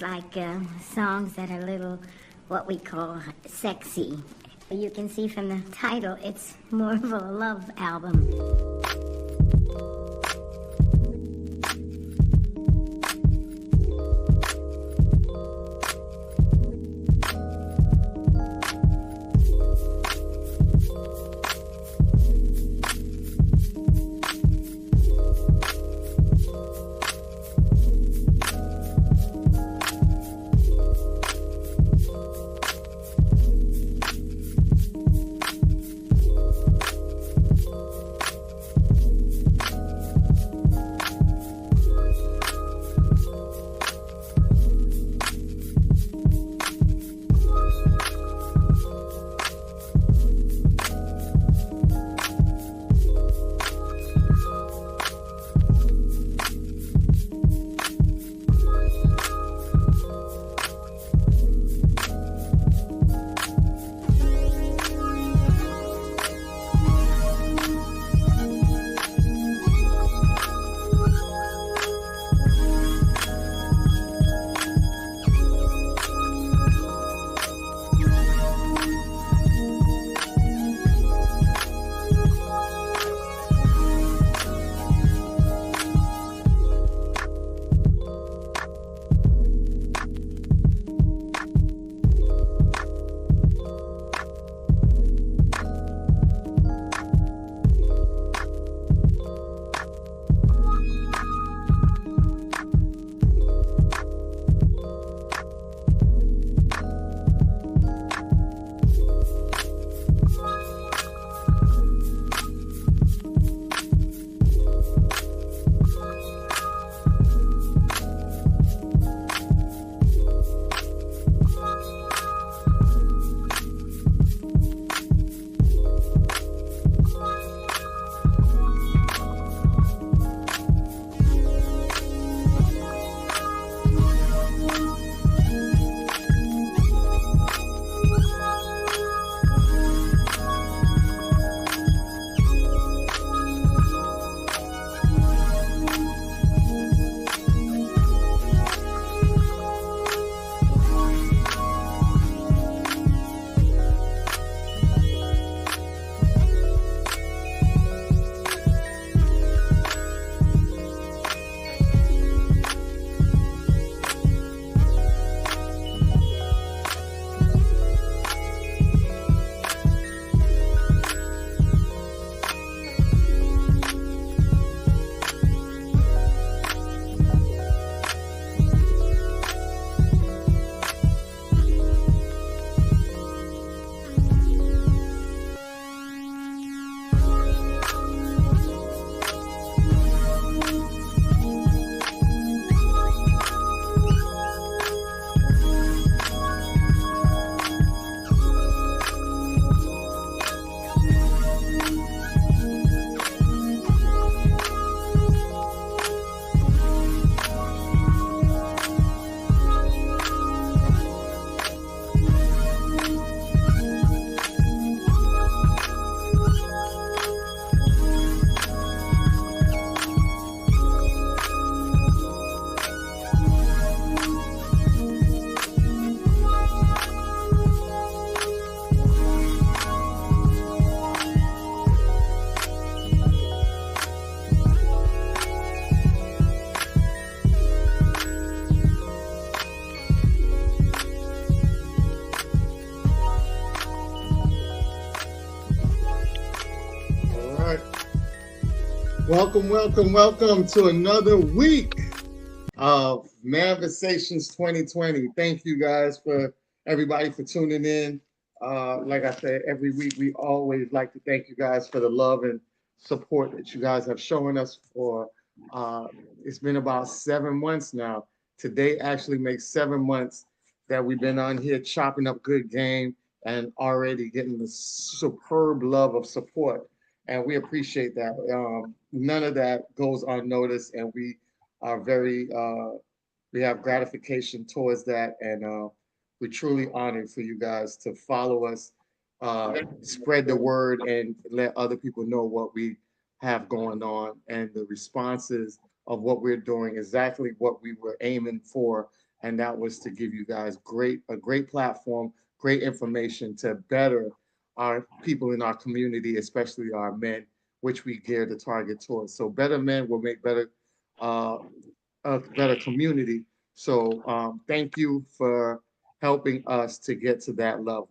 like songs that are a little what we call sexy. You can see from the title, it's more of a love album. Welcome to another week of Manversations 2020. Thank you guys for everybody for tuning in. Like I said, every week we always like to thank you guys for the love and support that you guys have shown us for it's been about 7 months now. Today actually makes 7 months that we've been on here chopping up good game and already getting the superb love of support, and we appreciate that. None of that goes unnoticed, and we are very we have gratification towards that, and we're truly honored for you guys to follow us, spread the word, and let other people know what we have going on, and the responses of what we're doing exactly what we were aiming for and that was to give you guys a great platform, great information to better our people in our community, especially our men, which we gear the target towards. So better men will make uh, a better community. So thank you for helping us to get to that level.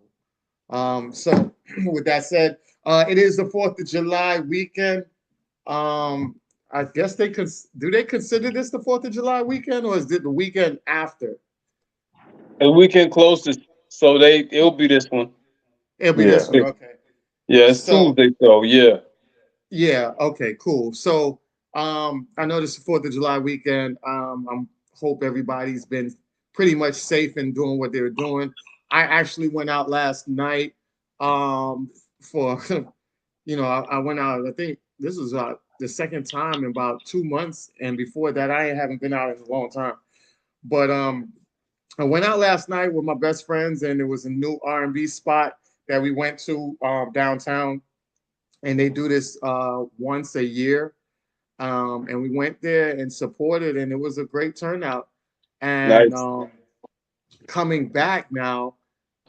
So with that said, it is the 4th of July weekend. Um, I guess do they consider this the 4th of July weekend, or is it the weekend after? The weekend closest, so it'll be this one. It'll be Yeah. this one, okay. Yeah, it's So Tuesday, so yeah. yeah, okay, cool. So I know this is the 4th of July weekend. I hope everybody's been pretty much safe and doing what they were doing. I actually went out last night for I went out. I think this was the second time in about 2 months, and before that, I haven't been out in a long time. But I went out last night with my best friends, and it was a new R&B spot that we went to downtown, and they do this once a year. And we went there and supported, and it was a great turnout. And Nice. coming back now,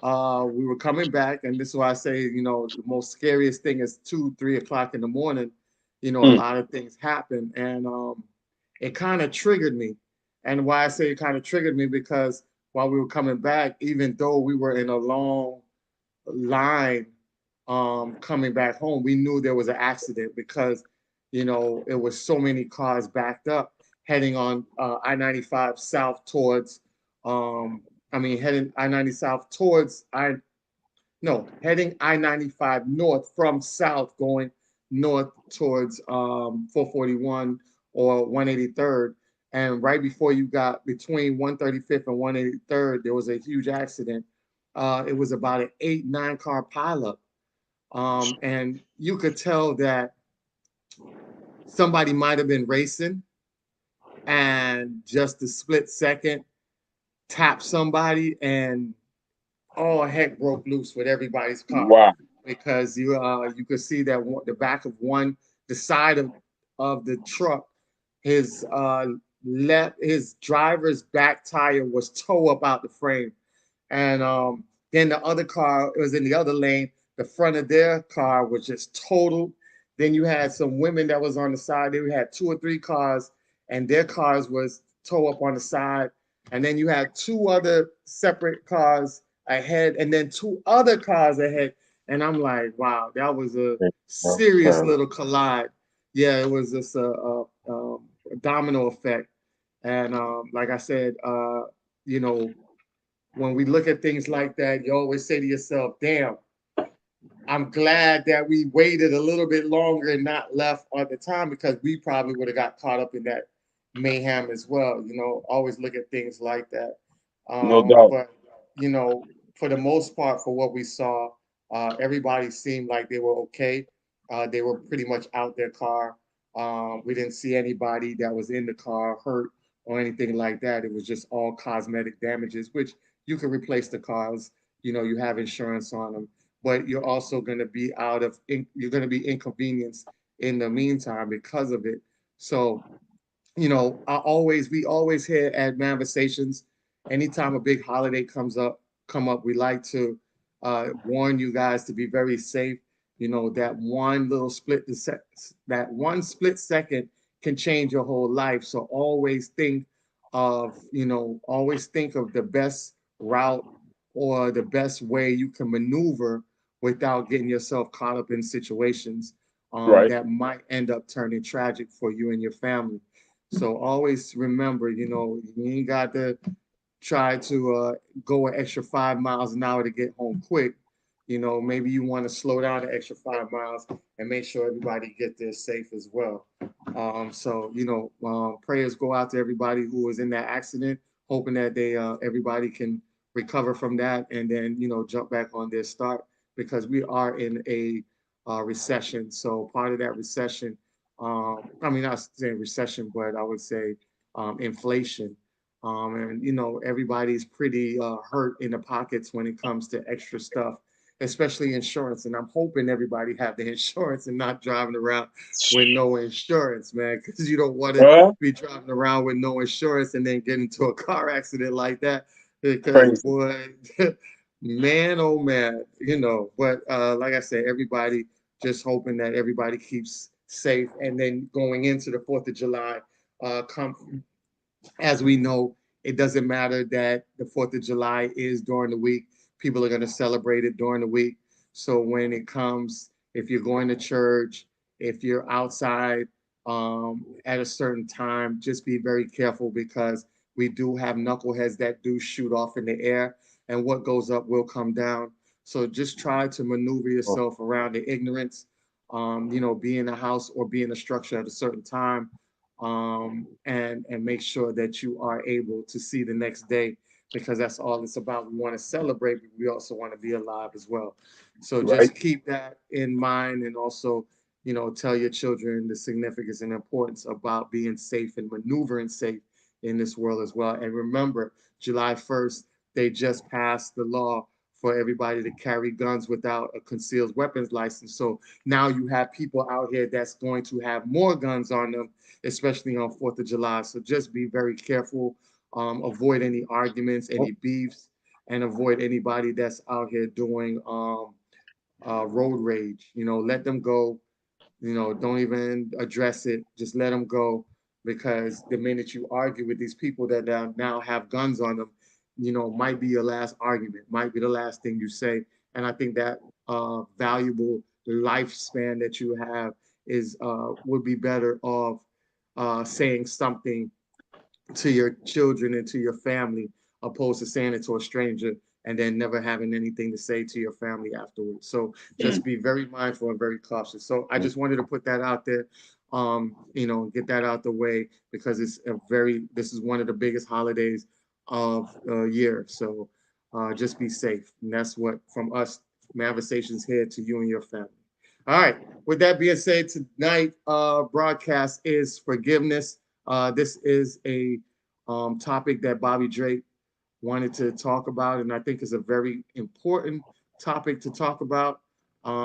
we were coming back, and this is why I say, the most scariest thing is 2, 3 o'clock in the morning. A Mm. lot of things happen, and it kind of triggered me. And why I say it kind of triggered me, because while we were coming back, even though we were in a long line coming back home, we knew there was an accident, because it was so many cars backed up heading on I-95 south towards heading I-90 south towards I no heading I-95 north from south, going north towards 441 or 183rd. And right before you got between 135th and 183rd, there was a huge accident. It was about an 8, 9 car pileup. And you could tell that somebody might have been racing, and just a split second tapped somebody, and all heck broke loose with everybody's car, Wow. because you could see that the back of the side of the truck, his his driver's back tire was toe up out the frame, and then the other car was in the other lane. The front of their car was just totaled. Then you had some women that was on the side. They had 2 or 3 cars, and their cars was toe up on the side. And then you had 2 other separate cars ahead, and then 2 other cars ahead. And I'm like, wow, that was a That's serious terrible. little collide. Yeah, it was just a domino effect. And like I said, you know, when we look at things like that, you always say to yourself, damn, I'm glad that we waited a little bit longer and not left at the time, because we probably would have got caught up in that mayhem as well. Always look at things like that. No doubt. But, for the most part, for what we saw, everybody seemed like they were okay. They were pretty much out their car. We didn't see anybody that was in the car hurt or anything like that. It was just all cosmetic damages, which you can replace the cars. You have insurance on them, but you're also going to be you're going to be inconvenienced in the meantime because of it. So, we always hear at Manversations, anytime a big holiday come up, we like to warn you guys to be very safe. That one little that one split second can change your whole life. So always think of the best route or the best way you can maneuver without getting yourself caught up in situations Right. that might end up turning tragic for you and your family. So always remember, you ain't got to try to go an extra 5 miles an hour to get home quick. Maybe you want to slow down an extra 5 miles and make sure everybody get there safe as well. Prayers go out to everybody who was in that accident, hoping that everybody can recover from that, and then jump back on their start, because we are in a recession. So part of that recession, not saying recession, but I would say inflation. And everybody's pretty hurt in the pockets when it comes to extra stuff. especially insurance. And I'm hoping everybody have the insurance and not driving around with no insurance, man, because you don't want to Huh? be driving around with no insurance and then get into a car accident like that. Because Crazy. boy, man, oh man, But like I said, everybody just hoping that everybody keeps safe, and then going into the 4th of July, come as we know, it doesn't matter that the 4th of July is during the week. People are going to celebrate it during the week. So when it comes, if you're going to church, if you're outside at a certain time, just be very careful, because we do have knuckleheads that do shoot off in the air, and what goes up will come down. So just try to maneuver Oh, yourself around the ignorance. Be in a house or be in a structure at a certain time, and make sure that you are able to see the next day, because that's all it's about. We want to celebrate, but we also want to be alive as well. So right. just keep that in mind, and also, tell your children the significance and importance about being safe and maneuvering safe in this world as well. And remember, July 1st, they just passed the law for everybody to carry guns without a concealed weapons license. So now you have people out here that's going to have more guns on them, especially on 4th of July. So just be very careful. Avoid any arguments, any beefs, and avoid anybody that's out here doing road rage. Let them go. Don't even address it. Just let them go, because the minute you argue with these people that now have guns on them, might be your last argument, might be the last thing you say. And I think that valuable lifespan that you have is would be better off saying something to your children and to your family, opposed to saying it to a stranger and then never having anything to say to your family afterwards. So just be very mindful and very cautious. So I just wanted to put that out there, get that out the way, because this is one of the biggest holidays of the year. So just be safe. And that's what from us, Manversations, here to you and your family. All right. With that being said, tonight broadcast is forgiveness. This is a topic that Bobby Drake wanted to talk about, and I think is a very important topic to talk about.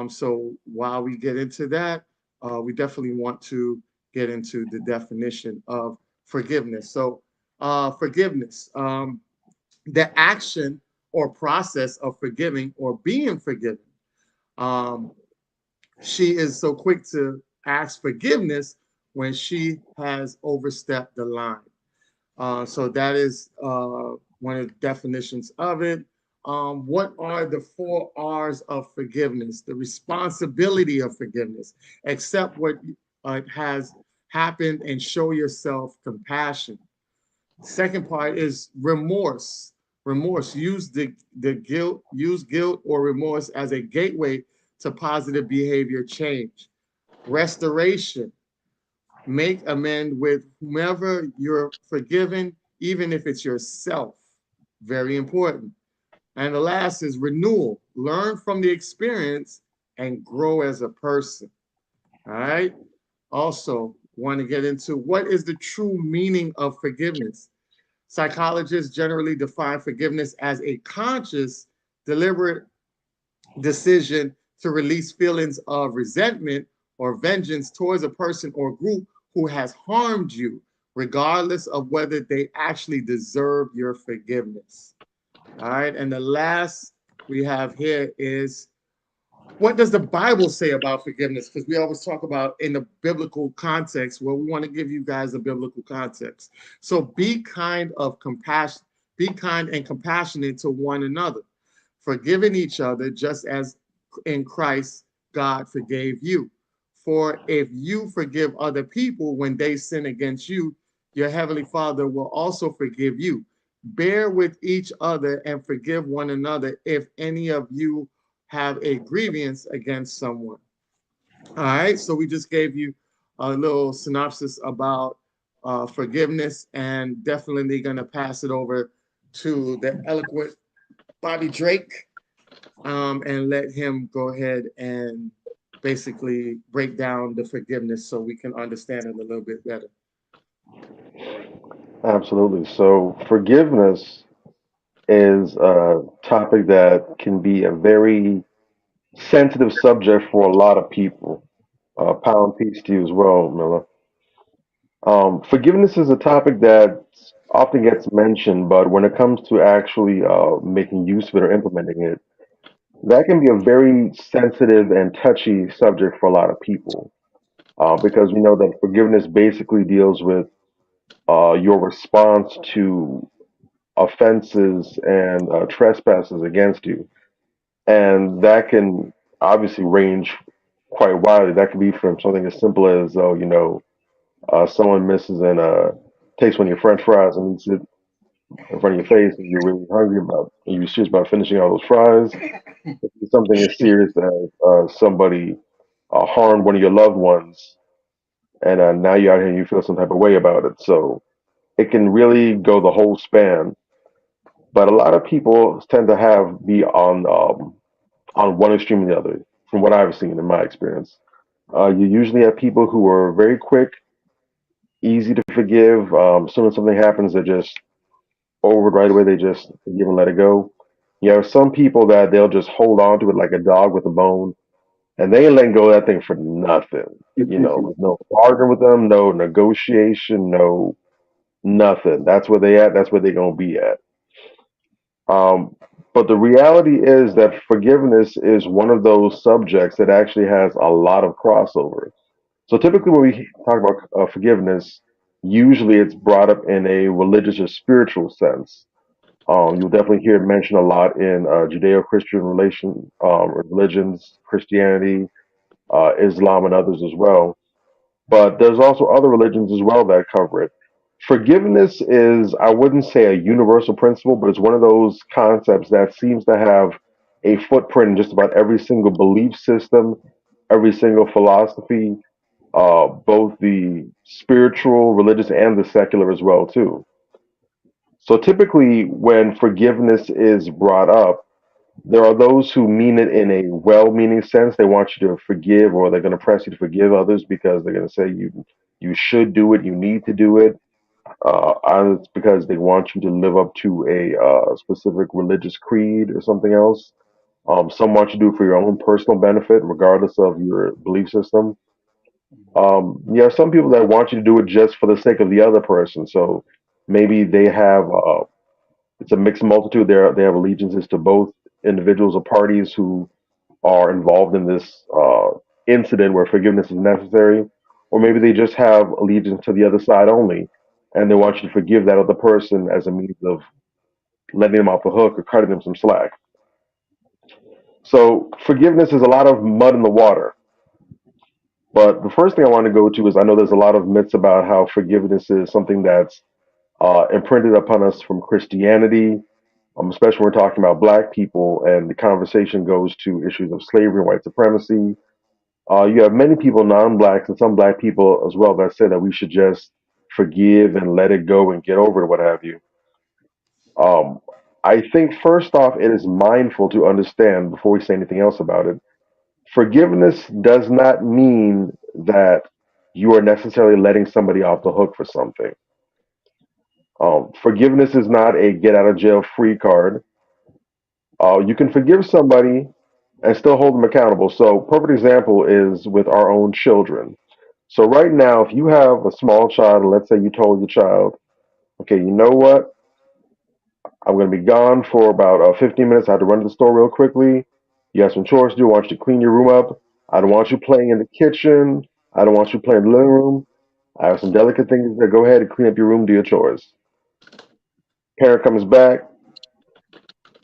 So while we get into that, we definitely want to get into the definition of forgiveness. So forgiveness, the action or process of forgiving or being forgiven. Um, she is so quick to ask forgiveness when she has overstepped the line. So that is one of the definitions of it. What are the 4 R's of forgiveness? The responsibility of forgiveness. Accept what has happened and show yourself compassion. Second part is remorse. Remorse. Use guilt or remorse as a gateway to positive behavior change. Restoration. Make amends with whomever you're forgiven, even if it's yourself. Very important. And the last is renewal. Learn from the experience and grow as a person. All right. Also, want to get into what is the true meaning of forgiveness. Psychologists generally define forgiveness as a conscious, deliberate decision to release feelings of resentment or vengeance towards a person or group who has harmed you, regardless of whether they actually deserve your forgiveness. All right. And the last we have here is, what does the Bible say about forgiveness? Because we always talk about in the biblical context. Well, we want to give you guys a biblical context. So be kind and compassionate to one another, forgiving each other just as in Christ God forgave you. For if you forgive other people when they sin against you, your heavenly Father will also forgive you. Bear with each other and forgive one another if any of you have a grievance against someone. All right, so we just gave you a little synopsis about forgiveness, and definitely going to pass it over to the eloquent Bobby Drake, and let him go ahead and basically break down the forgiveness so we can understand it a little bit better. Absolutely. So forgiveness is a topic that can be a very sensitive subject for a lot of people. Pound peace to you as well, Miller. Forgiveness is a topic that often gets mentioned, but when it comes to actually making use of it or implementing it, that can be a very sensitive and touchy subject for a lot of people. Because we know that forgiveness basically deals with your response to offenses and trespasses against you. And that can obviously range quite widely. That could be from something as simple as, someone misses and takes one of your French fries and eats it in front of your face, and you're really hungry about, and you're serious about finishing all those fries. It's something as serious as somebody harmed one of your loved ones, and now you're out here and you feel some type of way about it. So it can really go the whole span. But a lot of people tend to have be on one extreme or the other, from what I've seen in my experience. You usually have people who are very quick, easy to forgive. As soon as something happens, they're just over it right away. They just forgive and let it go. You have some people that they'll just hold on to it like a dog with a bone, and they ain't letting go of that thing for nothing. There's no bargain with them, no negotiation, no nothing. That's where they at. That's where they're gonna be at. Um, but the reality is that forgiveness is one of those subjects that actually has a lot of crossover. So typically, when we talk about forgiveness, usually it's brought up in a religious or spiritual sense. You'll definitely hear it mentioned a lot in Judeo-Christian religions, Christianity, Islam, and others as well. But there's also other religions as well that cover it. Forgiveness is, I wouldn't say a universal principle, but it's one of those concepts that seems to have a footprint in just about every single belief system, every single philosophy, both the spiritual, religious, and the secular as well too. So typically, when forgiveness is brought up, there are those who mean it in a well-meaning sense. They want you to forgive, or they're going to press you to forgive others because they're going to say you should do it, you need to do it. Either it's because they want you to live up to a specific religious creed or something else. Some want you to do it for your own personal benefit, regardless of your belief system. You have some people that want you to do it just for the sake of the other person. So maybe they have it's a mixed multitude. They have allegiances to both individuals or parties who are involved in this incident where forgiveness is necessary, or maybe they just have allegiance to the other side only, and they want you to forgive that other person as a means of letting them off the hook or cutting them some slack. So forgiveness is a lot of mud in the water. But the first thing I want to go to is I know there's a lot of myths about how forgiveness is something that's imprinted upon us from Christianity, especially when we're talking about black people, and the conversation goes to issues of slavery and white supremacy. You have many people, non-blacks and some black people as well, that say that we should just forgive and let it go and get over it, what have you. Um, I think first off, it is mindful to understand before we say anything else about it. Forgiveness does not mean that you are necessarily letting somebody off the hook for something. Forgiveness is not a get out of jail free card. You can forgive somebody and still hold them accountable. So, perfect example is with our own children. So, right now, if you have a small child, and let's say you told your child, okay, you know what? I'm going to be gone for about 15 minutes. I have to run to the store real quickly. You have some chores to do. I want you to clean your room up. I don't want you playing in the kitchen. I don't want you playing in the living room. I have some delicate things there. Go ahead and clean up your room, do your chores. Parent comes back,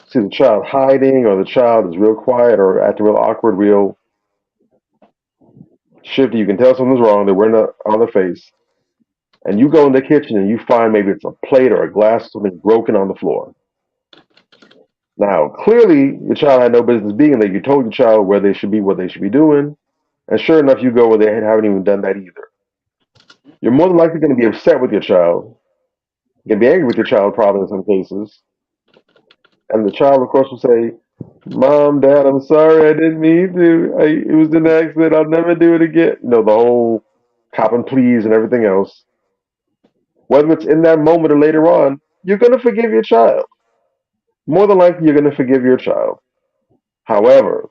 see the child hiding, or the child is real quiet or acting real awkward, real shifty. You can tell something's wrong. They're wearing on their face. And you go in the kitchen and you find maybe it's a plate or a glass, something broken on the floor. Now, clearly, your child had no business being there. You told your child where they should be, what they should be doing. And sure enough, you go where they haven't even done that either. You're more than likely going to be upset with your child. You're going to be angry with your child, probably in some cases. And the child, of course, will say, Mom, Dad, I'm sorry, I didn't mean to. It was an accident. I'll never do it again. The whole cop and please and everything else. Whether it's in that moment or later on, you're going to forgive your child. More than likely, you're going to forgive your child. However,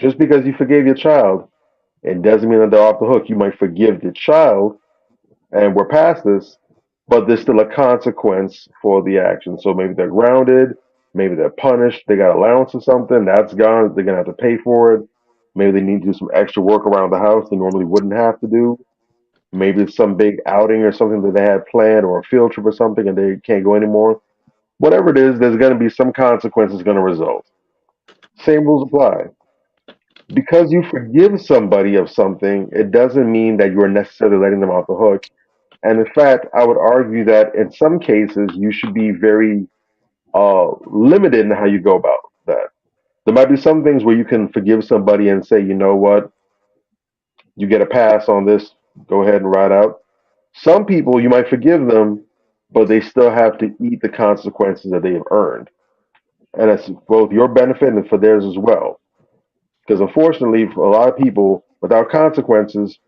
Just because you forgave your child, it doesn't mean that they're off the hook. You might forgive the child, and we're past this, but there's still a consequence for the action. So maybe they're grounded, maybe they're punished, they got allowance or something, that's gone, they're gonna have to pay for it. Maybe they need to do some extra work around the house they normally wouldn't have to do. Maybe it's some big outing or something that they had planned or a field trip or something and they can't go anymore. Whatever it is, there's gonna be some consequences gonna result. Same rules apply. Because you forgive somebody of something, it doesn't mean that you're necessarily letting them off the hook. And in fact, I would argue that in some cases, you should be very limited in how you go about that. There might be some things where you can forgive somebody and say, you know what, you get a pass on this, go ahead and ride out. Some people, you might forgive them, but they still have to eat the consequences that they have earned. And it's both your benefit and for theirs as well. Because unfortunately, for a lot of people, without consequences,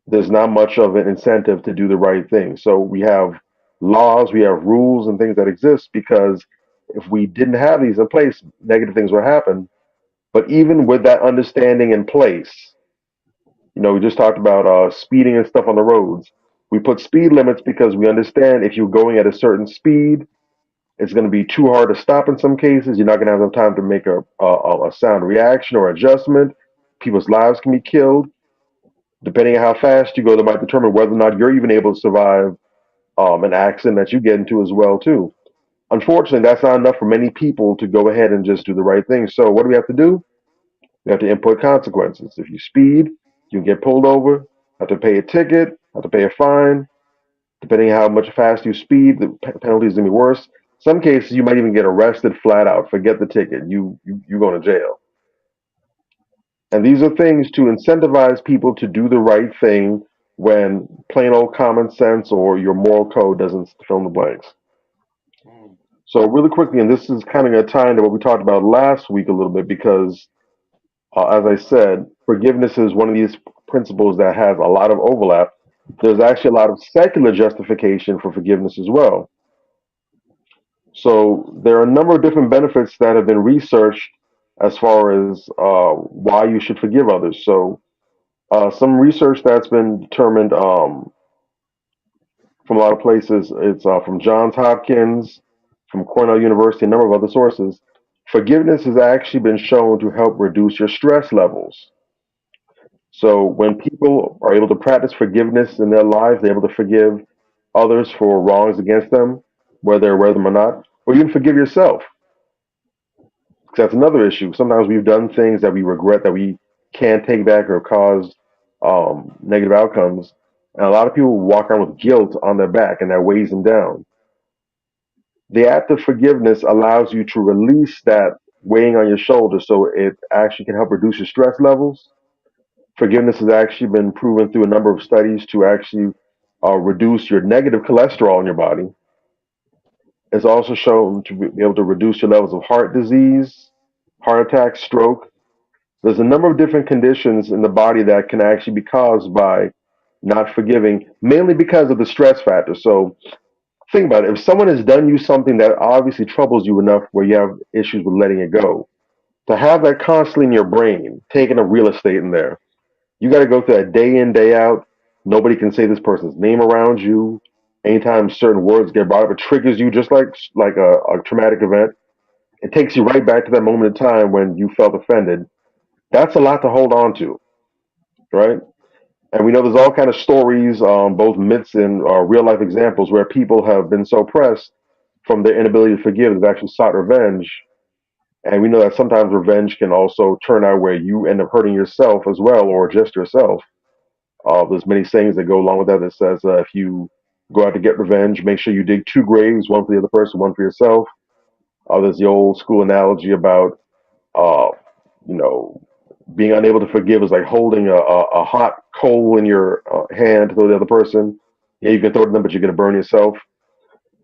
there's not much of an incentive to do the right thing. So we have laws, we have rules and things that exist because if we didn't have these in place, negative things would happen. But even with that understanding in place, we just talked about speeding and stuff on the roads. We put speed limits because we understand if you're going at a certain speed, it's going to be too hard to stop in some cases. You're not going to have enough time to make a sound reaction or adjustment. People's lives can be killed. Depending on how fast you go, that might determine whether or not you're even able to survive an accident that you get into as well too. Unfortunately, that's not enough for many people to go ahead and just do the right thing. So what do we have to do? We have to input consequences. If you speed, you get pulled over, have to pay a ticket, have to pay a fine. Depending on how much fast you speed, the penalty is gonna be worse. Some cases you might even get arrested flat out. Forget the ticket. You go to jail. And these are things to incentivize people to do the right thing when plain old common sense or your moral code doesn't fill in the blanks. Mm. So really quickly, and this is kind of a tie into what we talked about last week a little bit because, as I said, forgiveness is one of these principles that has a lot of overlap. There's actually a lot of secular justification for forgiveness as well. So there are a number of different benefits that have been researched as far as why you should forgive others. So some research that's been determined from a lot of places. It's from Johns Hopkins, from Cornell University, a number of other sources. Forgiveness has actually been shown to help reduce your stress levels. So when people are able to practice forgiveness in their lives, they're able to forgive others for wrongs against them, whether they're aware of them or not, or even forgive yourself. 'Cause that's another issue. Sometimes we've done things that we regret that we can't take back or cause negative outcomes. And a lot of people walk around with guilt on their back and that weighs them down. The act of forgiveness allows you to release that weighing on your shoulders so it actually can help reduce your stress levels. Forgiveness has actually been proven through a number of studies to actually reduce your negative cholesterol in your body. It's also shown to be able to reduce your levels of heart disease, heart attack, stroke. There's a number of different conditions in the body that can actually be caused by not forgiving, mainly because of the stress factor. So think about it. If someone has done you something that obviously troubles you enough where you have issues with letting it go, to have that constantly in your brain, taking a real estate in there, you got to go through that day in, day out. Nobody can say this person's name around you. Anytime certain words get brought up, it triggers you just like a traumatic event. It takes you right back to that moment in time when you felt offended. That's a lot to hold on to, right? And we know there's all kind of stories, both myths and real life examples, where people have been so pressed from their inability to forgive, they've actually sought revenge. And we know that sometimes revenge can also turn out where you end up hurting yourself as well, or just yourself. There's many sayings that go along with that that says if you go out to get revenge, make sure you dig two graves, one for the other person, one for yourself. There's the old school analogy about uh, you know, being unable to forgive is like holding a hot coal in your hand to throw the other person. Yeah, you can throw it at them, but you're going to burn yourself.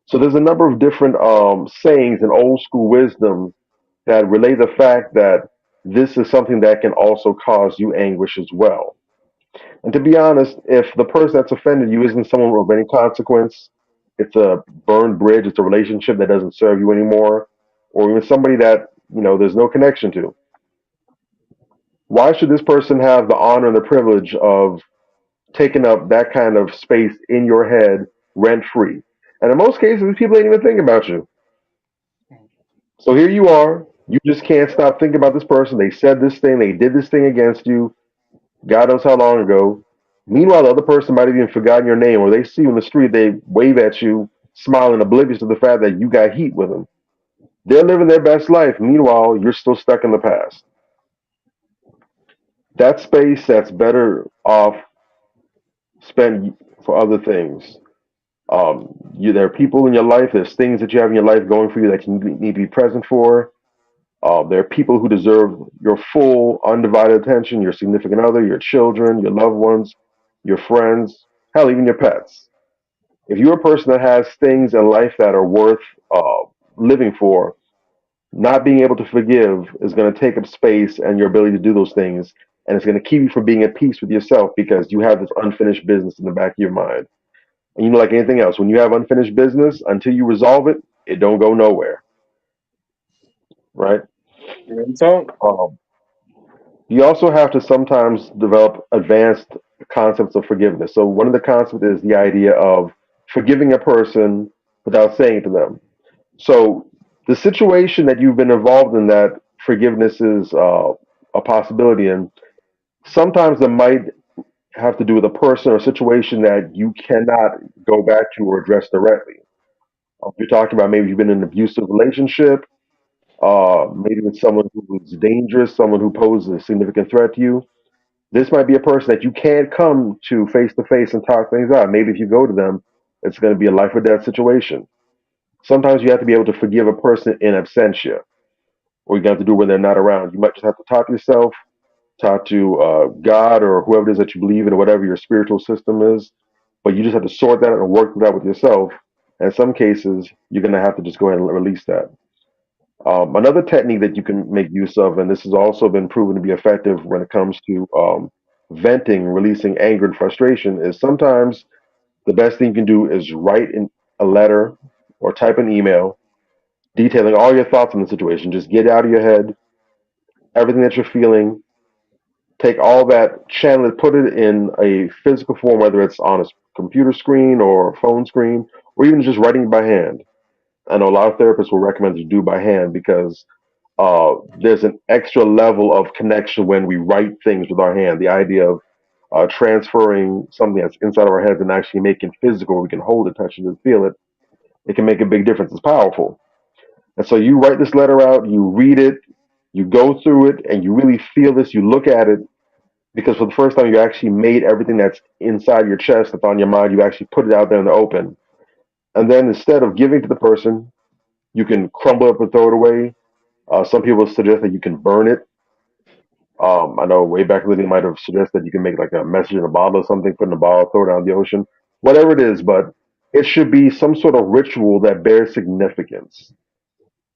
So there's a number of different sayings and old school wisdom that relay the fact that this is something that can also cause you anguish as well. And to be honest, if the person that's offended you isn't someone of any consequence, it's a burned bridge, it's a relationship that doesn't serve you anymore, or even somebody that, there's no connection to. Why should this person have the honor and the privilege of taking up that kind of space in your head rent free? And in most cases, these people ain't even thinking about you. So here you are. You just can't stop thinking about this person. They said this thing. They did this thing against you. God knows how long ago. Meanwhile, the other person might have even forgotten your name, or they see you in the street. They wave at you, smiling, oblivious to the fact that you got heat with them. They're living their best life. Meanwhile, you're still stuck in the past. That space that's better off spent for other things. There are people in your life. There's things that you have in your life going for you that you need to be present for. There are people who deserve your full, undivided attention, your significant other, your children, your loved ones, your friends, hell, even your pets. If you're a person that has things in life that are worth living for, not being able to forgive is going to take up space and your ability to do those things. And it's going to keep you from being at peace with yourself because you have this unfinished business in the back of your mind. And like anything else, when you have unfinished business, until you resolve it, it don't go nowhere, right? So, Um, You also have to sometimes develop advanced concepts of forgiveness. So one of the concepts is the idea of forgiving a person without saying it to them. So the situation that you've been involved in that forgiveness is a possibility in, sometimes it might have to do with a person or situation that you cannot go back to or address directly. You're talking about maybe you've been in an abusive relationship, maybe with someone who is dangerous, someone who poses a significant threat to you. This might be a person that you can't come to face and talk things out. Maybe if you go to them, it's going to be a life or death situation. Sometimes you have to be able to forgive a person in absentia, or you have to do it when they're not around. You might just have to talk to yourself, talk to God or whoever it is that you believe in, or whatever your spiritual system is. But you just have to sort that out and work that out with yourself. And in some cases, you're going to have to just go ahead and release that. Another technique that you can make use of, and this has also been proven to be effective when it comes to venting, releasing anger and frustration, is sometimes the best thing you can do is write in a letter or type an email detailing all your thoughts on the situation. Just get it out of your head, everything that you're feeling. Take all that, channel it, put it in a physical form, whether it's on a computer screen or a phone screen, or even just writing by hand. I know a lot of therapists will recommend you do by hand because there's an extra level of connection when we write things with our hand. The idea of transferring something that's inside of our heads and actually making physical, we can hold it, touch it, and feel it. It can make a big difference. It's powerful. And so you write this letter out, you read it, you go through it, and you really feel this. You look at it because for the first time, you actually made everything that's inside your chest, that's on your mind, you actually put it out there in the open. And then instead of giving to the person, you can crumble it up and throw it away. Some people suggest that you can burn it. I know way back in the day, might have suggested you can make like a message in a bottle or something, put in a bottle, throw it down the ocean, whatever it is. But it should be some sort of ritual that bears significance.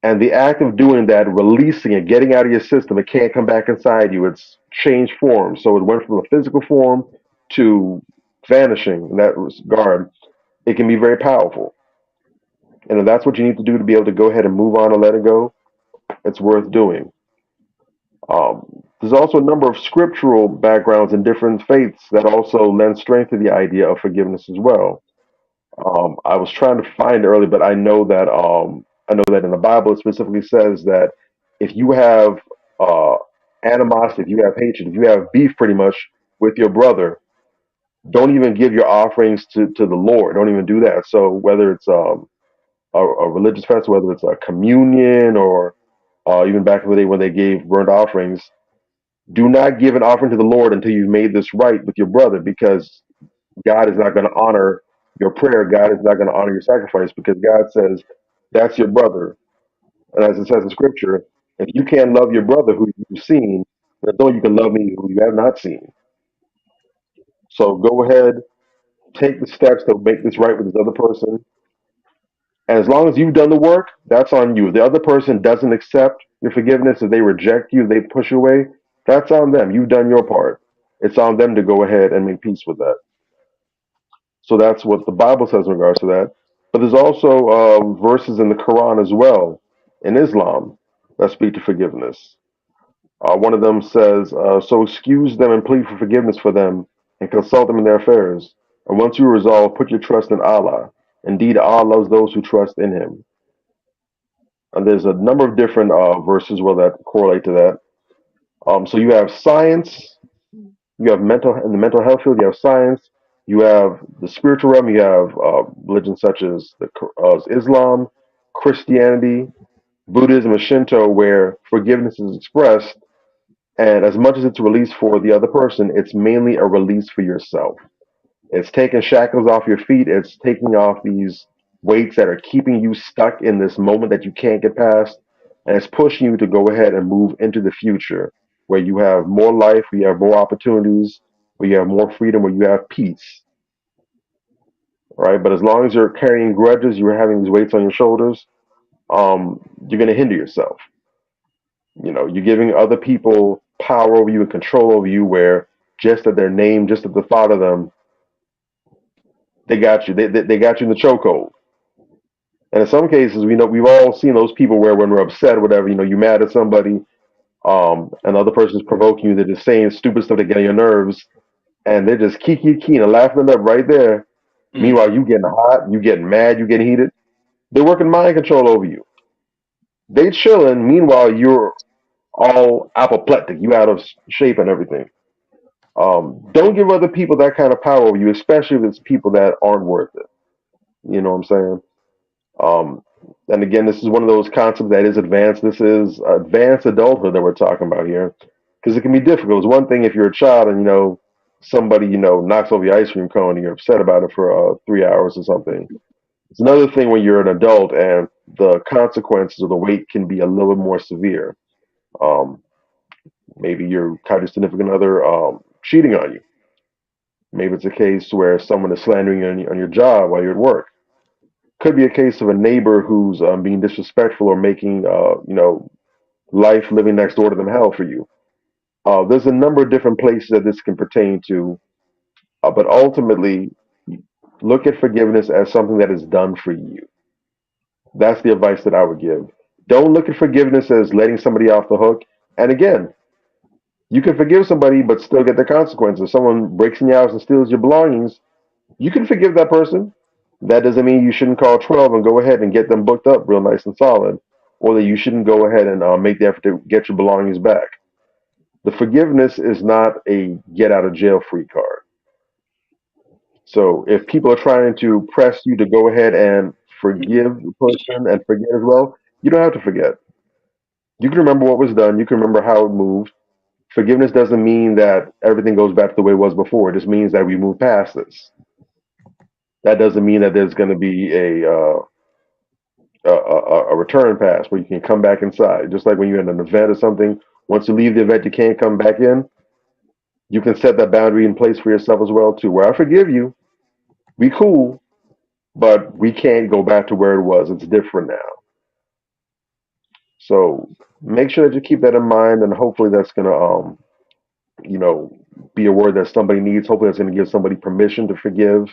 And the act of doing that, releasing it, getting out of your system, it can't come back inside you. It's changed form. So it went from a physical form to vanishing in that regard. It can be very powerful. And if that's what you need to do to be able to go ahead and move on and let it go, it's worth doing. There's also a number of scriptural backgrounds in different faiths that also lend strength to the idea of forgiveness as well. I was trying to find it early, but I know that in the Bible it specifically says that if you have uh, animosity, if you have hatred, if you have beef, pretty much with your brother, don't even give your offerings to the Lord. Don't even do that. So whether it's a religious festival, whether it's a communion or even back in the day when they gave burnt offerings, do not give an offering to the Lord until you've made this right with your brother, because God is not going to honor your prayer. God is not going to honor your sacrifice, because God says that's your brother. And as it says in scripture, if you can't love your brother who you've seen, then know you can love me who you have not seen. So go ahead, take the steps to make this right with this other person. And as long as you've done the work, that's on you. If the other person doesn't accept your forgiveness, if they reject you, they push you away, that's on them. You've done your part. It's on them to go ahead and make peace with that. So that's what the Bible says in regards to that. But there's also verses in the Quran as well, in Islam, that speak to forgiveness. One of them says, "So excuse them and plead for forgiveness for them, and consult them in their affairs. And once you resolve, put your trust in Allah. Indeed, Allah loves those who trust in Him." And there's a number of different verses where that correlate to that. So you have science, you have mental in the mental health field, you have science, you have the spiritual realm, you have religions such as Islam, Christianity, Buddhism, and Shinto, where forgiveness is expressed. And as much as it's a release for the other person, it's mainly a release for yourself. It's taking shackles off your feet. It's taking off these weights that are keeping you stuck in this moment that you can't get past. And it's pushing you to go ahead and move into the future where you have more life, where you have more opportunities, where you have more freedom, where you have peace, right? But as long as you're carrying grudges, you're having these weights on your shoulders, you're going to hinder yourself. You're giving other people power over you and control over you where just at their name, just at the thought of them, they got you. They got you in the chokehold. And in some cases, we know we've all seen those people where when we're upset or whatever, you're mad at somebody, and the other person's provoking you, they're just saying stupid stuff to get on your nerves, and they're just kiki and laughing it up right there. Mm. Meanwhile, you getting hot, you getting mad, you getting heated. They're working mind control over you. They chilling. Meanwhile, you're all apoplectic, you out of shape and everything. Don't give other people that kind of power over you, especially if it's people that aren't worth it. You know what I'm saying? Um, and again, this is one of those concepts that is advanced. This is advanced adulthood that we're talking about here, because it can be difficult. It's one thing if you're a child and somebody knocks over your ice cream cone and you're upset about it for 3 hours or something. It's another thing when you're an adult and the consequences of the weight can be a little bit more severe. Um, Maybe your caught your significant other cheating on you. Maybe it's a case where someone is slandering you on your job while you're at work. Could be a case of a neighbor who's being disrespectful or making life living next door to them hell for you. There's a number of different places that this can pertain to, but ultimately, look at forgiveness as something that is done for you. That's the advice that I would give. Don't look at forgiveness as letting somebody off the hook. And again, you can forgive somebody, but still get the consequences. If someone breaks in your house and steals your belongings, you can forgive that person. That doesn't mean you shouldn't call 12 and go ahead and get them booked up real nice and solid, or that you shouldn't go ahead and make the effort to get your belongings back. The forgiveness is not a get out of jail free card. So if people are trying to press you to go ahead and forgive the person and forget as well, you don't have to forget. You can remember what was done. You can remember how it moved. Forgiveness doesn't mean that everything goes back to the way it was before. It just means that we move past this. That doesn't mean that there's going to be a return pass where you can come back inside. Just like when you're in an event or something, once you leave the event, you can't come back in. You can set that boundary in place for yourself as well too. Where I forgive you, be cool, but we can't go back to where it was. It's different now. So make sure that you keep that in mind, and hopefully that's gonna you know be a word that somebody needs. Hopefully that's gonna give somebody permission to forgive.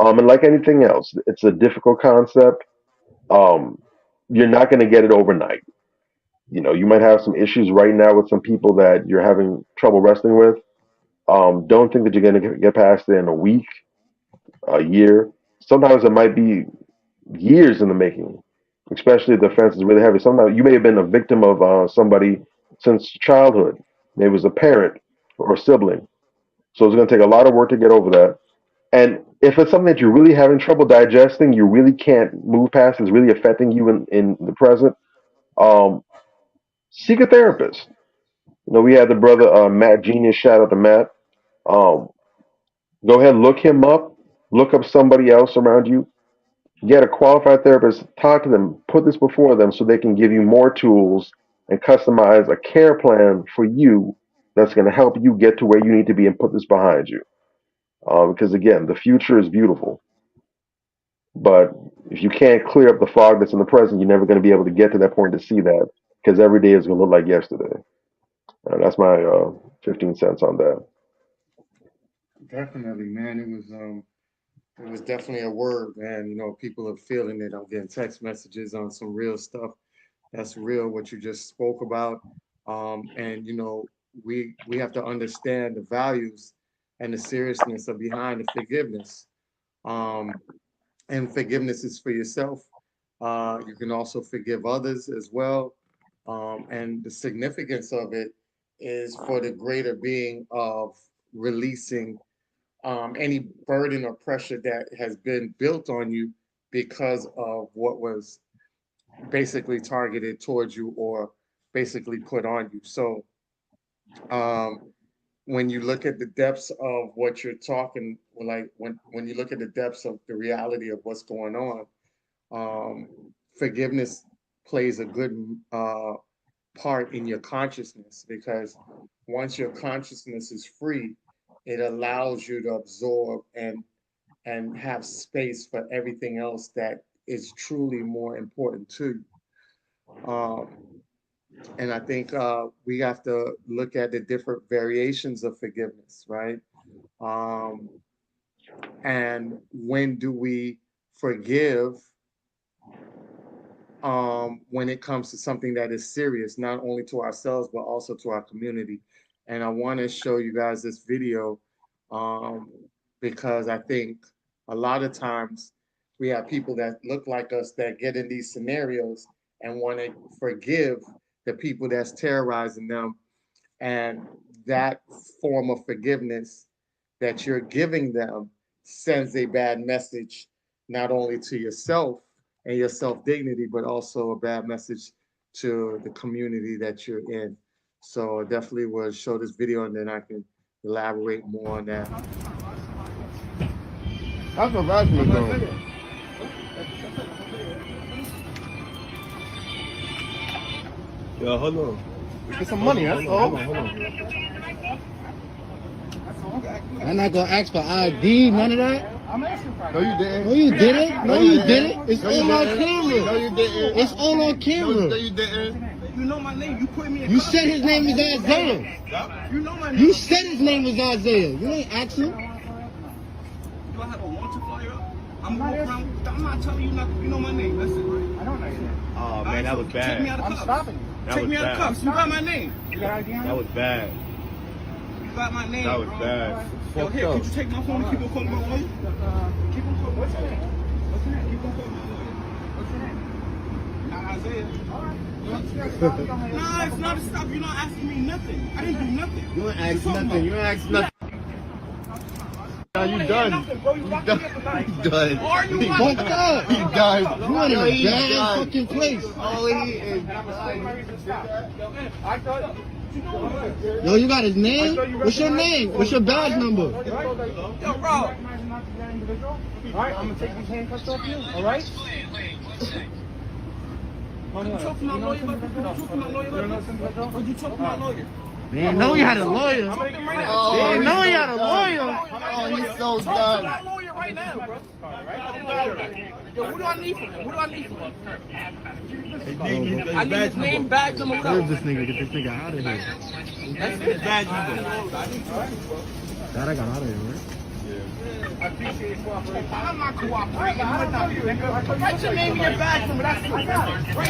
And like anything else, it's a difficult concept. Um, you're not gonna get it overnight. You might have some issues right now with some people that you're having trouble wrestling with. Don't think that you're going to get past it in a week, a year. Sometimes it might be years in the making, especially if the offense is really heavy. Sometimes you may have been a victim of somebody since childhood. Maybe it was a parent or a sibling. So it's going to take a lot of work to get over that. And if it's something that you're really having trouble digesting, you really can't move past, it's really affecting you in the present, um, seek a therapist. We had the brother Matt Genius. Shout out to Matt. Um, Go ahead, look him up. Look up somebody else around you. Get a qualified therapist. Talk to them. Put this before them so they can give you more tools and customize a care plan for you that's going to help you get to where you need to be and put this behind you. Because again, the future is beautiful, but if you can't clear up the fog that's in the present, you're never going to be able to get to that point to see that because every day is going to look like yesterday. That's my 15 cents on that. Definitely, man. It was definitely a word, man. People are feeling it. I'm getting text messages on some real stuff. That's real what you just spoke about. And we have to understand the values and the seriousness of behind the forgiveness. Um, and forgiveness is for yourself. You can also forgive others as well. And the significance of it is for the greater being of releasing any burden or pressure that has been built on you because of what was basically targeted towards you or basically put on you. So um, when you look at the depths of what you're talking, like when you look at the depths of the reality of what's going on, um, forgiveness plays a good part in your consciousness, because once your consciousness is free, it allows you to absorb and have space for everything else that is truly more important to you. And I think we have to look at the different variations of forgiveness, right? Um, and when do we forgive when it comes to something that is serious, not only to ourselves, but also to our community? And I want to show you guys this video um, because I think a lot of times we have people that look like us that get in these scenarios and want to forgive the people that's terrorizing them, and that form of forgiveness that you're giving them sends a bad message, not only to yourself and your self dignity, but also a bad message to the community that you're in. So definitely will show this video and then I can elaborate more on that. That's what Rasmus doing. Yo, hold on. Get some money, that's all. Hold on. I'm not gonna ask for ID, none of that. No, you didn't. No, you didn't. No, you didn't. It's all on camera. No, you didn't. It's all on No, camera. you didn't. You know my name. You put me in. You said his name is Isaiah. You know my name. You said his name was Isaiah. You ain't asking. Do I have a wanted flyer up? I'm going around. I'm not telling you nothing. You know my name. That's it, right? I don't know your name. Oh man, that was bad. Take me out of I'm cuffs. stopping you. Take me out of cuffs. You got my name. You got ID on That you? was bad. You got my name. That was bad. Yo, Fucked here, up. could you take my phone and keep on calling my lawyer? Keep on calling. What's your name? What's your name? Keep on calling my lawyer. What's your name? Not Isaiah. Alright. Nah, it's not a stop. You're not asking me nothing. I didn't do nothing. You ain't asked talking nothing. You about? ain't asked nothing. Now you I done. nothing, bro. You locked me up at night. You done. Are you He lying? Fucked up. He done. You in Yo, a he bad done. fucking place. Oh, he is. I thought you know Yo, you got his name? What's your name? What's your badge number? Yo, bro. Alright, I'm gonna take these handcuffs off you, alright? You talk to my lawyer like this? You talk to my lawyer like this? Or you talk to my lawyer? Man, know you had a lawyer. I'm taking right now. Oh, Man, he's know you so had a done. lawyer. Oh, he's so Talk to my done. lawyer right now, bro. Yo, what do I need from him? What do I need from him? I need his name, badge number, Where's whatever. this nigga? Get this nigga out of here. That's it. Badge number. God, I got out of here, right? I appreciate your cooperation. I'm not cooperating. Write your name and your badge number. That's it. Write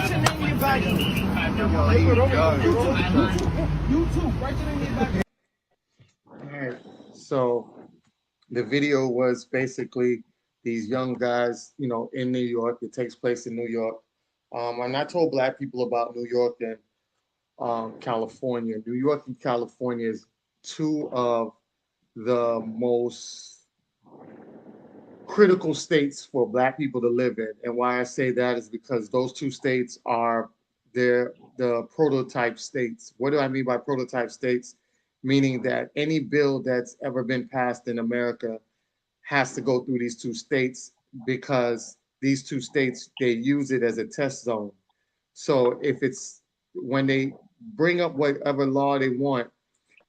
your name and your badge number. You too. Write your name and your badge number. All right. So the video was basically these young guys, in New York. It takes place in New York. And I told Black people about New York and California. New York and California is two of the most critical states for Black people to live in. And why I say that is because those two states are the prototype states. What do I mean by prototype states? Meaning that any bill that's ever been passed in America has to go through these two states, because these two states, they use it as a test zone. So when they bring up whatever law they want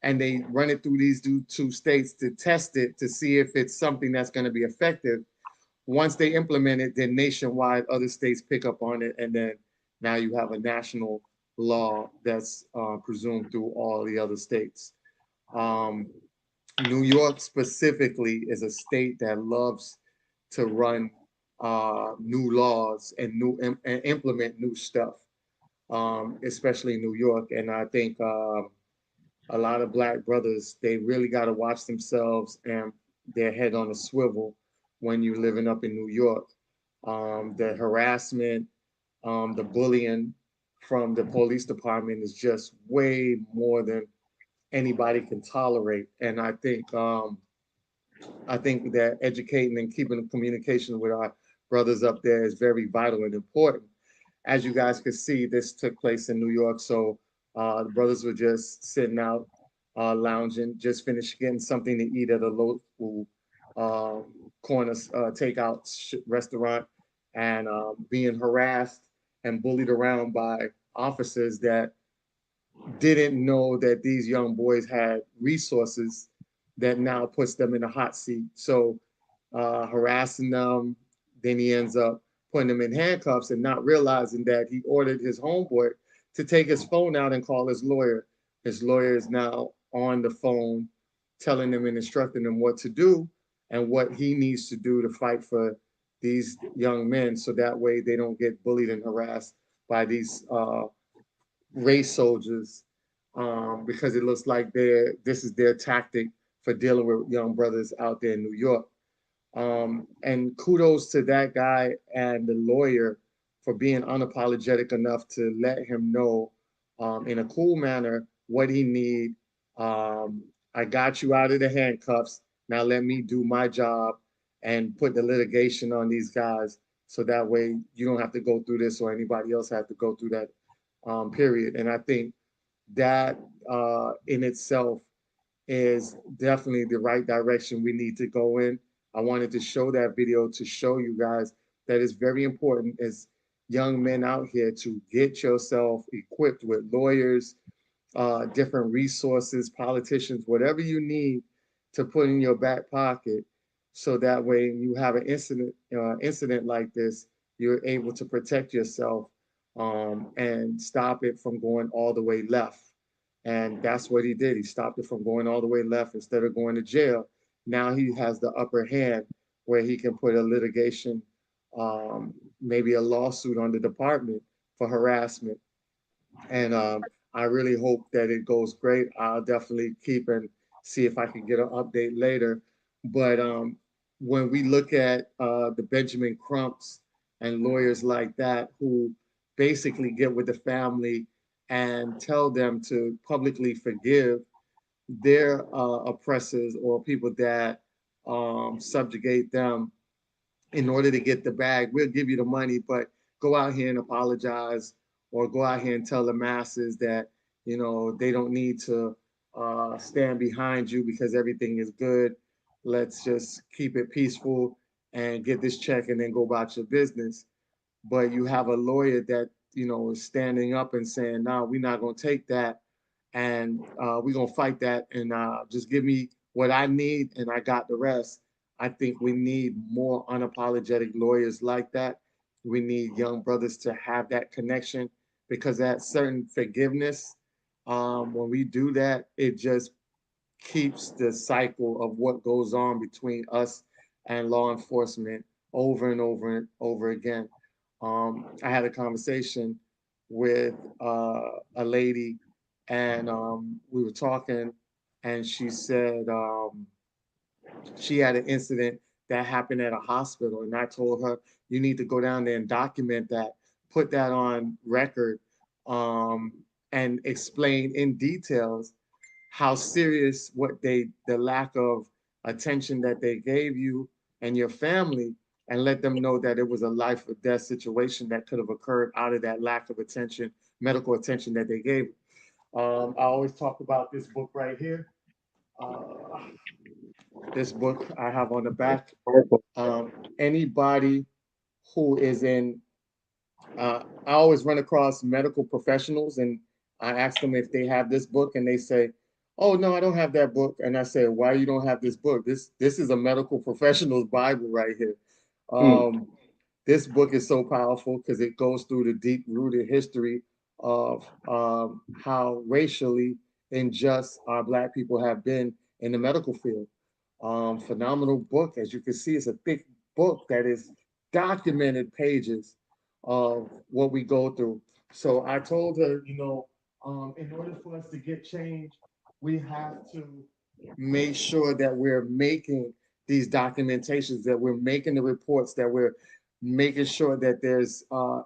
and they run it through these two states to test it to see if it's something that's going to be effective, once they implement it, then nationwide other states pick up on it, and then now you have a national law that's presumed through all the other states. New York specifically is a state that loves to run new laws and implement new stuff. especially in New York. And I think a lot of black brothers, they really got to watch themselves and their head on a swivel when you're living up in New York. The harassment, the bullying from the police department is just way more than anybody can tolerate. And I think that educating and keeping communication with our brothers up there is very vital and important. As you guys could see, this took place in New York, so the brothers were just sitting out, lounging, just finished getting something to eat at a local uh, corner takeout restaurant, and being harassed and bullied around by officers that didn't know that these young boys had resources that now puts them in a hot seat. So harassing them, then he ends up putting them in handcuffs and not realizing that he ordered his homeboy to take his phone out and call his lawyer. His lawyer is now on the phone telling him and instructing him what to do and what he needs to do to fight for these young men so that way they don't get bullied and harassed by these race soldiers, because it looks like this is their tactic for dealing with young brothers out there in New York. And kudos to that guy and the lawyer for being unapologetic enough to let him know in a cool manner what he need. I got you out of the handcuffs. Now let me do my job and put the litigation on these guys so that way you don't have to go through this or anybody else have to go through that period. And I think that in itself is definitely the right direction we need to go in. I wanted to show that video to show you guys that it's very important as young men out here to get yourself equipped with lawyers, different resources, politicians, whatever you need to put in your back pocket, so that way you have an incident like this, you're able to protect yourself and stop it from going all the way left. And that's what he did. He stopped it from going all the way left instead of going to jail. Now he has the upper hand where he can put a litigation, maybe a lawsuit on the department for harassment. And I really hope that it goes great. I'll definitely keep and see if I can get an update later. But when we look at the Benjamin Crumps and lawyers like that who basically get with the family and tell them to publicly forgive their oppressors or people that subjugate them in order to get the bag. We'll give you the money, but go out here and apologize, or go out here and tell the masses that, you know, they don't need to stand behind you because everything is good. Let's just keep it peaceful and get this check and then go about your business. But you have a lawyer that, you know, is standing up and saying, no, we're not going to take that. And we're going to fight that. And just give me what I need and I got the rest. I think we need more unapologetic lawyers like that. We need young brothers to have that connection, because that certain forgiveness, when we do that, it just keeps the cycle of what goes on between us and law enforcement over and over and over again. I had a conversation with a lady, and we were talking, and she said she had an incident that happened at a hospital, and I told her, you need to go down there and document that, put that on record, um, and explain in details how serious the lack of attention that they gave you and your family, and let them know that it was a life or death situation that could have occurred out of that lack of attention, medical attention that they gave. I always talk about this book right here. Uh, this book I have on the back. Anybody who is in, I always run across medical professionals and I ask them if they have this book, and they say, oh no, I don't have that book. And I say, why you don't have this book? This is a medical professional's Bible right here. This book is so powerful because it goes through the deep rooted history of how racially unjust our Black people have been in the medical field. Phenomenal book. As you can see, it's a thick book that is documented pages of what we go through. So I told her, in order for us to get change, we have to make sure that we're making these documentations, that we're making the reports, that we're making sure that there's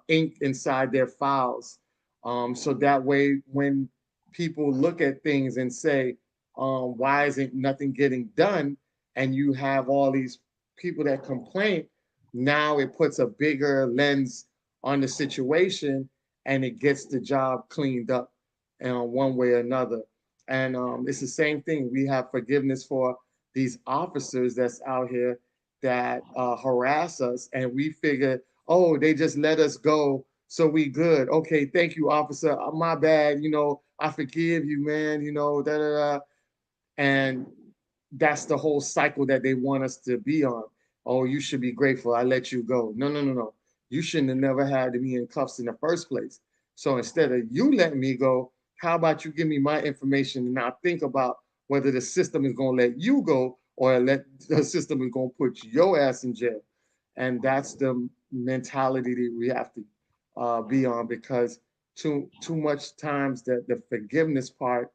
ink inside their files. So that way, when people look at things and say, why isn't nothing getting done? And you have all these people that complain, now it puts a bigger lens on the situation and it gets the job cleaned up one way or another. And it's the same thing. We have forgiveness for these officers that's out here that harass us, and we figure, oh, they just let us go, so we good. Okay, thank you, officer. My bad. I forgive you, man. Da da da. And that's the whole cycle that they want us to be on. Oh, you should be grateful. I let you go. No, no, no, no. You shouldn't have never had me in cuffs in the first place. So instead of you letting me go, how about you give me my information and I'll think about whether the system is going to let you go or let the system is going to put your ass in jail. And that's the mentality that we have to be on, because too much times that the forgiveness part,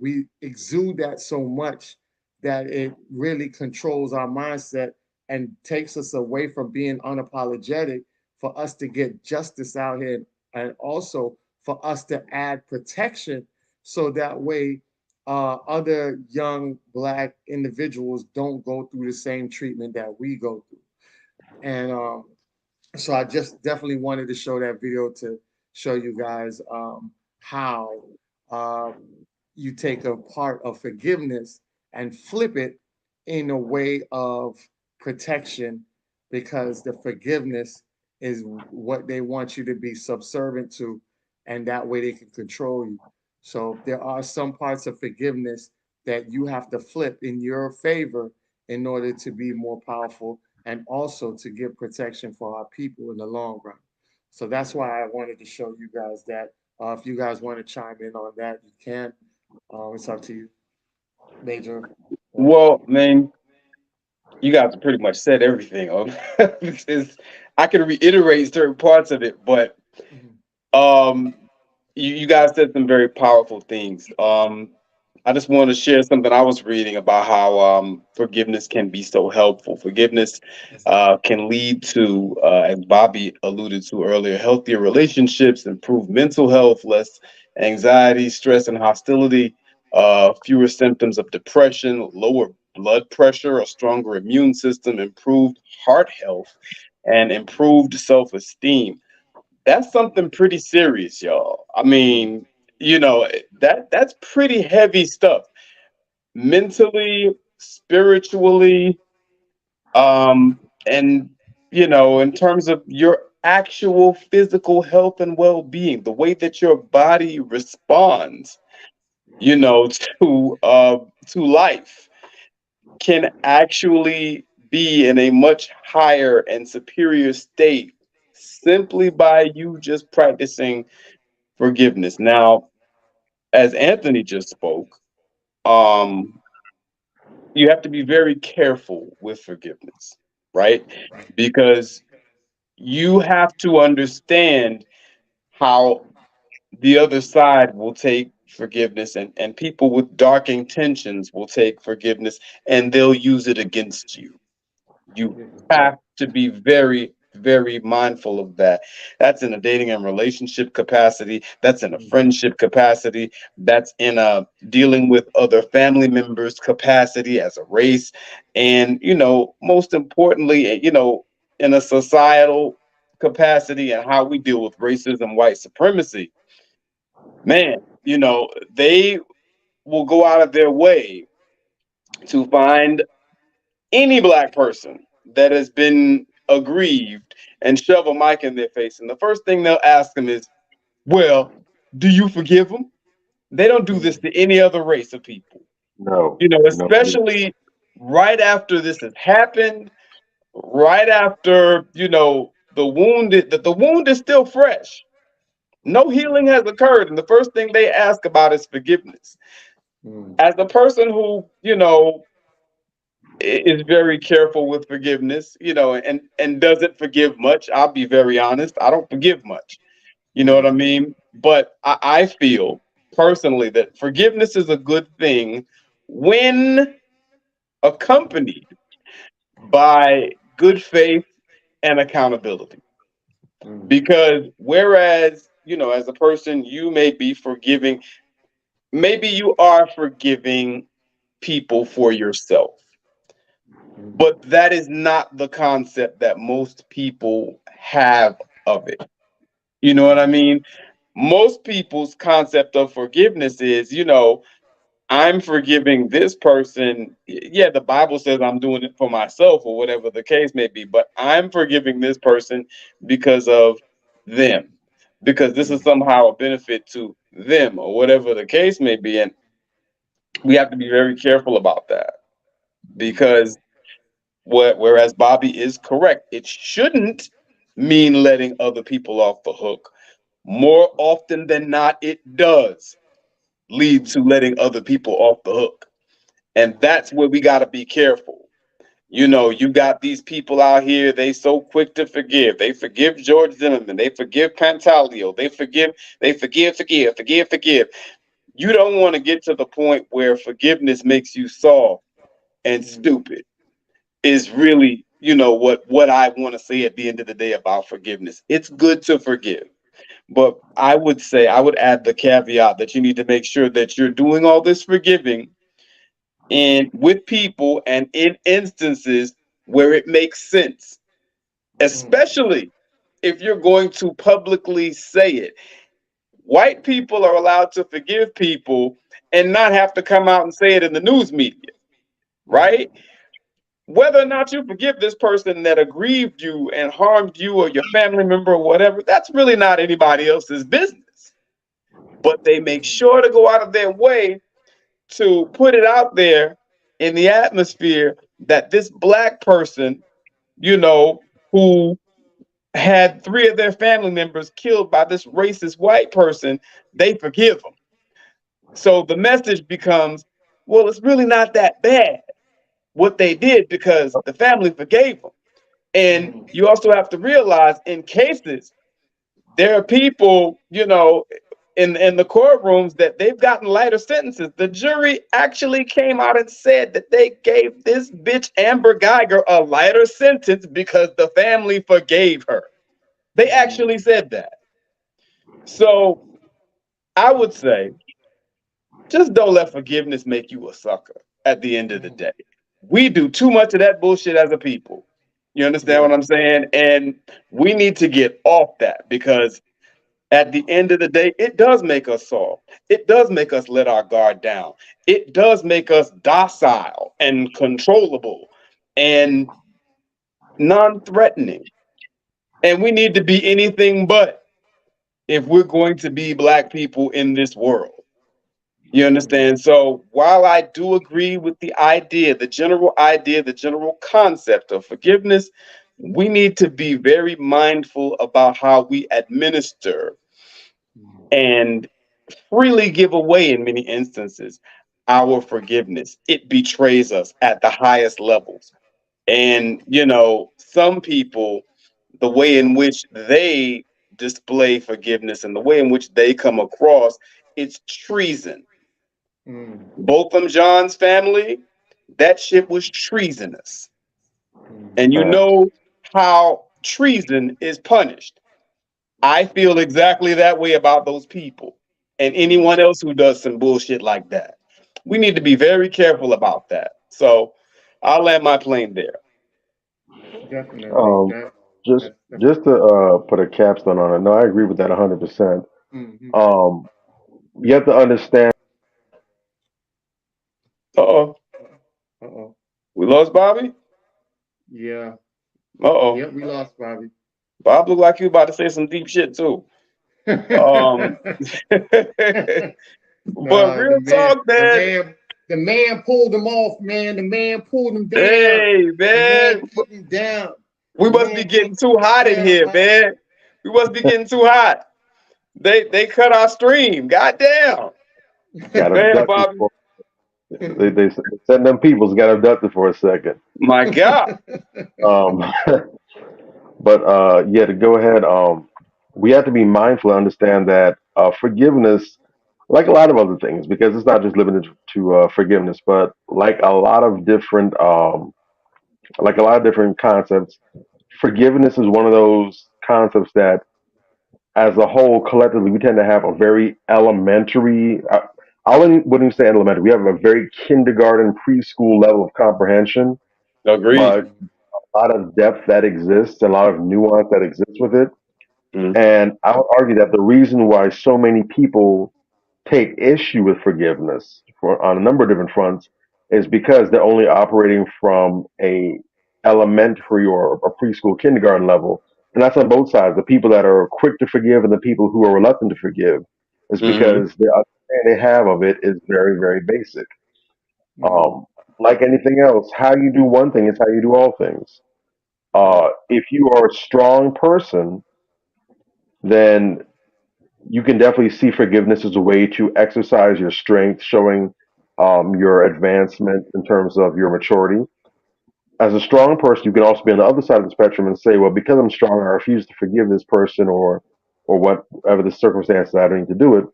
we exude that so much that it really controls our mindset and takes us away from being unapologetic for us to get justice out here, and also for us to add protection so that way other young Black individuals don't go through the same treatment that we go through. And so I just definitely wanted to show that video to show you guys how you take a part of forgiveness and flip it in a way of protection, because the forgiveness is what they want you to be subservient to, and that way they can control you. So there are some parts of forgiveness that you have to flip in your favor in order to be more powerful and also to give protection for our people in the long run. So that's why I wanted to show you guys that. If you guys want to chime in on that, you can. It's up to you, Major. Well, man, you guys pretty much said everything. Because I can reiterate certain parts of it, but um, you guys said some very powerful things. I just want to share something I was reading about how forgiveness can be so helpful. Forgiveness can lead to, as Bobby alluded to earlier, healthier relationships, improved mental health, less anxiety, stress, and hostility, fewer symptoms of depression, lower blood pressure, a stronger immune system, improved heart health, and improved self-esteem. That's something pretty serious, y'all. I mean, that's pretty heavy stuff, mentally, spiritually, and in terms of your actual physical health and well-being, the way that your body responds, to life, can actually be in a much higher and superior state simply by you just practicing forgiveness. Now, as Anthony just spoke, um, you have to be very careful with forgiveness, right? Because you have to understand how the other side will take forgiveness, and people with dark intentions will take forgiveness and they'll use it against you. You have to be very, very mindful of that. That's in a dating and relationship capacity. That's in a friendship capacity. That's in a dealing with other family members capacity as a race. And, most importantly, in a societal capacity and how we deal with racism, white supremacy. Man, they will go out of their way to find any Black person that has been aggrieved and shove a mic in their face. And the first thing they'll ask them is, well, do you forgive them? They don't do this to any other race of people. No, Especially right after this has happened, right after, the wound is still fresh. No healing has occurred. And the first thing they ask about is forgiveness. As the person who, is very careful with forgiveness, and doesn't forgive much. I'll be very honest. I don't forgive much. You know what I mean? But I feel personally that forgiveness is a good thing when accompanied by good faith and accountability. Because whereas, as a person, you may be forgiving, maybe you are forgiving people for yourself, but that is not the concept that most people have of it. You know what I mean? Most people's concept of forgiveness is, I'm forgiving this person. Yeah, the Bible says I'm doing it for myself or whatever the case may be, but I'm forgiving this person because of them, because this is somehow a benefit to them or whatever the case may be. And we have to be very careful about that because whereas Bobby is correct, it shouldn't mean letting other people off the hook. More often than not, it does lead to letting other people off the hook. And that's where we got to be careful. You got these people out here, they so quick to forgive. They forgive George Zimmerman. They forgive Pantaleo. They forgive. You don't want to get to the point where forgiveness makes you soft and stupid is really, what I want to say at the end of the day about forgiveness. It's good to forgive. But I would add the caveat that you need to make sure that you're doing all this forgiving and with people and in instances where it makes sense, especially if you're going to publicly say it. White people are allowed to forgive people and not have to come out and say it in the news media, right? Whether or not you forgive this person that aggrieved you and harmed you or your family member or whatever, that's really not anybody else's business. But they make sure to go out of their way to put it out there in the atmosphere that this black person, who had 3 of their family members killed by this racist white person, they forgive them. So the message becomes, well, it's really not that bad what they did because the family forgave them. And you also have to realize in cases, there are people, in the courtrooms that they've gotten lighter sentences. The jury actually came out and said that they gave this bitch Amber Geiger a lighter sentence because the family forgave her. They actually said that. So I would say, just don't let forgiveness make you a sucker at the end of the day. We do too much of that bullshit as a people. You understand what I'm saying? And we need to get off that because at the end of the day, it does make us soft. It does make us let our guard down. It does make us docile and controllable and non-threatening. And we need to be anything but if we're going to be black people in this world. You understand? So while I do agree with the general concept of forgiveness, we need to be very mindful about how we administer and freely give away, in many instances, our forgiveness. It betrays us at the highest levels. And, some people, the way in which they display forgiveness and the way in which they come across, it's treason. Botham Jean's family, that shit was treasonous. And you know how treason is punished. I feel exactly that way about those people and anyone else who does some bullshit like that. We need to be very careful about that. So I'll land my plane there. Definitely. Just to put a capstone on it. No, I agree with that 100%. You have to understand. Uh-oh. We lost Bobby? Yeah. Uh-oh. Yep, we lost Bobby. Bob looked like you about to say some deep shit too. But real talk, man. The man pulled him off, man. The man pulled him down. Hey, man. Put him down. We must be getting too hot in here, man. We must be getting too hot. They cut our stream. Goddamn. Man, Bobby. They send them people's got abducted for a second. My God. But yeah, to go ahead. we have to be mindful and understand that forgiveness, like a lot of other things, because it's not just limited to forgiveness, but like a lot of different concepts, forgiveness is one of those concepts that, as a whole, collectively, we tend to have a very elementary. Wouldn't even say elementary. We have a very kindergarten, preschool level of comprehension, Agreed. but a lot of depth that exists and a lot of nuance that exists with it. Mhm. And I would argue that the reason why so many people take issue with forgiveness on a number of different fronts is because they're only operating from a elementary or a preschool kindergarten level. And that's on both sides. The people that are quick to forgive and the people who are reluctant to forgive is Mhm. because the understanding they have of it is very, very basic. Mhm. Um, like anything else, how you do one thing is how you do all things. Yeah. If you are a strong person, then you can definitely see forgiveness as a way to exercise your strength, showing your advancement in terms of your maturity. As a strong person, you can also be on the other side of the spectrum and say, well, because I'm strong, I refuse to forgive this person or whatever the circumstances, I don't need to do it.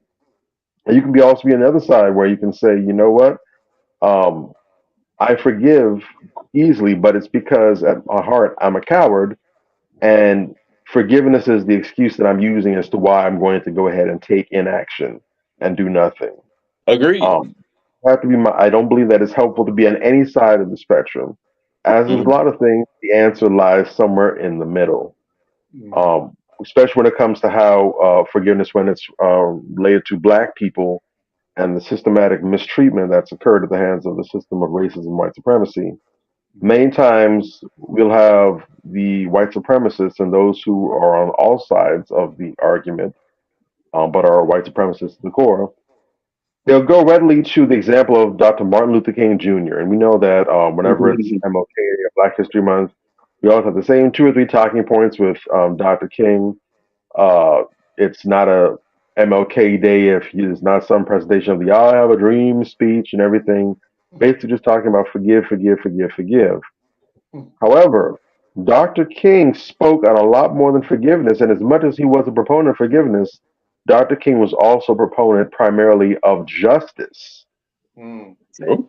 And you can be also be on the other side where you can say, you know what, um, I forgive easily, but it's because at my heart I'm a coward, and forgiveness is the excuse that I'm using as to why I'm going to go ahead and take inaction and do nothing. Agreed. Um, I don't believe that it's helpful to be on any side of the spectrum. As with a Mhm. lot of things, the answer lies somewhere in the middle. Mhm. Especially when it comes to how forgiveness, when it's related to Black people and the systematic mistreatment that's occurred at the hands of the system of racism, white supremacy. Many times we'll have the white supremacists and those who are on all sides of the argument, but are white supremacists to the core. They'll go readily to the example of Dr. Martin Luther King Jr. And we know that whenever it's Mhm. MLK Day or Black History Month, we always have the same two or three talking points with Dr. King. Uh, it's not a MLK Day if it's not some presentation of the "I Have a Dream" speech and everything. Basically, just talking about forgive, forgive, forgive, forgive. However, Dr. King spoke on a lot more than forgiveness, and as much as he was a proponent of forgiveness, Dr. King was also a proponent primarily of justice. Mhm. True.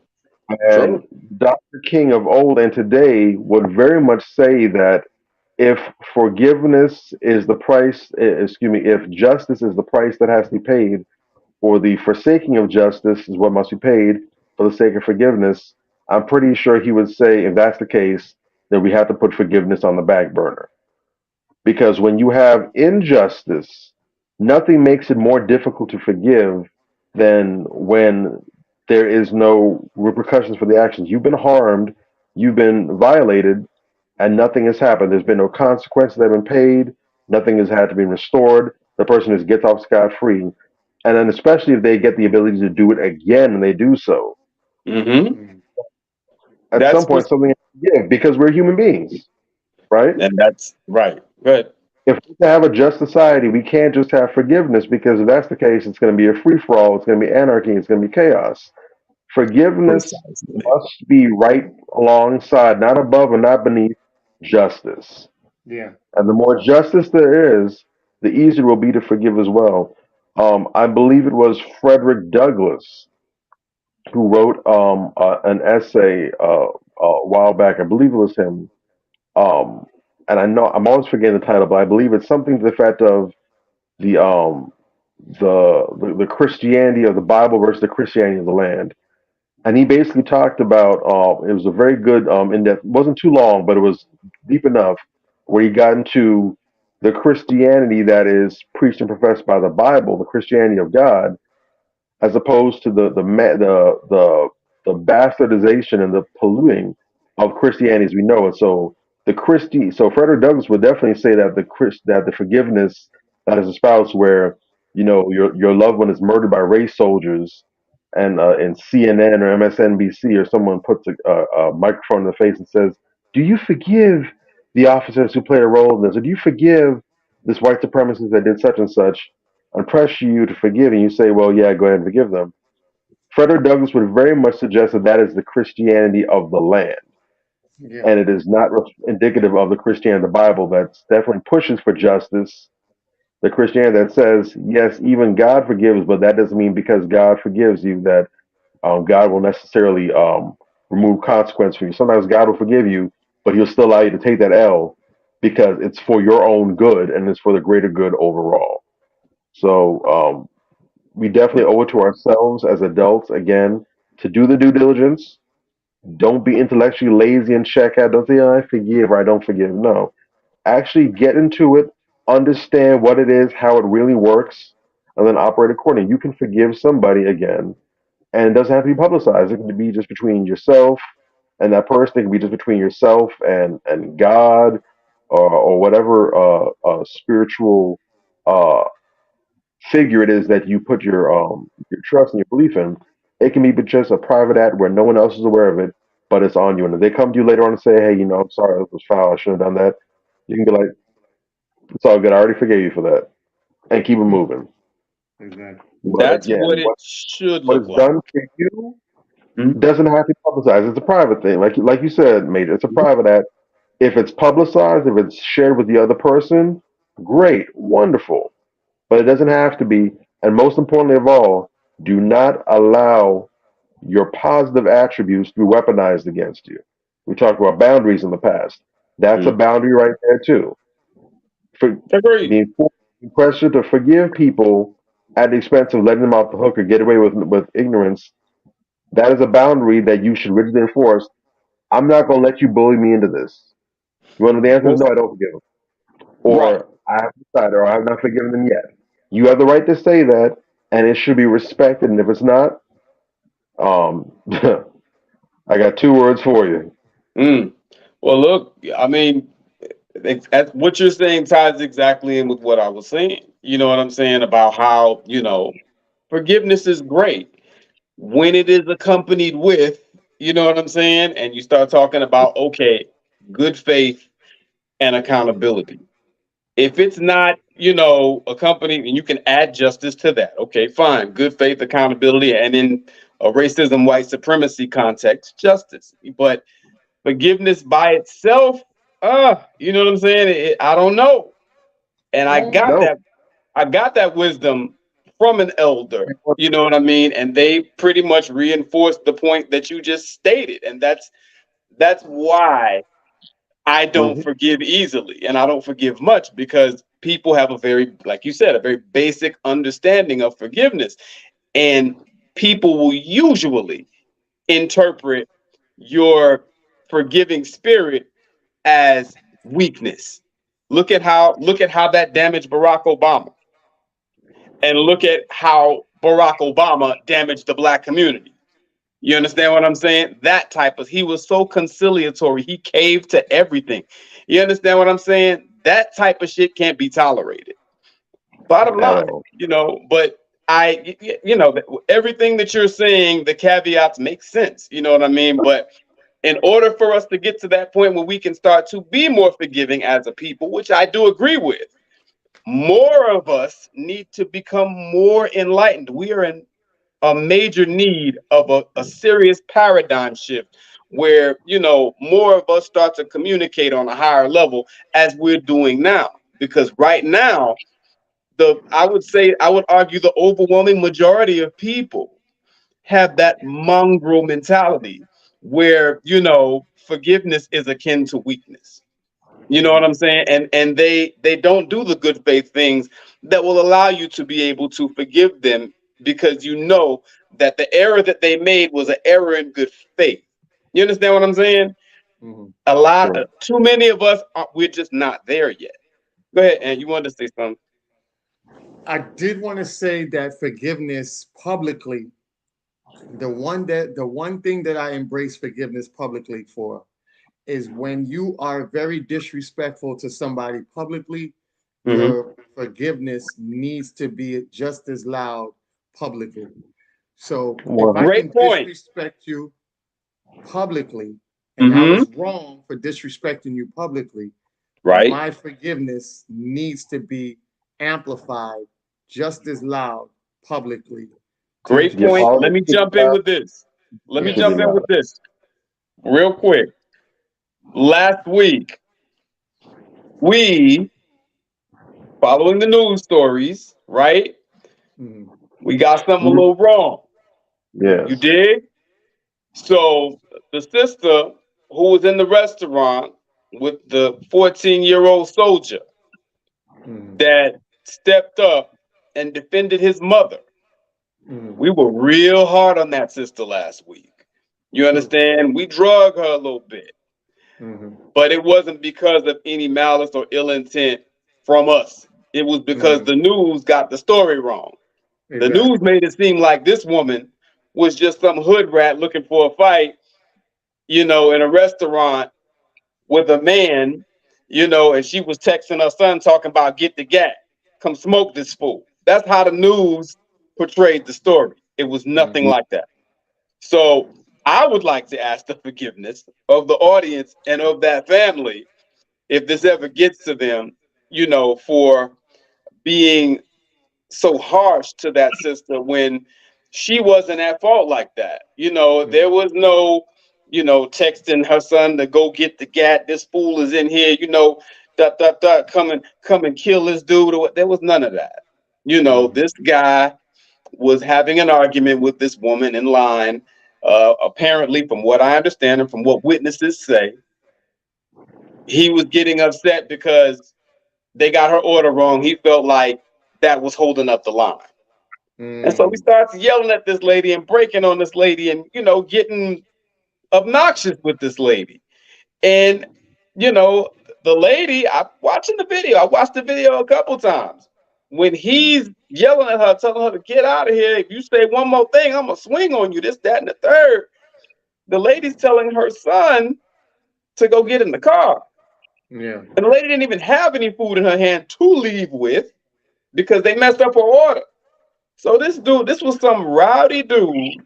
And True. Dr. King of old and today would very much say that if forgiveness is the price, excuse me, if justice is the price that has to be paid, or the forsaking of justice is what must be paid for the sake of forgiveness, I'm pretty sure he would say, if that's the case, then we have to put forgiveness on the back burner. Because when you have injustice, nothing makes it more difficult to forgive than when there is no repercussions for the actions. You've been harmed, you've been violated, and nothing has happened. There's been no consequences that have been paid, nothing has had to be restored. The person just gets off scot free. And then, especially if they get the ability to do it again and they do so, Mhm. Mhm. at some That's what, point something has to give because we're human beings, right? and that's right. Good. If we have a just society, we can't just have forgiveness because if that's the case, it's going to be a free for all. It's going to be anarchy. It's going to be chaos. Forgiveness Precisely. must be right alongside, not above and not beneath, justice. Yeah. And the more justice there is, the easier it will be to forgive as well. I believe it was Frederick Douglass who wrote an essay a while back. I believe it was him. Um, and I know I'm always forgetting the title, but I believe it's something to the effect of the the Christianity of the Bible versus the Christianity of the land. And he basically talked about it was a very good in depth. It wasn't too long, but it was deep enough where he got into the Christianity that is preached and professed by the Bible, the Christianity of God, as opposed to the bastardization and the polluting of Christianity as we know it. So Frederick Douglass would definitely say that the forgiveness that is espoused, where your loved one is murdered by race soldiers, and in CNN or MSNBC or someone puts a microphone in the face and says, "Do you forgive the officers who played a role in this? Or do you forgive this white supremacist that did such and such?" And pressure you to forgive, and you say, "Well, yeah, go ahead and forgive them." Frederick Douglass would very much suggest that that is the Christianity of the land, Yeah. and it is not indicative of the Christianity of the Bible that definitely pushes for justice the Christianity that says, yes, even God forgives, but that doesn't mean because God forgives you that God will necessarily remove consequence from you. Sometimes God will forgive you, but He'll still allow you to take that L because it's for your own good and it's for the greater good overall. So we definitely owe it to ourselves as adults, again, to do the due diligence. Don't be intellectually lazy and check out. Don't say, oh, I forgive or I don't forgive. No. Actually get into it, understand what it is, how it really works, and then operate accordingly. You can forgive somebody again, and it doesn't have to be publicized. It can be just between yourself and that person. It can be just between yourself and God, or whatever spiritual uh, figure it is that you put your trust and your belief in. It can be just a private act where no one else is aware of it, but it's on you. And if they come to you later on and say, "Hey, I'm sorry, this was foul. I shouldn't have done that," you can be like, "It's all good. I already forgave you for that," and keep it moving. Exactly. But That's again, what it should what look is like. done for you Mhm. doesn't have to be publicized. It's a private thing, like you said, Major. It's a private act. If it's publicized, if it's shared with the other person, great, wonderful. But it doesn't have to be. And most importantly of all, do not allow your positive attributes to be weaponized against you. We talked about boundaries in the past. That's a Mhm. boundary right there too. For Agreed. being pressure to forgive people at the expense of letting them off the hook or get away with ignorance, that is a boundary that you should rigidly enforce. I'm not going to let you bully me into this. You want to know the answer? Is Well, no, I don't forgive them. right. Or I have decided, or I have not forgiven them yet. You have the right to say that, and it should be respected. And if it's not, I got two words for you. Mm. Well, look, I mean, what you're saying ties exactly in with what I was saying. You know what I'm saying about how, forgiveness is great when it is accompanied with, you know what I'm saying? And you start talking about, okay, good faith and accountability. If it's not, accompanied, and you can add justice to that, okay, fine, good faith, accountability, and in a racism, white supremacy context, justice. But forgiveness by itself, you know what I'm saying? I don't know. And No. I got that wisdom from an elder, you know what I mean? And they pretty much reinforced the point that you just stated. And that's why I don't Hmm. forgive easily and I don't forgive much, because people have a very, like you said, a very basic understanding of forgiveness. And people will usually interpret your forgiving spirit as weakness. Look at how that damaged Barack Obama, and look at how Barack Obama damaged the black community. You understand what I'm saying? That type of, he was so conciliatory, he caved to everything. You understand what I'm saying? That type of shit can't be tolerated. Bottom At line, all. but everything that you're saying, the caveats make sense. You know what I mean? But in order for us to get to that point where we can start to be more forgiving as a people, which I do agree with, more of us need to become more enlightened. We are in a major need of a serious paradigm shift where, more of us start to communicate on a higher level as we're doing now. Because right now, I would argue the overwhelming majority of people have that mongrel mentality where, forgiveness is akin to weakness. You know what I'm saying? And they don't do the good faith things that will allow you to be able to forgive them, because you know that the error that they made was an error in good faith. You understand what I'm saying? Mhm. Correct. Too many of us, we're just not there yet. Go ahead, and you wanted to say something. I did want to say that forgiveness publicly, the one thing that I embrace forgiveness publicly for is when you are very disrespectful to somebody publicly, Hmm. your forgiveness needs to be just as loud publicly. So if I Great can point. disrespect you publicly, and I Hmm. was wrong for disrespecting you publicly, Right. my forgiveness needs to be amplified just as loud publicly to Great Your point. show. Let apology me should be jump in loud. with this. Let It me Yeah. should be jump in with loud. this real quick. Last week, we following the news stories, right? Mhm. We got something a little wrong. Yes. You dig? So the sister who was in the restaurant with the 14-year-old soldier Mhm. that stepped up and defended his mother. Mhm. We were real hard on that sister last week. You True. understand? We drug her a little bit, Mhm. but it wasn't because of any malice or ill intent from us. It was because Mhm. the news got the story wrong. The news Exactly. made it seem like this woman was just some hood rat looking for a fight, in a restaurant with a man, and she was texting her son talking about get the gat, come smoke this fool. That's how the news portrayed the story. It was nothing Mhm. like that. So I would like to ask the forgiveness of the audience and of that family if this ever gets to them, for being so harsh to that sister when she wasn't at fault like that. There Mhm. was no, texting her son to go get the gat. This fool is in here, come and kill this dude. There was none of that. Mhm. This guy was having an argument with this woman in line. Apparently, from what I understand and from what witnesses say, he was getting upset because they got her order wrong. He felt like that was holding up the line. And so he Mhm. starts yelling at this lady and breaking on this lady and, getting obnoxious with this lady. And, you know, the lady, I'm watching the video. I watched the video a couple times. When he's yelling at her, telling her to get out of here, if you say one more thing, I'm going to swing on you, this, that, and the third. The lady's telling her son to go get in the car. Yeah. And the lady didn't even have any food in her hand to leave with because they messed up her order. So this was some rowdy dude,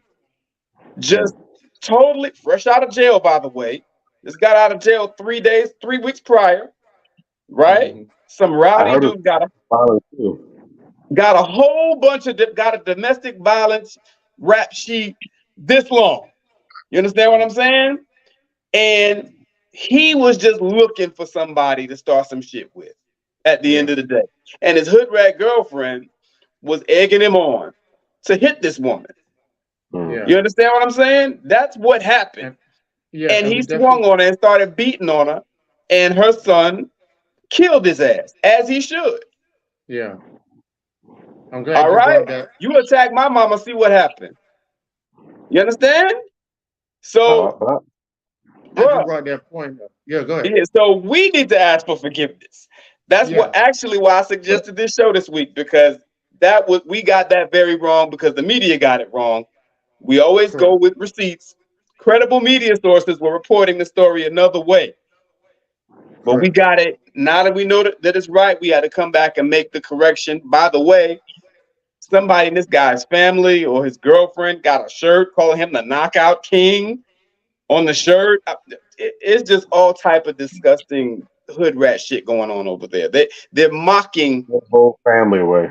just totally fresh out of jail, by the way. Just got out of jail 3 weeks prior, right? Mhm. Some I rowdy heard it's dude violent too. got a whole bunch of got a domestic violence rap sheet this long. You understand what I'm saying? And he was just looking for somebody to start some shit with at the Yeah. end of the day. And his hood rat girlfriend was egging him on to hit this woman. Mm. Yeah. You understand what I'm saying? That's what happened. And yeah, And and he we swung definitely on her and started beating on her. And her son killed his ass, as he should. yeah. I'm glad All you right? brought that. You attack my mama, see what happened. You understand? Uh, So, but Glad you bruh, brought that point up. Yeah, go ahead. yeah, so we need to ask for forgiveness. That's Yeah. what actually why I suggested this show this week, because we got that very wrong because the media got it wrong. We always go Correct. with receipts. Credible media sources were reporting the story another way. But we Correct. got it. Now that we know that it's right, we had to come back and make the correction. By the way, somebody in this guy's family or his girlfriend got a shirt calling him the Knockout King on the shirt. It's just all type of disgusting hood rat shit going on over there. They're mocking the whole family away.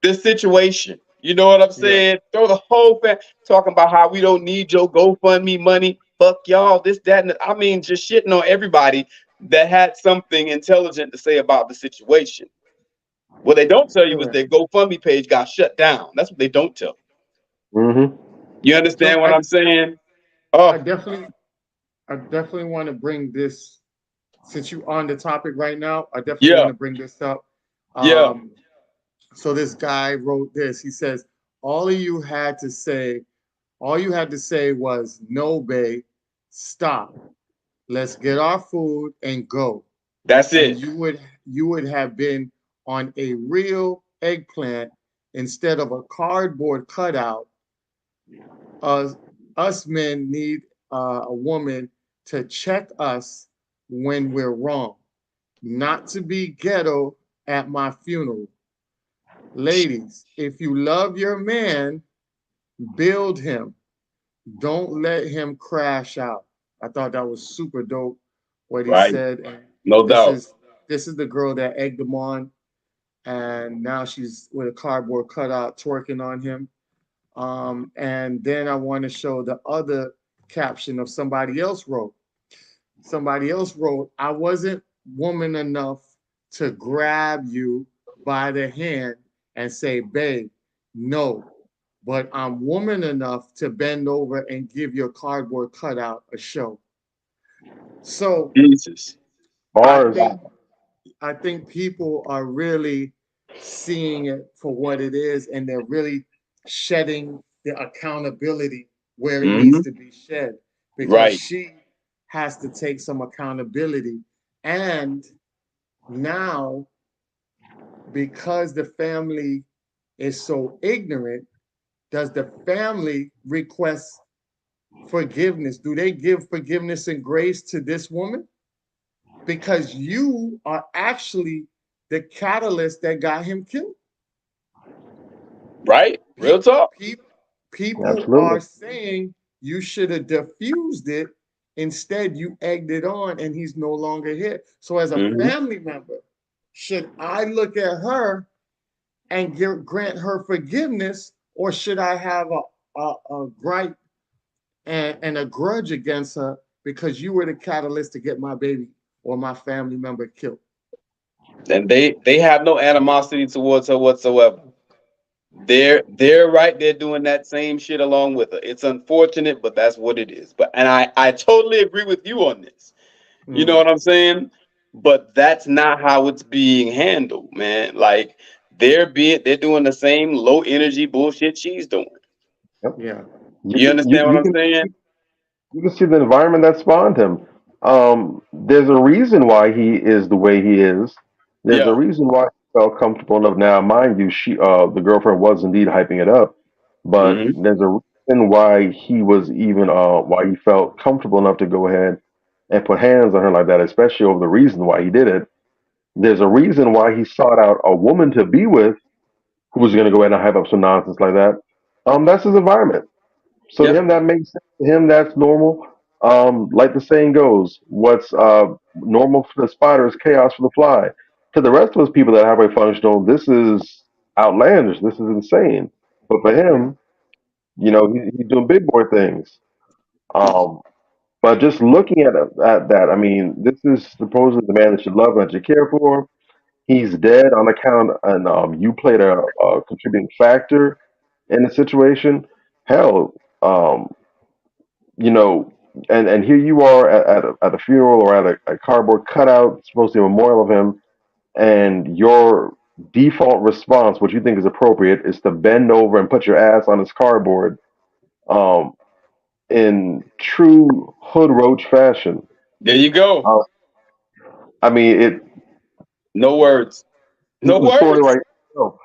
this situation. You know what I'm Yeah. saying? Throw the whole talking about how we don't need your GoFundMe money. Fuck y'all, this, that, and I mean, just shitting on everybody that had something intelligent to say about the situation. What they don't tell you is Correct. their GoFundMe page got shut down. That's what they don't tell Mm-hmm. you. You So understand what I'm saying? Oh, I definitely I definitely want to bring this, since you on the topic right now, I definitely want yeah, to bring this up. yeah. Um, so this guy wrote this. He says, all of you had to say, all you had to say was, no, babe, stop. Let's get our food and go. That's And it. you would have been on a real eggplant instead of a cardboard cutout. Us, us men need a woman to check us when we're wrong, not to be ghetto at my funeral. Ladies, if you love your man, build him. Don't let him crash out. I thought that was super dope what he Right. said. And No this doubt. is this is the girl that egged him on, and now she's with a cardboard cutout twerking on him. And then I want to show the other caption of somebody else wrote. Somebody else wrote, I wasn't woman enough to grab you, by the hand and say, babe, no, but I'm woman enough to bend over and give your cardboard cutout a show. So Jesus. I Bars. think people are really seeing it for what it is, and they're really shedding the accountability where it needs Hmm. to be shed, because Right. she has to take some accountability. And now, because the family is so ignorant, does the family request forgiveness? Do they give forgiveness and grace to this woman? Because you are actually the catalyst that got him killed. Right. Real talk. People Absolutely. are saying you should have diffused it. Instead, you egged it on, and he's no longer here. So, as a Hmm. family member, should I look at her and grant her forgiveness, or should I have a gripe and a grudge against her because you were the catalyst to get my baby or my family member killed? And they have no animosity towards her whatsoever. They're right there doing that same shit along with her. It's unfortunate, but that's what it is. But and I totally agree with you on this. You know Mm, what I'm saying? But that's not how it's being handled, man. Like they're doing the same low energy bullshit she's doing. Yep. yeah. You You can you, understand what you I'm can saying? you can see the environment that spawned him. There's a reason why he is the way he is. There's a Yeah. reason why he felt comfortable enough. Now, mind you, the girlfriend was indeed hyping it up, but Hmm. there's a reason why he was even why he felt comfortable enough to go ahead and put hands on her like that, especially over the reason why he did it. There's a reason why he sought out a woman to be with who was going to go ahead and hype up some nonsense like that. That's his environment. So to Yep. him, that makes sense. To him, that's normal. Like the saying goes, what's normal for the spider is chaos for the fly. To the rest of us people that have a functional, this is outlandish. This is insane. But for Yeah. him, he's doing big boy things. Um, but just looking at that, I mean, this is supposedly the man that you love and that you care for. He's dead on account, and you played a contributing factor in the situation. Hell, um, you know, and here you are at a funeral or at a cardboard cutout, supposed to be a memorial of him, and your default response, what you think is appropriate, is to bend over and put your ass on his cardboard, um, in true hood roach fashion. There you go. Uh, I mean, No words. No the story words. right now.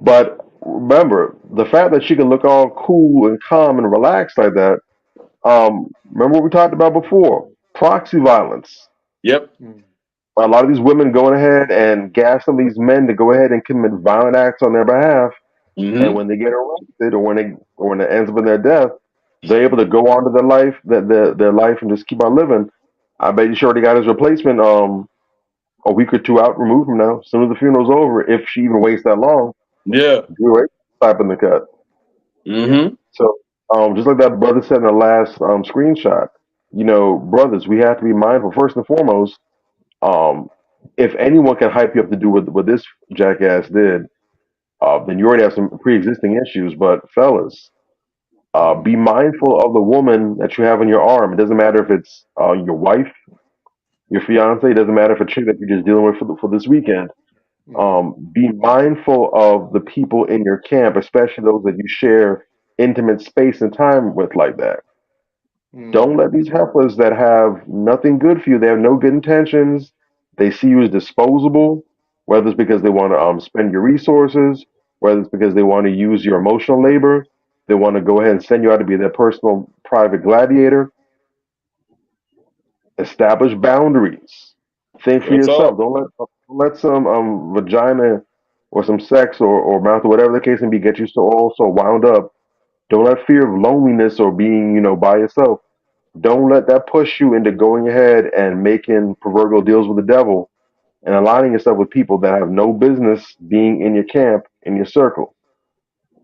But remember, the fact that she can look all cool and calm and relaxed like that. Remember what we talked about before? Proxy violence. Yep. Mm, A lot of these women going ahead and gas some of these men to go ahead and commit violent acts on their behalf, and Hmm. when they get arrested or when it ends up in their death, they're able to go on to their life, their life, and just keep on living. I bet you sure already got his replacement a week or two out removed from now. As soon as the funeral's over, if she even waits that long, Yeah. you're right, slap in the cut. yeah. Hmm. So, just like that brother said in the last screenshot, brothers, we have to be mindful first and foremost. Um, if anyone can hype you up to do what this jackass did, then you already have some pre-existing issues. But fellas, Mm, be mindful of the woman that you have on your arm. It doesn't matter if it's your wife, your fiance. It doesn't matter if it's a chick that you're just dealing with for this weekend. mm, Be mindful of the people in your camp, especially those that you share intimate space and time with like that. Don't mm, let these heifers that have nothing good for you, they have no good intentions, they see you as disposable, whether it's because they want to spend your resources, whether it's because they want to use your emotional labor, they want to go ahead and send you out to be their personal private gladiator. Establish boundaries. Think for Real talk. yourself. Don't let some vagina or some sex or mouth or whatever the case may be get you so wound up. Don't let fear of loneliness or being by yourself. Don't let that push you into going ahead and making proverbial deals with the devil and aligning yourself with people that have no business being in your camp, in your circle.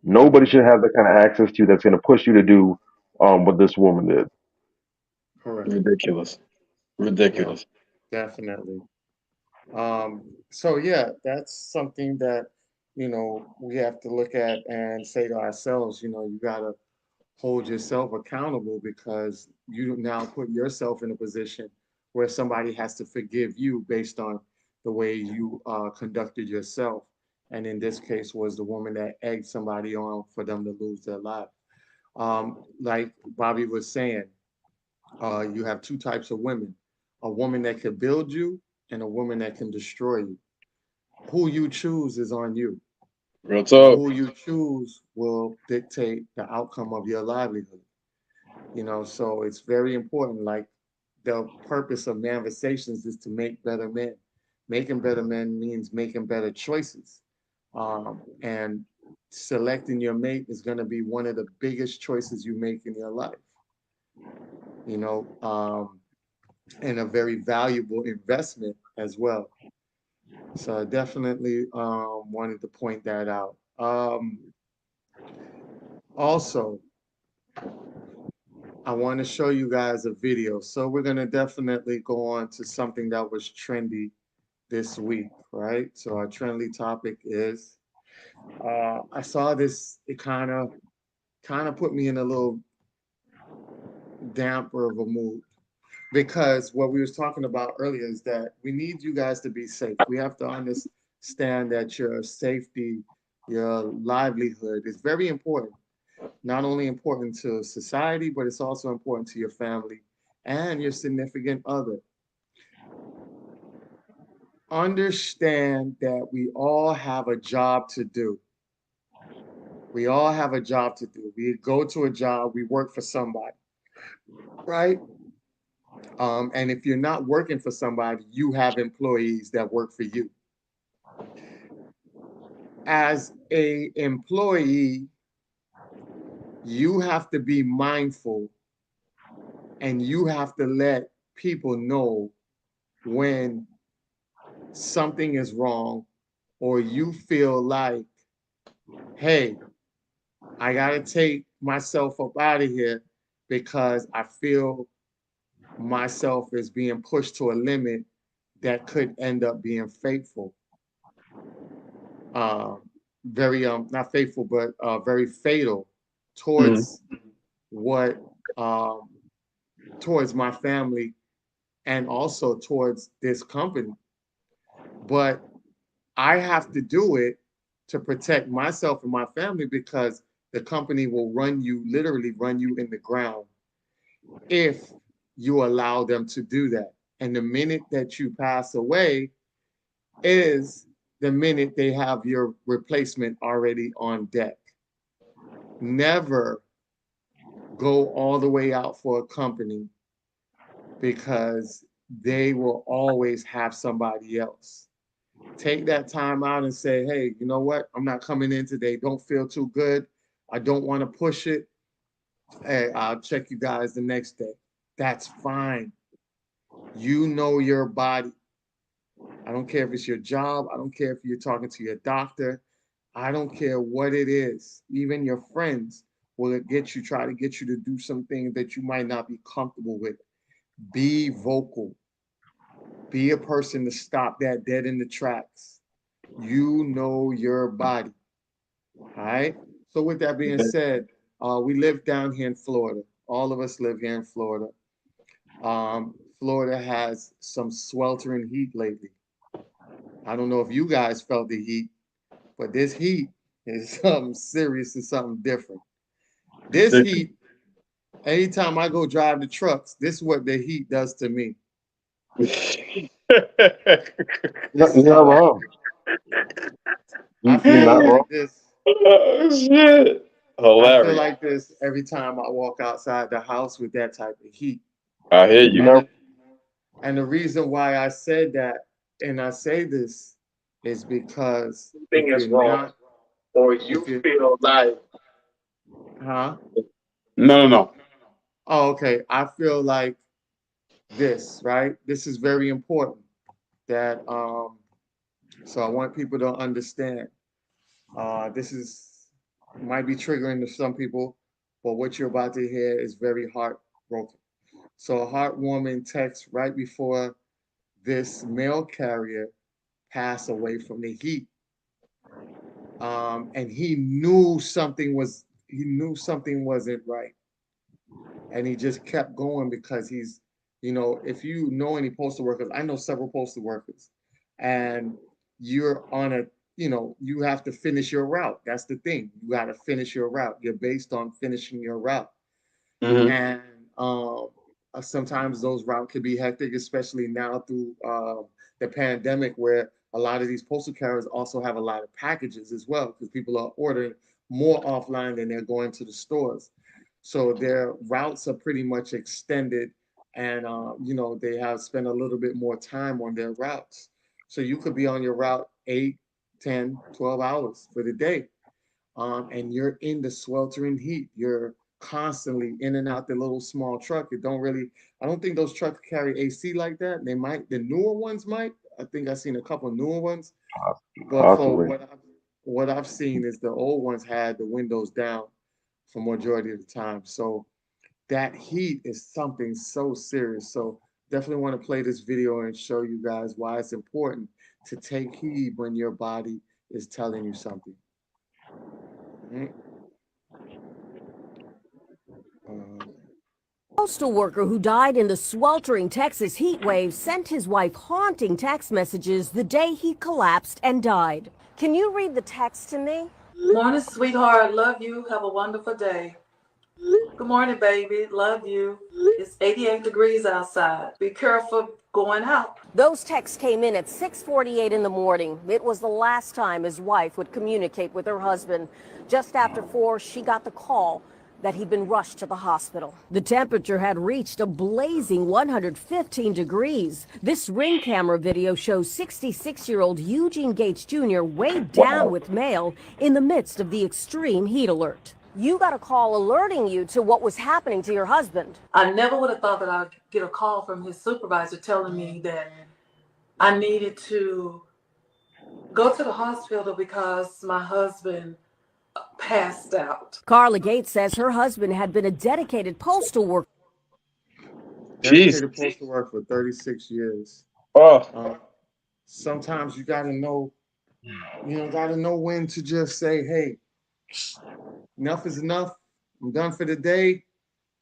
Nobody mm. should have that kind of access to you that's going to push you to do what this woman did. Correct. Ridiculous. Yeah, Ridiculous. definitely. So yeah, that's something that, we have to look at and say to ourselves, you gotta hold yourself accountable because you now put yourself in a position where somebody has to forgive you based on the way you conducted yourself. And in this case was the woman that egged somebody on for them to lose their life. Like Bobby was saying, you have two types of women, a woman that can build you and a woman that can destroy you. Who you choose is on you. Real And talk. who you choose will dictate the outcome of your livelihood. So it's very important. Like the purpose of manifestations is to make better men. Making better men means making better choices. And selecting your mate is going to be one of the biggest choices you make in your life, you know, um, and a very valuable investment as well. So I definitely wanted to point that out. Also, I want to show you guys a video. So we're going to definitely go on to something that was trendy this week, right? So our trendy topic is I saw this, it kind of put me in a little damper of a mood because what we was talking about earlier is that we need you guys to be safe. We have to understand that your safety, your livelihood is very important. Not only important to society, but it's also important to your family and your significant other. Understand that we all have a job to do. We all have a job to do. We go to a job, we work for somebody, right? And if you're not working for somebody, you have employees that work for you. As a employee, you have to be mindful and you have to let people know when something is wrong or you feel like, hey, I got to take myself up out of here because I feel myself is being pushed to a limit that could end up being fateful. Uh, very not faithful, but very fatal Mhm. towards what um, towards my family and also towards this company. But I have to do it to protect myself and my family because the company will literally run you in the ground if you allow them to do that. And the minute that you pass away is the minute they have your replacement already on deck. Never go all the way out for a company because they will always have somebody else. Take that time out and say, hey, you know what? I'm not coming in today. Don't feel too good. I don't want to push it. Hey, I'll check you guys the next day. That's fine. You know your body. I don't care if it's your job. I don't care if you're talking to your doctor. I don't care what it is. Even your friends will try to get you to do some things that you might not be comfortable with. Be vocal. Be a person to stop that dead in the tracks. You know your body. All right. So with that being said, we live down here in Florida. All of us live here in Florida. Florida has some sweltering heat lately. I don't know if you guys felt the heat, but this heat is something serious and something different. This Ridiculous. heat, anytime I go drive the trucks, this is what the heat does to me. This You're is not how wrong. I You're feel not wrong. like this. Oh shit! I feel Hilarious. like this every time I walk outside the house with that type of heat. I hear You you. And know, the, and the reason why I said that and I say this is because Thing if is you're wrong, not, or you if you, feel like huh? no, no, no. Oh, okay. I feel like this, right? This is very important that, so I want people to understand. This is might be triggering to some people, but what you're about to hear is very heartbroken. So a heartwarming text right before this mail carrier pass away from the heat. And he knew something wasn't right. And he just kept going because he's, if you know any postal workers, I know several postal workers, and you're on a, you have to finish your route. That's the thing. You got to finish your route. You're based on finishing your route. Mhm. And sometimes those routes can be hectic, especially now through the pandemic, where a lot of these postal carriers also have a lot of packages as well, because people are ordering more offline than they're going to the stores. So their routes are pretty much extended, and they have spent a little bit more time on their routes. So you could be on your route 8, 10, 12 hours for the day, and you're in the sweltering heat. You're constantly in and out the little small truck. I don't think those trucks carry AC like that. They might, the newer ones might. I think I've seen a couple of newer ones, but for Possibly. what I've seen is the old ones had the windows down for majority of the time. So that heat is something so serious. So definitely want to play this video and show you guys why it's important to take heed when your body is telling you something. Mhm. Postal worker who died in the sweltering Texas heat wave sent his wife haunting text messages the day he collapsed and died. Can you read the text to me? Morning, sweetheart. Love you. Have a wonderful day. Good morning, baby. Love you. It's 88 degrees outside. Be careful going out. Those texts came in at 6:48 in the morning. It was the last time his wife would communicate with her husband. Just after 4, she got the call that he'd been rushed to the hospital. The temperature had reached a blazing 115 degrees. This Ring camera video shows 66-year-old Eugene Gates Jr. weighed down with mail in the midst of the extreme heat alert. You got a call alerting you to what was happening to your husband. I never would have thought that I'd get a call from his supervisor telling me that I needed to go to the hospital because my husband passed out. Carla Gates says her husband had been a dedicated postal worker. Dedicated postal work for 36 years. Oh, Sometimes you gotta know when to just say, hey, enough is enough. I'm done for the day.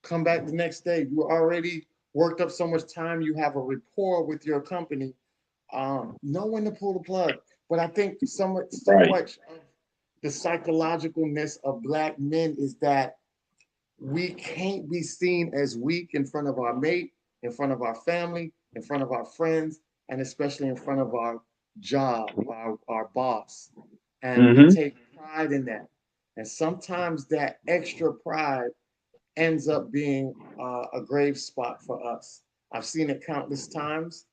Come back the next day. You already worked up so much time. You have a rapport with your company. Know when to pull the plug. But I think so much of the psychologicalness of Black men is that we can't be seen as weak in front of our mate, in front of our family, in front of our friends, and especially in front of our job, our boss. And we take pride in that. And sometimes that extra pride ends up being a grave spot for us. I've seen it countless times.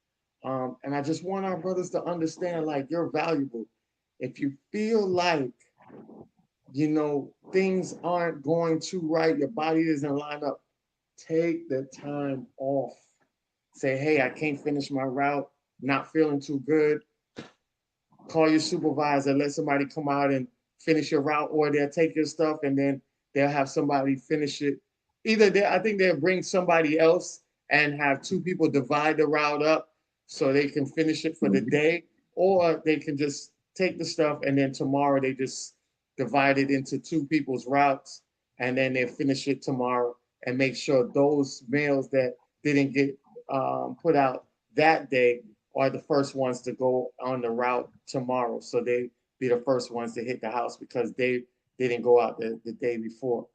And I just want our brothers to understand, like, you're valuable. If you feel like, things aren't going too right, your body isn't lined up, take the time off. Say, hey, I can't finish my route, not feeling too good. Call your supervisor, let somebody come out and finish your route, or they'll take your stuff and then they'll have somebody finish it. I think they'll bring somebody else and have 2 people divide the route up so they can finish it for the day, or they can just take the stuff and then tomorrow they just divide it into 2 people's routes, and then they finish it tomorrow and make sure those mails that didn't get put out that day are the first ones to go on the route tomorrow. So they be the first ones to hit the house because they didn't go out the day before.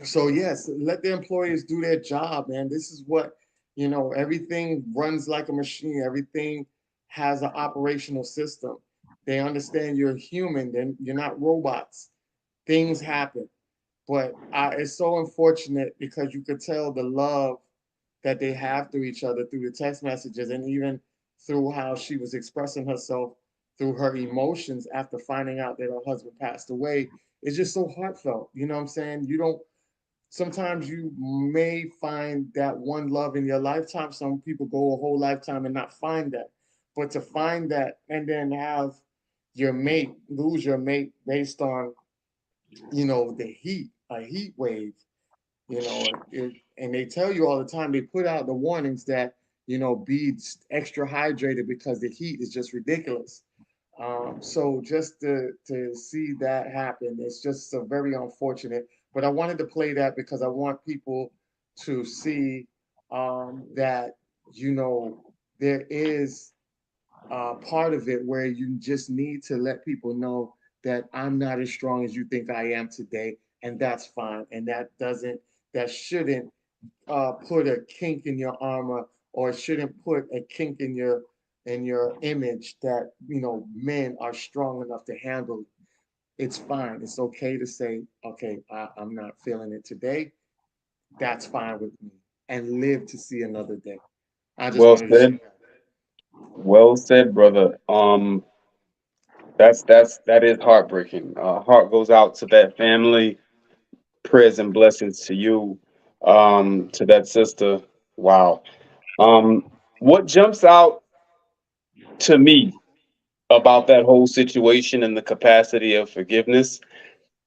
So yes, let the employers do their job, man. This is what, everything runs like a machine. Everything has an operational system. They understand you're human, then you're not robots. Things happen. But it's so unfortunate because you could tell the love that they have through each other through the text messages, and even through how she was expressing herself through her emotions after finding out that her husband passed away. It's just so heartfelt. You know what I'm saying? Sometimes you may find that one love in your lifetime. Some people go a whole lifetime and not find that. But to find that and then have lose your mate based on, the heat, a heat wave, and they tell you all the time, they put out the warnings that be extra hydrated because the heat is just ridiculous. So just to see that happen, it's just so very unfortunate. But I wanted to play that because I want people to see that there is part of it where you just need to let people know that I'm not as strong as you think I am today, and that's fine. And that shouldn't put a kink in your armor, or it shouldn't put a kink in your image that men are strong enough to handle. It's fine. It's okay to say, okay, I'm not feeling it today. That's fine with me, and live to see another day. I just Well wanted to share said. that. Well said, brother. That is heartbreaking. Heart goes out to that family. Prayers and blessings to you, to that sister. Wow. What jumps out to me about that whole situation and the capacity of forgiveness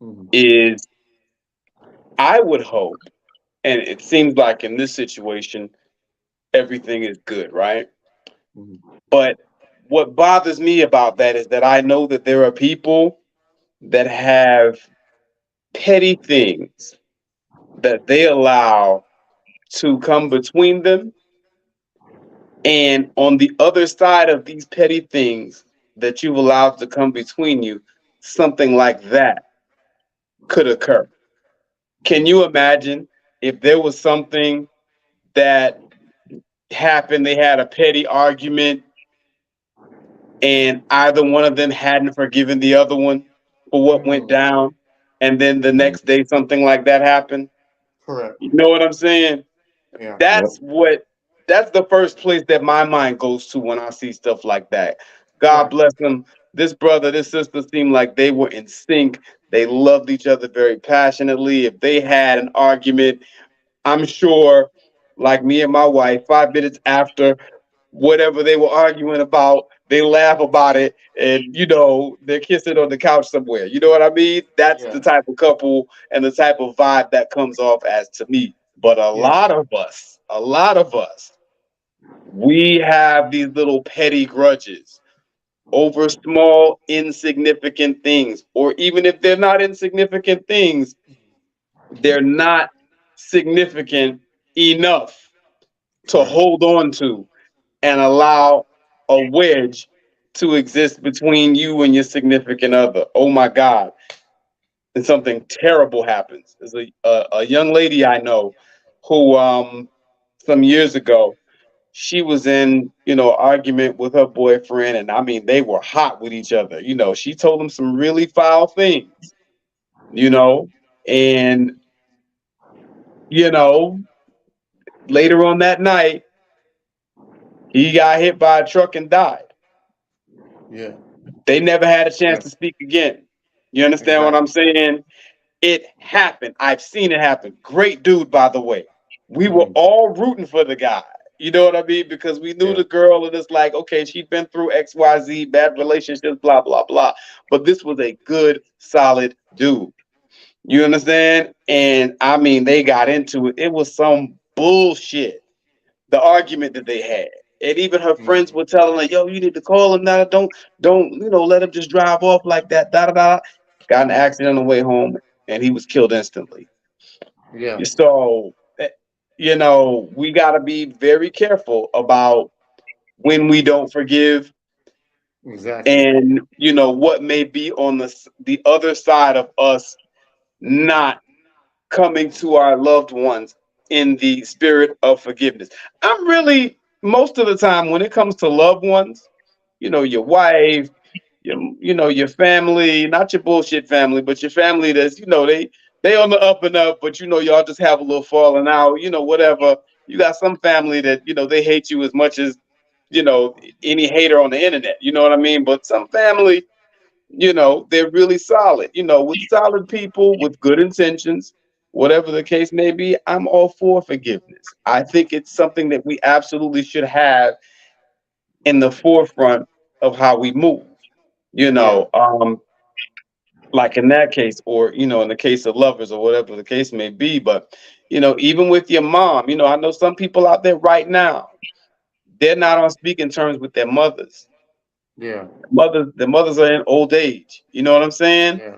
Mhm. is, I would hope, and it seems like in this situation, everything is good, right? Mhm. But what bothers me about that is that I know that there are people that have petty things that they allow to come between them. And on the other side of these petty things that you've allowed to come between you, something like that could occur. Can you imagine if there was something that happened, they had a petty argument, and either one of them hadn't forgiven the other one for what went Mm, down, and then the next day something like that happened? correct. You know what I'm saying? Yeah. Yep. That's the first place that my mind goes to when I see stuff like that. God Right. bless them. This brother, this sister seemed like they were in sync. They loved each other very passionately. If they had an argument, I'm sure, like me and my wife, 5 minutes after whatever they were arguing about, they laugh about it, and they're kissing on the couch somewhere. You know what I mean? That's Yeah. the type of couple and the type of vibe that comes off as to me. But Yeah. a lot of us, we have these little petty grudges over small, insignificant things. Or even if they're not insignificant things, they're not significant enough to Right. hold on to and allow a wedge to exist between you and your significant other. Oh my God. And something terrible happens. There's a young lady I know who, some years ago, she was in, argument with her boyfriend, and I mean they were hot with each other. She told him some really foul things, you know, and you know, later on that night, he got hit by a truck and died. Yeah. They never had a chance Yeah. to speak again. You understand what I'm Exactly. saying? It happened. I've seen it happen. Great dude, by the way. We were Mhm. all rooting for the guy. You know what I mean? Because we knew Yeah. the girl, and it's like, okay, she'd been through XYZ, bad relationships, blah, blah, blah. But this was a good, solid dude. You understand? And I mean, they got into it. It was some bullshit, the argument that they had. And even her friends Mhm. were telling her, yo, you need to call him now. Don't, let him just drive off like that. Da da da. Got in an accident on the way home, and he was killed instantly. Yeah. So, we got to be very careful about when we don't forgive, Exactly. and what may be on the other side of us not coming to our loved ones in the spirit of forgiveness. I'm really, most of the time when it comes to loved ones, your wife, your family, not your bullshit family, but your family that's, they on the up and up, but y'all just have a little falling out, whatever. You got some family that, they hate you as much as, any hater on the internet, you know what I mean? But some family, they're really solid, with solid people with good intentions, whatever the case may be. I'm all for forgiveness. I think it's something that we absolutely should have in the forefront of how we move, Yeah. like in that case, or, in the case of lovers or whatever the case may be. But, even with your mom, I know some people out there right now, they're not on speaking terms with their mothers. Yeah. The mothers are in old age. You know what I'm saying? Yeah.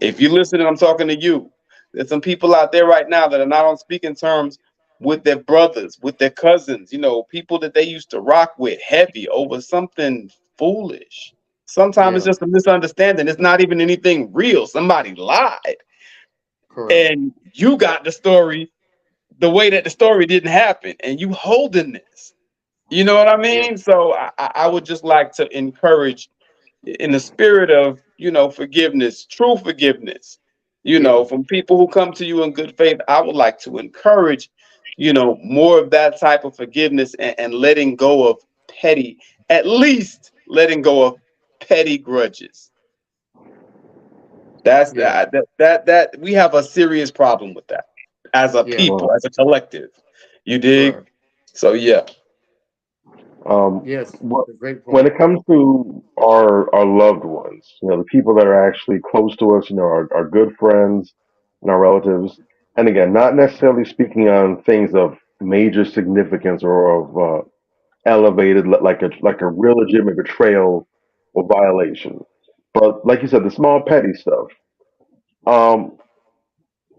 If you listen, I'm talking to you. There's some people out there right now that are not on speaking terms with their brothers, with their cousins, people that they used to rock with heavy over something foolish. Sometimes it's Yeah. just a misunderstanding. It's not even anything real. Somebody lied. Correct. And you got the story the way that the story didn't happen, and you holding this. You know what I mean? Yeah. So I would just like to encourage, in the spirit of forgiveness, true forgiveness, Yeah. from people who come to you in good faith. I would like to encourage, more of that type of forgiveness and letting go of petty, at least letting go of petty grudges. That's Yeah. that we have a serious problem with that as a Yeah. people, Well, as a collective. You dig? Correct. So yeah. Yes. What, That's a great when point. it comes to our loved ones, the people that are actually close to us, our good friends and our relatives, and again, not necessarily speaking on things of major significance or of elevated, like a real legitimate betrayal or violation, but like you said, the small petty stuff. Um,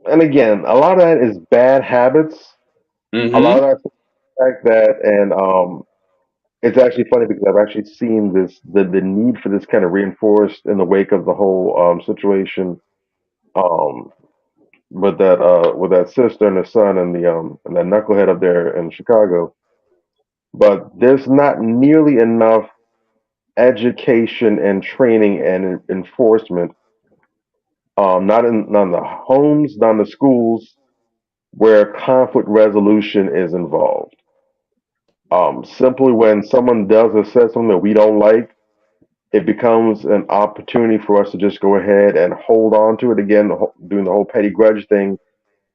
and again, a lot of that is bad habits. A lot Mm-hmm. of that fact that, and it's actually funny because I've actually seen the need for this kind of reinforced in the wake of the whole situation um, with that sister and the son and that knucklehead up there in Chicago. But there's not nearly enough education and training and enforcement, not in the homes, not in the schools, where conflict resolution is involved. Simply when someone does or says something that we don't like, it becomes an opportunity for us to just go ahead and hold on to it again, doing the whole petty grudge thing,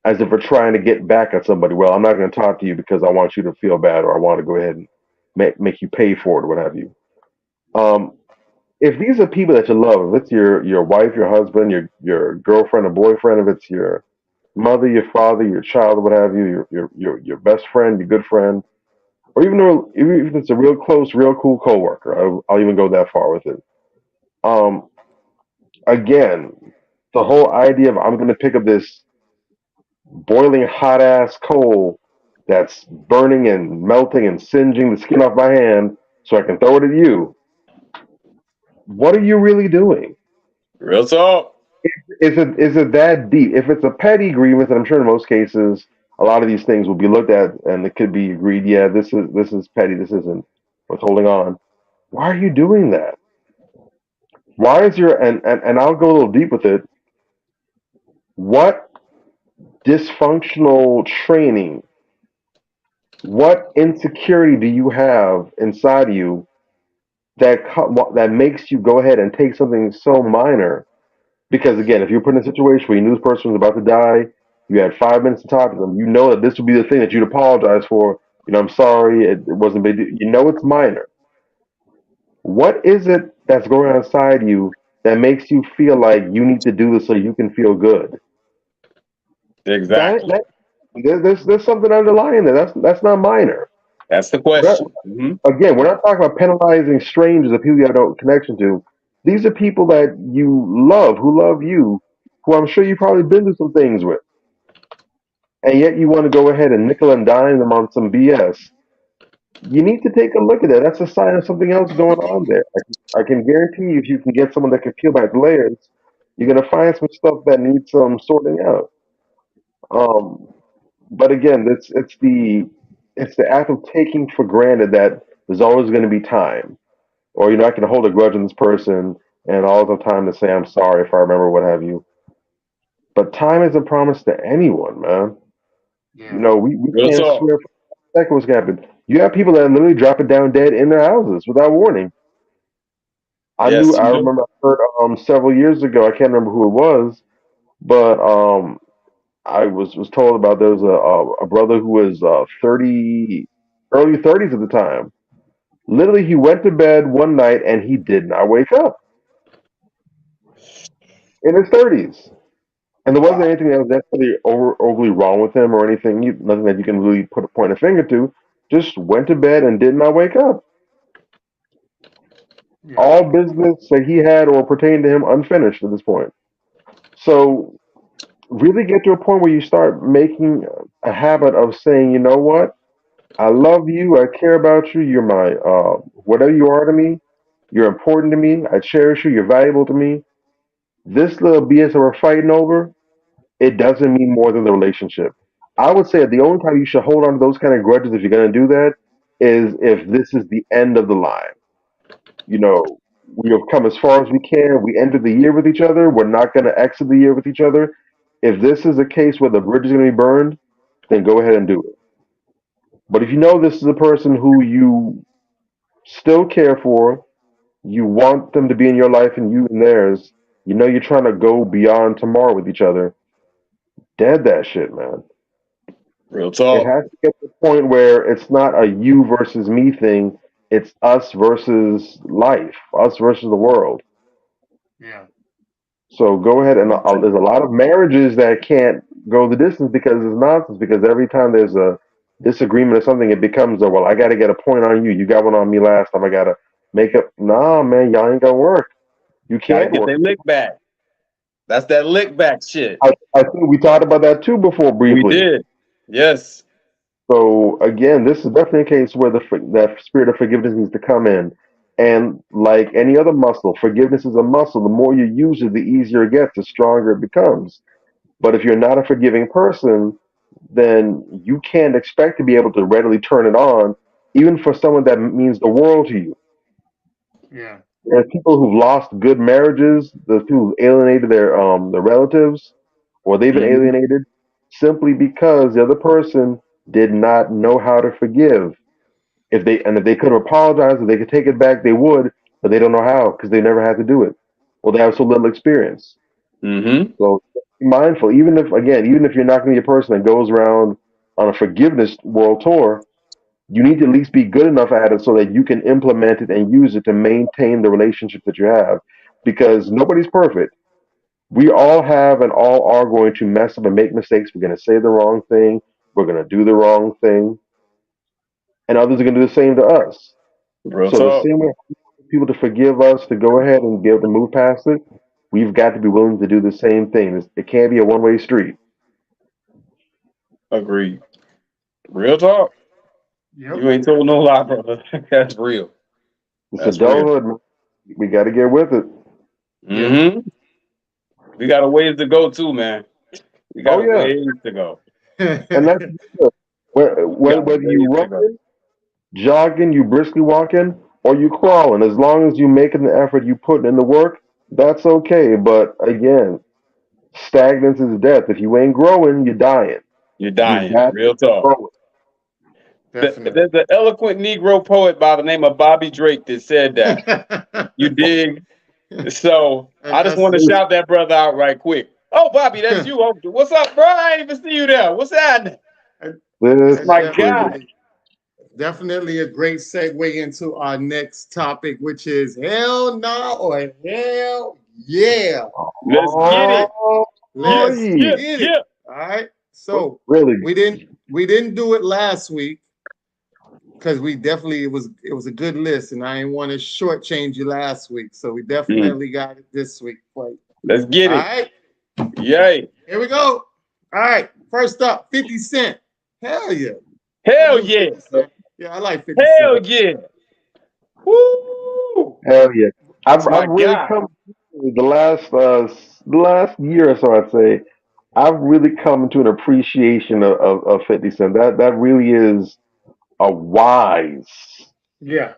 as if we're trying to get back at somebody. Well, I'm not going to talk to you because I want you to feel bad, or I want to go ahead and make you pay for it, or what have you. Um, if these are people that you love, if it's your wife, your husband, your girlfriend or boyfriend, if it's your mother, your father, your child, or what have you, your best friend, your good friend, or even if it's a real close, real cool coworker, I'll even go that far with it. Um, Again, the whole idea of I'm going to pick up this boiling hot ass coal that's burning and melting and singeing the skin off my hand so I can throw it at you. What are you really doing? Real talk. Is it that deep? If it's a petty grievance, and I'm sure in most cases a lot of these things will be looked at and it could be agreed, yeah, this is petty, this isn't worth holding on. Why are you doing that? Why is your and I'll go a little deep with it. What dysfunctional training, what insecurity do you have inside you that makes you go ahead and take something so minor? Because again, if you're put in a situation where you knew this person was about to die, you had 5 minutes to talk to them, you know that this would be the thing that you'd apologize for. I'm sorry, it wasn't big. You know it's minor. What is it that's going on inside you that makes you feel like you need to do this so you can feel good? That, Exactly. that there's something underlying there. That's not minor. That's the We're not, question. Mm-hmm. again, we're not talking about penalizing strangers or people you have no connection to. These are people that you love, who love you, who I'm sure you've probably been through some things with, and yet you want to go ahead and nickel and dime them on some BS. You need to take a look at that. That's a sign of something else going on there. I can guarantee you, if you can get someone that can peel back the layers, you're going to find some stuff that needs some sorting out. Um, but again, it's the act of taking for granted that there's always going to be time, or I can hold a grudge on this person and all the time to say I'm sorry if I remember what have you. But time isn't promised to anyone, man. Yeah. We Real can't talk. swear for a second what's going to happen. You have people that literally drop it down dead in their houses without warning. Yes, I you do. remember I heard several years ago. I can't remember who it was, but I was told about there was a brother who was 30, early 30s at the time. Literally, he went to bed one night and he did not wake up in his 30s. And there wasn't Wow. anything that was necessarily overly wrong with him or anything, nothing that you can really put a point a finger to. just went to bed and did not wake up. Yeah. All business that he had or pertained to him unfinished at this point. So really get to a point where you start making a habit of saying, you know what? I love you. I care about you. You're my whatever you are to me. You're important to me. I cherish you. You're valuable to me. This little BS that we're fighting over, it doesn't mean more than the relationship. I would say the only time you should hold on to those kind of grudges if you're going to do that is if this is the end of the line. You know, we have come as far as we can. We ended the year with each other. We're not going to exit the year with each other. If this is a case where the bridge is going to be burned, then go ahead and do it. But if you know this is a person who you still care for, you want them to be in your life and you in theirs, you know you're trying to go beyond tomorrow with each other, dead that shit, man. Real It talk. has to get to the point where it's not a you versus me thing. It's us versus life, us versus the world. Yeah. So go ahead and there's a lot of marriages that can't go the distance because it's nonsense. Because every time there's a disagreement or something, it becomes a well, I got to get a point on you. You got one on me last time. I got to make up. Nah, man, y'all ain't gonna work. You Gotta can't get work. their lick back. That's that lick back shit. I think we talked about that too before We briefly. did. Yes. So again, this is definitely a case where that spirit of forgiveness needs to come in. And like any other muscle, forgiveness is a muscle. The more you use it, the easier it gets, the stronger it becomes. But if you're not a forgiving person, then you can't expect to be able to readily turn it on, even for someone that means the world to you. Yeah. There's people who've lost good marriages, there's people who've alienated their relatives, or they've been Mhm. alienated simply because the other person did not know how to forgive. If they could have apologized, if they could take it back, they would, but they don't know how because they never had to do it. Well, they have so little experience. Mm-hmm. So be mindful, even if you're not going to be a person that goes around on a forgiveness world tour, you need to at least be good enough at it so that you can implement it and use it to maintain the relationship that you have. Because nobody's perfect. We all have and all are going to mess up and make mistakes. We're going to say the wrong thing. We're going to do the wrong thing. And others are going to do the same to us. Real So the talk. same way people to forgive us, to go ahead and be able to move past it, we've got to be willing to do the same thing. It can't be a one-way street. Agreed. Real talk. Yep. You ain't told no lie, brother. That's real. It's That's real. adulthood, man. We got to get with it. Mm-hmm. We got a ways to go too, man. We got Oh, a yeah. ways to go. And that's good. We got a Whether you ways to go. running, jogging, you briskly walking, or you crawling, as long as you making the effort, you putting in the work, that's okay. But again, stagnance is death. If you ain't growing, you're dying. You're You dying. got to Real keep talk. growing. Definitely. There's an eloquent Negro poet by the name of Bobby Drake that said that. You dig? So I just want to shout that brother out right quick. Oh, Bobby, that's you. Oh, what's up, bro? I ain't even see you there. What's happening? This My is God. Definitely a great segue into our next topic, which is hell no or hell yeah. Let's get it. Let's yeah. get it. All right. So Really? we didn't do it last week because it was a good list, and I didn't want to shortchange you last week. So we definitely got it this week for you. Let's get All it. right. Yay. Here we go. All right. First up, 50 Cent. Hell yeah. Hell yeah. 50 Cent. Yeah, I like 50 Hell Cent. yeah. Woo. Hell yeah. I've My really God. come the last year or so, I'd say, I've really come to an appreciation of 50 Cent. That really is a wise, Yeah.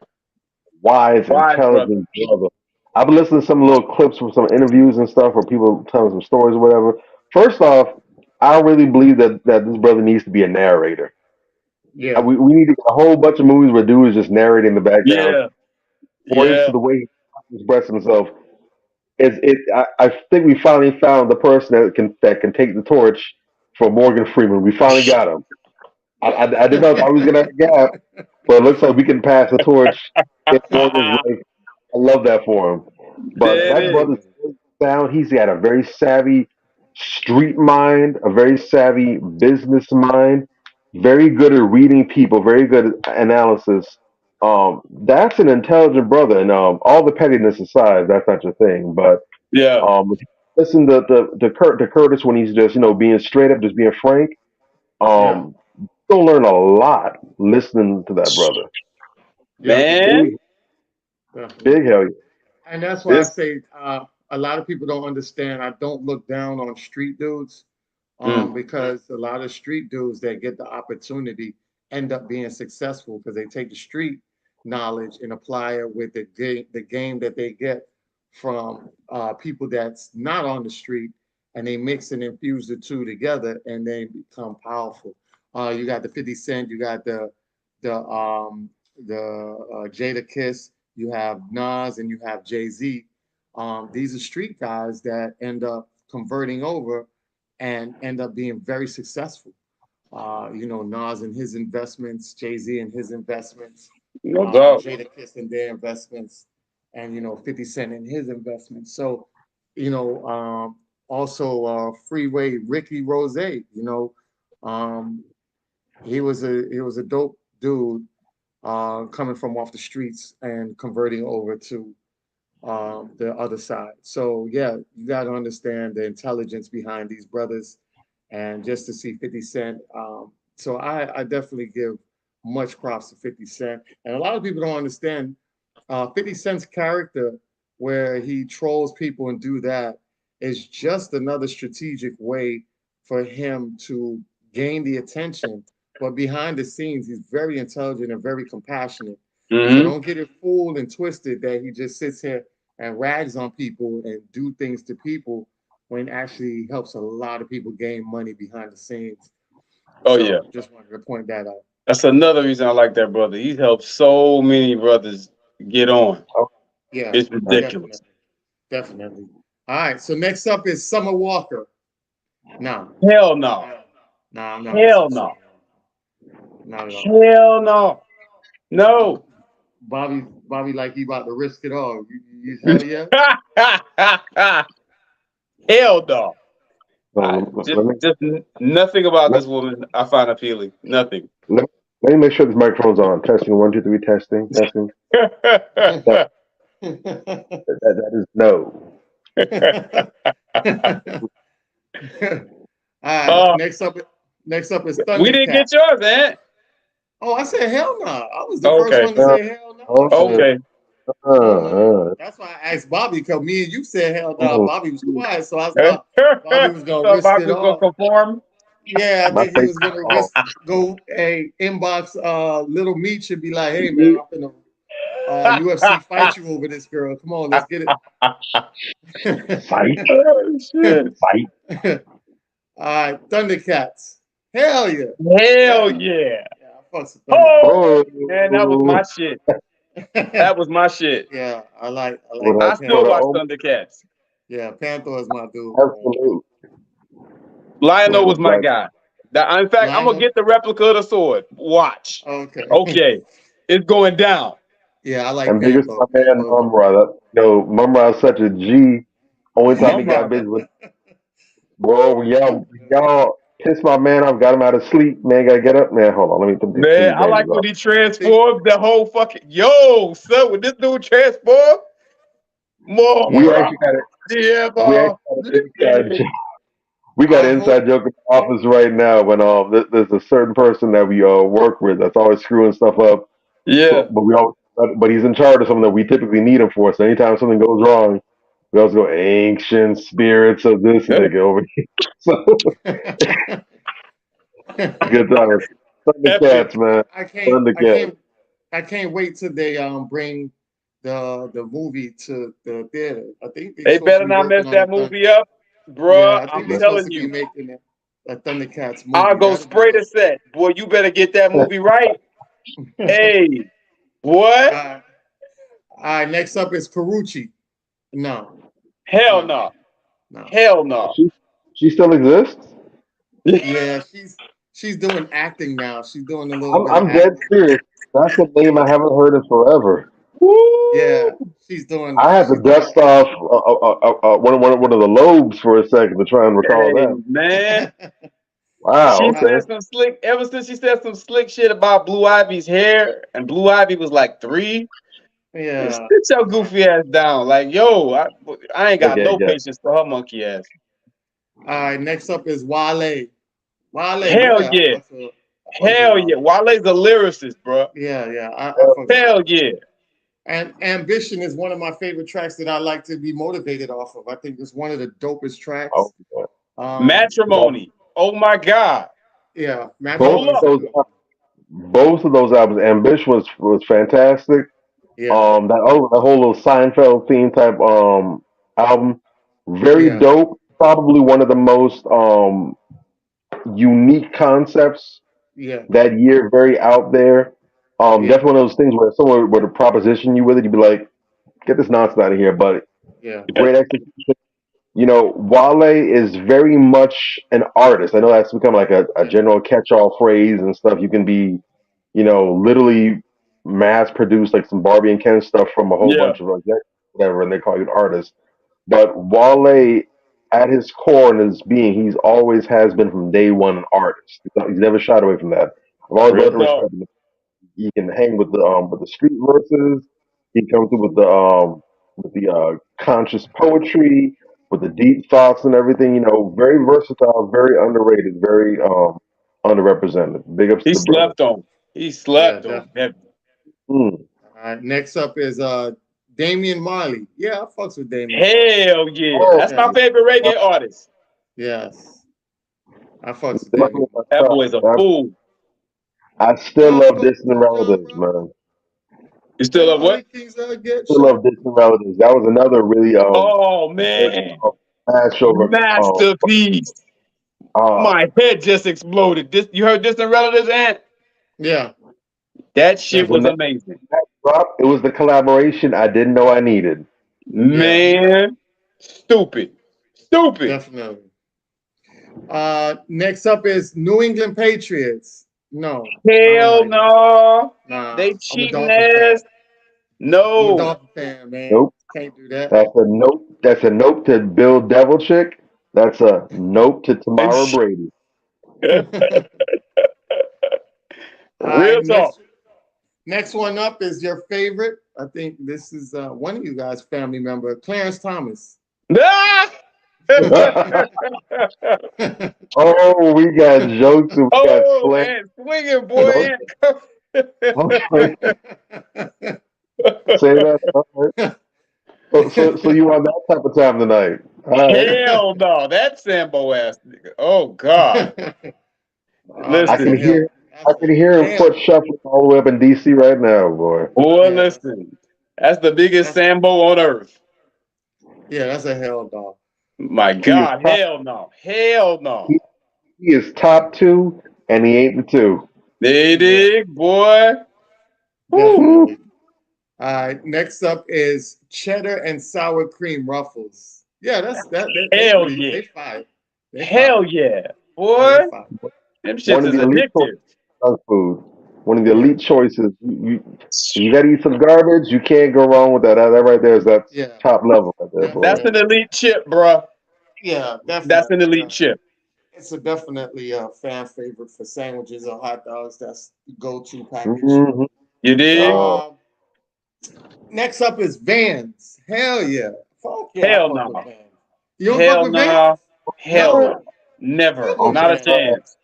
Wise brother. intelligent brother. I've been listening to some little clips from some interviews and stuff where people telling some stories or whatever. First off, I really believe that this brother needs to be a narrator. Yeah. We need to get a whole bunch of movies where dude is just narrating in the background. Yeah. Voice Yeah. to the way he expresses himself. I think we finally found the person that can take the torch for Morgan Freeman. We finally got him. I didn't know if I was gonna have a gap, but it looks like we can pass the torch in Morgan's life. I love that for him. But There that it is. brother's sound, he's got a very savvy street mind, a very savvy business mind. very good at reading people, very good at analysis. That's an intelligent brother, and all the pettiness aside, that's not your thing. But Yeah. if you listen to Curtis when he's just being straight up, just being frank. Yeah. You'll learn a lot listening to that brother. Man, Big hell yeah. And that's why I this say a lot of people don't understand. I don't look down on street dudes because a lot of street dudes that get the opportunity end up being successful because they take the street knowledge and apply it with the game that they get from people that's not on the street, and they mix and infuse the two together, and they become powerful. You got the 50 Cent, you got the Jada Kiss, you have Nas, and you have Jay-Z. These are street guys that end up converting over and end up being very successful. Nas and his investments, Jay-Z and his investments, no doubt. Jada Kiss and their investments, and 50 Cent and his investments. So, also Freeway Ricky Rose, he was a dope dude coming from off the streets and converting over to the other side. So yeah, you got to understand the intelligence behind these brothers, and just to see 50 Cent. So I definitely give much props to 50 Cent, and a lot of people don't understand 50 Cent's character, where he trolls people and do that, is just another strategic way for him to gain the attention. But behind the scenes, he's very intelligent and very compassionate. So don't get it fooled and twisted that he just sits here and rags on people and do things to people, when actually he helps a lot of people gain money behind the scenes. Oh So yeah, just wanted to point that out. that's another reason I like that brother. He's helped so many brothers get on. Yeah, It's ridiculous. definitely. All right, so next up is Summer Walker. No, Hell no. no. Hell no. Not at all. Hell no. No. Bobby, like he about to risk it all. You hell yeah? Hell no. Let me Just nothing about this woman I find appealing. Nothing. let me make sure this microphone's on. Testing 1, 2, 3. Testing. That is no. All right, next up is Thundercat. We didn't get yours, man. Oh, I said hell no. I was the first one to say hell no. Okay. That's why I asked Bobby, because me and you said hell no. Bobby was quiet, so I thought Bobby was gonna risk Bobby it was all. gonna conform. Yeah, I think he was gonna go inbox Little Meat should be like, hey man, I'm gonna UFC fight you over this girl. Come on, let's get it. Fight. Oh, shit. Fight. All right, Thundercats. Hell yeah. Hell yeah. I fucks with Thundercats. Oh man, that was my shit. That was my shit. Yeah, I like I still watch Thundercats. Yeah, Panther is my dude. Absolutely. Lionel was my guy. In fact, I'm gonna get the replica of the sword. Watch. Okay. Okay. It's going down. Yeah, I like And biggest Panther. my man Mumra. Mumra is such a G. Only time he got busy with bro, y'all piss my man off, got him out of sleep. Man, gotta get up. Man, hold on. Let me Man, I like when he transformed the whole fucking son, when this dude transformed. More. We actually got it. Yeah, boy. We got an inside joke in the office right now when there's a certain person that we work with that's always screwing stuff up. Yeah. But he's in charge of something that we typically need him for. So anytime something goes wrong, we always go ancient spirits of this nigga over here. So good times. Thundercats, man. I can't wait till they bring the movie to the theater. I think they better not mess that movie up, bro. Yeah, I'm telling you. Making a Thundercats movie. I'll go spray the set. Boy, you better get that movie right. Hey, what? All right, next up is Karuchi. No. Hell no. Hell no. She still exists? Yeah, she's doing acting now. She's doing a little I'm dead serious. That's a name I haven't heard in forever. Woo! Yeah, she's doing. I had to dust off one of the lobes for a second to try and recall that. Man, Wow. She Okay. said some slick. Ever since she said some slick shit about Blue Ivy's hair, and Blue Ivy was like 3. Yeah. Sit your goofy ass down. Like, yo, I ain't got Okay. no Yeah. patience for her monkey ass. All right. Next up is Wale. Wale. Hell Yeah. yeah. I fucks with Hell Wale. yeah. Wale's a lyricist, bro. Yeah. I fucks with Hell Wale. yeah. And Ambition is one of my favorite tracks that I like to be motivated off of. I think it's one of the dopest tracks. Oh, yeah. Matrimony. Oh my God. Yeah. Both Matrimony Hold of up. is both of those albums, Ambition was fantastic. yeah. That whole little Seinfeld theme type album, very Yeah. dope. Probably one of the most unique concepts Yeah. that year. Very out there. Yeah. Definitely one of those things where someone were to proposition you with it, you'd be like, "Get this nonsense out of here." But Yeah. great execution. You know, Wale is very much an artist. I know that's become like a general catch-all phrase and stuff. You can be, literally mass produce like some Barbie and Ken stuff from a whole Yeah. bunch of whatever, and they call you an artist. But Wale, at his core and his being, he's always has been from day one an artist. He's never shied away from that. I've always Real loved and talk. respected him. He can hang with the street verses. He comes through with the conscious poetry, with the deep thoughts and everything. Very versatile, very underrated, very underrepresented. Big ups to He the brother. slept on. He Yeah. slept on. Definitely. Mm. All right. Next up is Damian Marley. Yeah, I fucks with Damian. Hell yeah. Oh, That's my favorite reggae artist. Yes. I fucks with definitely Damian. my That top. boy's a fool. I still love distant relatives, man. You still love what? Kings get Still love distant relatives. That was another really Oh man. smash over. Masterpiece. My head just exploded. You heard Distant Relatives, Ant? Yeah. That shit was When amazing. that dropped, it was the collaboration I didn't know I needed. Man. Stupid. Definitely. Next up is New England Patriots. No. Hell no. Nah. They I'm a cheating Dolphin fan. ass. I'm a No. Dolphin fan, man. Nope. Can't do that. That's a nope. That's a nope to Bill Devilchick. That's a nope to Tamara Brady. Real talk. Next one up is your favorite. I think this is one of you guys' family member, Clarence Thomas. Ah! Oh, we got jokes and we got Oh, slang. man. Swinging, boy. Okay. Say that. All right. So you on that type of time tonight? All right. Hell no. That Sambo ass nigga. Oh, God. I can Listen. hear him foot shuffling all the way up in DC right now, boy. Boy, listen. That's the biggest Sambo on earth. Yeah, that's a hell dog. My God. Hell no. Hell no. He is top 2, and he ain't the 2. They dig, boy. Definitely. All right. Next up is cheddar and sour cream ruffles. Yeah, that's that. Hell yeah. They fire. Hell yeah. Boy. Them shits is addictive. Junk food. One of the elite choices. You gotta eat some garbage. You can't go wrong with that. That right there is top level right there, boy. That's an elite chip, bro. Yeah, definitely. That's an elite chip. It's definitely a fan favorite for sandwiches or hot dogs. That's the go-to package. Mm-hmm. You dig? Next up is Vans. Hell yeah. Fuck yeah. Hell no. You don't Hell fuck with no. Vans? Hell no. Never. Not a chance.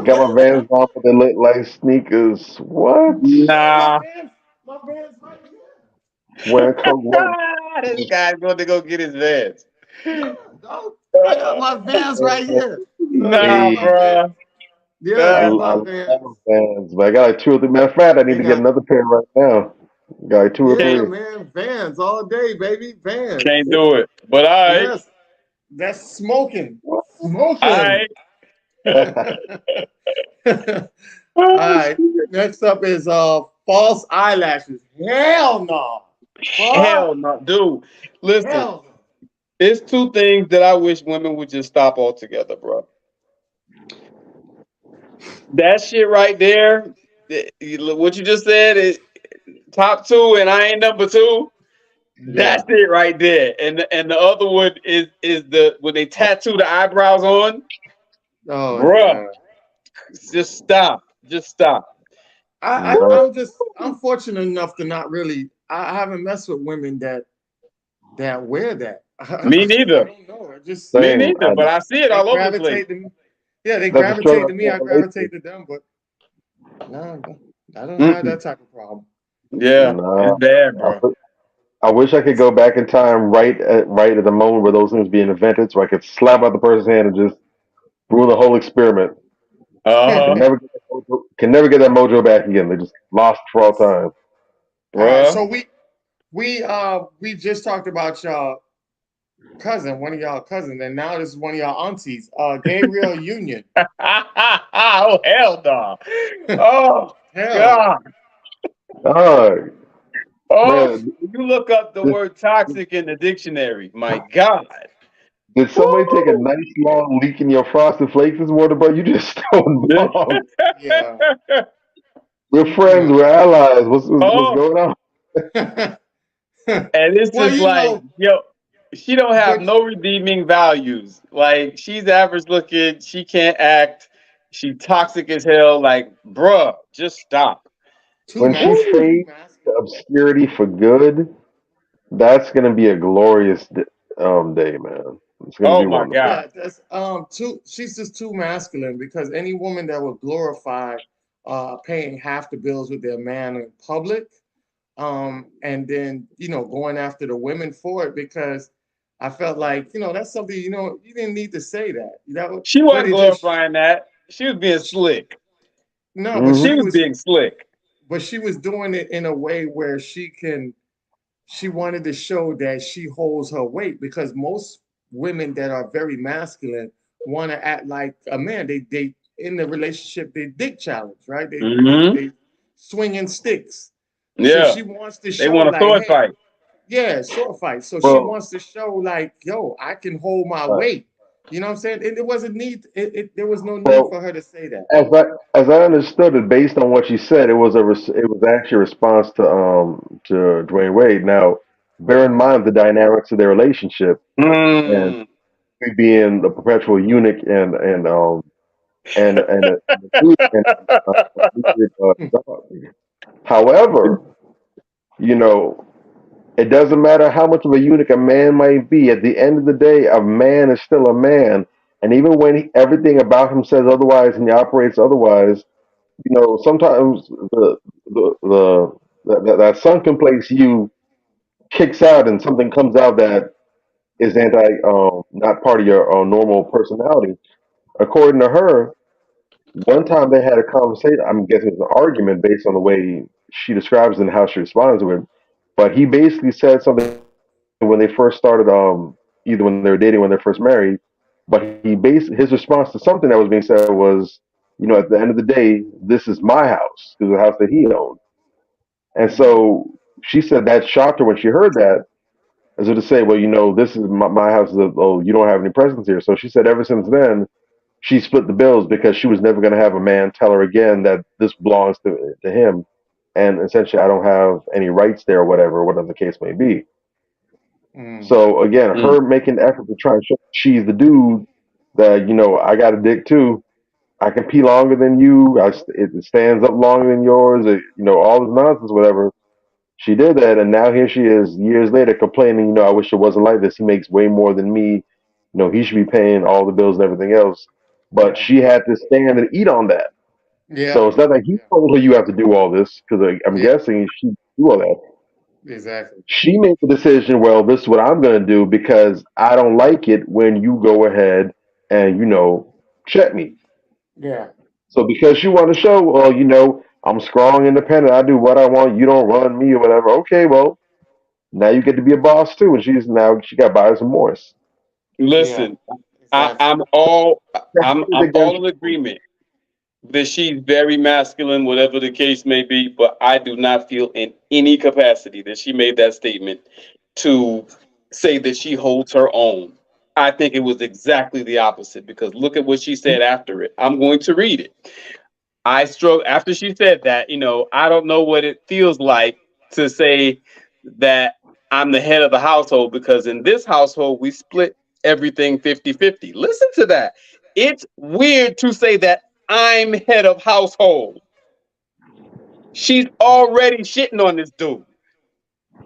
Got my Vans on with the lit light sneakers. What? Nah. My Vans right here. Wearing Coke One. This guy's going to go get his Vans. I got my Vans right here. Nah, bro. Yeah, I love Vans, but I got like 2 or 3. Matter of fact, I need to get another pair right now. Got like 2 or 3. Yeah, man. Vans all day, baby. Vans. Can't do it. But all right. Yes. That's smoking. Smoking. All right. All right. Next up is false eyelashes. Hell no. Hell no. Dude, listen. Hell no. It's 2 things that I wish women would just stop altogether, bro. That shit right there, what you just said is top 2 and I ain't number 2. That's it right there. And the other one is the when they tattoo the eyebrows on. Oh Bruh, yeah. just stop. Just stop. I'm fortunate enough to not really. I haven't messed with women that wear that. Me I neither. don't know. I just Me Same. neither, but I see it they all over the place. gravitate to me. Yeah, they That's a straight gravitate up to me. I correlation. gravitate to them, but no, I don't have Mm-mm. that type of problem. Yeah, Nah, it's bad, I, bro. I wish I could go back in time right at the moment where those things being invented, so I could slap out the person's hand and just ruin the whole experiment. Uh-huh. Can never get that mojo back again. They just lost for all time. All right, Bruh. so we just talked about y'all cousin, one of y'all cousins, and now this is one of y'all aunties, Gabrielle Union. Oh, hell no. Oh, Hell, God. Oh Oh, man, you look up the did, word toxic in the dictionary. My God. did somebody take a Woo! nice long leak in your frosted flakes this morning, bro? You just stone bomb. yeah. We're friends. No. We're allies. What's Oh, going on? and it's Well, just like, yo, she don't have but no redeeming values. Like, she's average looking. She can't act. She toxic as hell. Like, bruh, just stop. too When she masculine, too Woo! fades to masculine. obscurity for good, that's gonna be a glorious day, man. It's gonna Oh be my wonderful. God. Yeah, that's too. She's just too masculine because any woman that would glorify paying half the bills with their man in public, and then going after the women for it because I felt like that's something you didn't need to say that. She But wasn't it just glorifying that. She was being slick. no, but Hmm. She was being slick. she was doing it in a way where she wanted to show that she holds her weight because most women that are very masculine want to act like a man. They in the relationship they dick challenge, right? Hmm. They swinging sticks. So Yeah. she wants to They show want a like, sword hey, fight. yeah, sword fight. So she Well, wants to show like, yo, I can hold my uh, weight. You know what I'm saying? It wasn't need. There was no need well, for her to say that. as I understood it, based on what she said, it was actually a response to Dwayne Wade. Now, bear in mind the dynamics of their relationship and Mm. he being the perpetual eunuch and dog. However, you know, it doesn't matter how much of a eunuch a man might be. At the end of the day, a man is still a man, and even when everything about him says otherwise and he operates otherwise, sometimes that sunken place you kicks out, and something comes out that is not part of your normal personality. According to her, one time they had a conversation. I'm guessing it was an argument based on the way she describes it and how she responds to it. But he basically said something when they first started, either when they were dating, when they're first married. But his response to something that was being said was, at the end of the day, this is my house, because the house that he owned. And Mhm. so she said that shocked her when she heard that, as if to say, well, this is my house. Oh, you don't have any presence here. So she said ever since then, she split the bills because she was never going to have a man tell her again that this belongs to him. And essentially, I don't have any rights there, or whatever the case may be. Mm. So again, Mm. her making the effort to try and show she's the dude that I got a dick too. I can pee longer than you. It stands up longer than yours. All this nonsense, whatever. She did that, and now here she is, years later, complaining. I wish it wasn't like this. He makes way more than me. He should be paying all the bills and everything else. But Yeah. she had to stand and eat on that. Yeah. So it's not like he Yeah. told her you have to do all this, because I'm Yeah. guessing she do all that. Exactly. She made the decision, well, this is what I'm going to do because I don't like it when you go ahead and, check me. Yeah. So because you want to show, well, I'm strong, independent, I do what I want, you don't run me or whatever. Okay, well, now you get to be a boss too. And she got buyer's remorse. Yeah. Listen, Exactly. I'm all in agreement that she's very masculine, whatever the case may be, but I do not feel in any capacity that she made that statement to say that she holds her own. I think it was exactly the opposite because look at what she said after it. I'm going to read it. I struggle after she said that, I don't know what it feels like to say that I'm the head of the household because in this household we split everything 50-50. Listen to that. It's weird to say that I'm head of household. She's already shitting on this dude.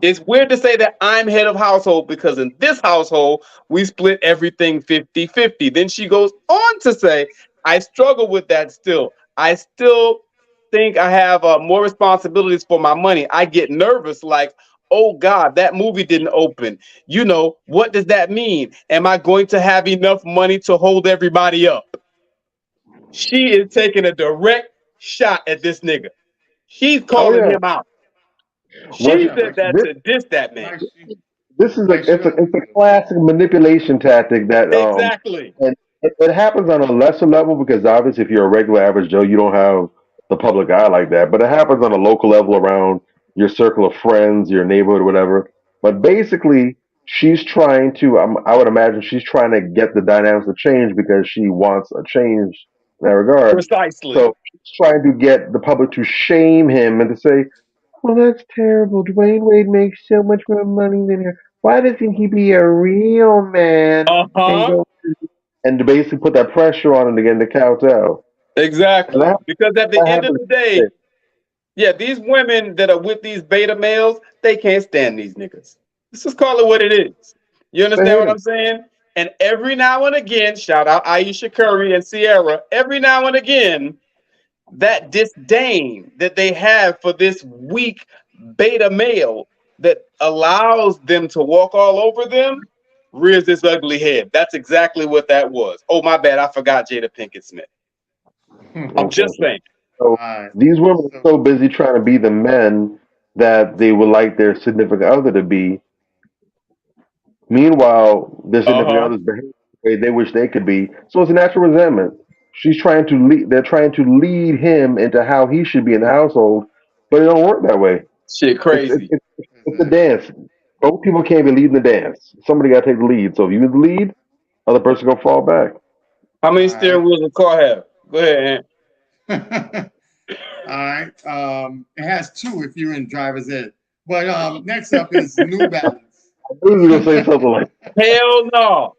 It's weird to say that I'm head of household because in this household, we split everything 50-50. Then she goes on to say, I struggle with that still. I still think I have more responsibilities for my money. I get nervous like, oh God, that movie didn't open. You know, what does that mean? Am I going to have enough money to hold everybody up? She is taking a direct shot at this nigga. She's calling him out. She said that to diss that man. This is it's a classic manipulation tactic that exactly. And it happens on a lesser level because obviously if you're a regular average Joe, you don't have the public eye like that. But it happens on a local level around your circle of friends, your neighborhood, whatever. But basically, she's trying to. I would imagine she's trying to get the dynamics to change because she wants a change in that regard. Precisely. So she's trying to get the public to shame him and to say, "Well, that's terrible. Dwayne Wade makes so much more money than her. Why doesn't he be a real man and to basically put that pressure on him to get him to kowtow?" Exactly. Because at the end of the day, yeah, these women that are with these beta males, they can't stand these niggas. Let's just call it what it is. You understand what I'm saying? And every now and again, shout out Aisha Curry and Sierra, every now and again, that disdain that they have for this weak beta male that allows them to walk all over them rears this ugly head. That's exactly what that was. Oh, my bad. I forgot Jada Pinkett Smith. I'm just saying. So these women are so busy trying to be the men that they would like their significant other to be. Meanwhile, their significant others behave the way they wish they could be. So it's a natural resentment. She's trying to lead. They're trying to lead him into how he should be in the household, but it don't work that way. Shit, crazy. It's a dance. Both people can't be leading the dance. Somebody got to take the lead. So if you lead, other person gonna fall back. How many steering wheels a car have? Go ahead, Ant. All right. It has 2 if you're in driver's ed. But next up is New Balance. I knew you were gonna say something like hell no.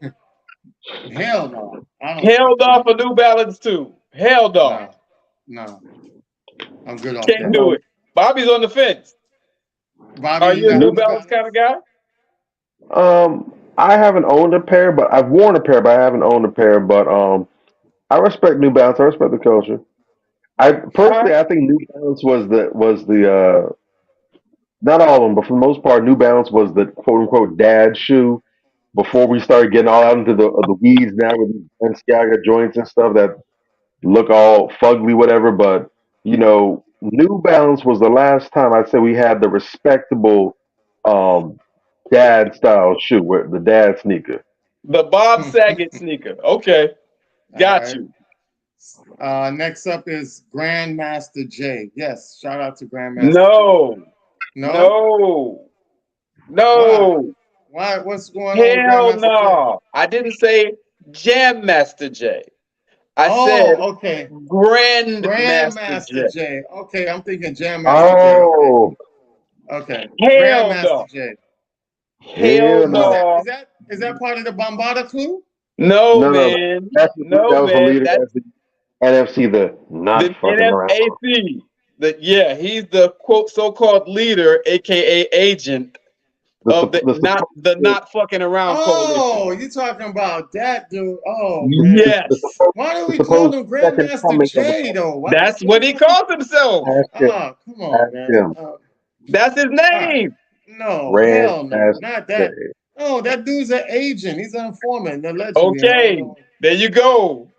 Hell no. Hell no for New Balance too. Hell no. No. I'm good on Can't do it. Bobby's on the fence. Bobby, are you a New Balance kind of guy? I haven't owned a pair, but I've worn a pair, but I haven't owned a pair. But I respect New Balance. I respect the culture. I think New Balance was the not all of them, but for the most part, New Balance was the quote unquote dad shoe before we started getting all out into the weeds now with these Balenciaga joints and stuff that look all fugly, whatever. But you know, New Balance was the last time I'd say we had the respectable dad style shoe, with the dad sneaker. The Bob Saget sneaker. Okay. Got you. Next up is Grandmaster J. Yes, shout out to Grandmaster J. No. Why? What's going on? Hell no. I didn't say Jam Master J. I said Grandmaster J. Okay, I'm thinking Jam Master J. Okay. Hell no. J. Hell no. Is that part of the Bombada crew? No, man. That was the leader. That's the NFC, the fucking around. He's the quote so-called leader, aka agent of the not fucking around coalition. Oh, you're talking about that dude? Oh, man. Yes. Why do we call him Grandmaster J though? That's what he calls himself. Oh, come on, man. That's his name. No, hell no, not that. Oh, that dude's an agent. He's an informant, allegedly. Okay, there you go.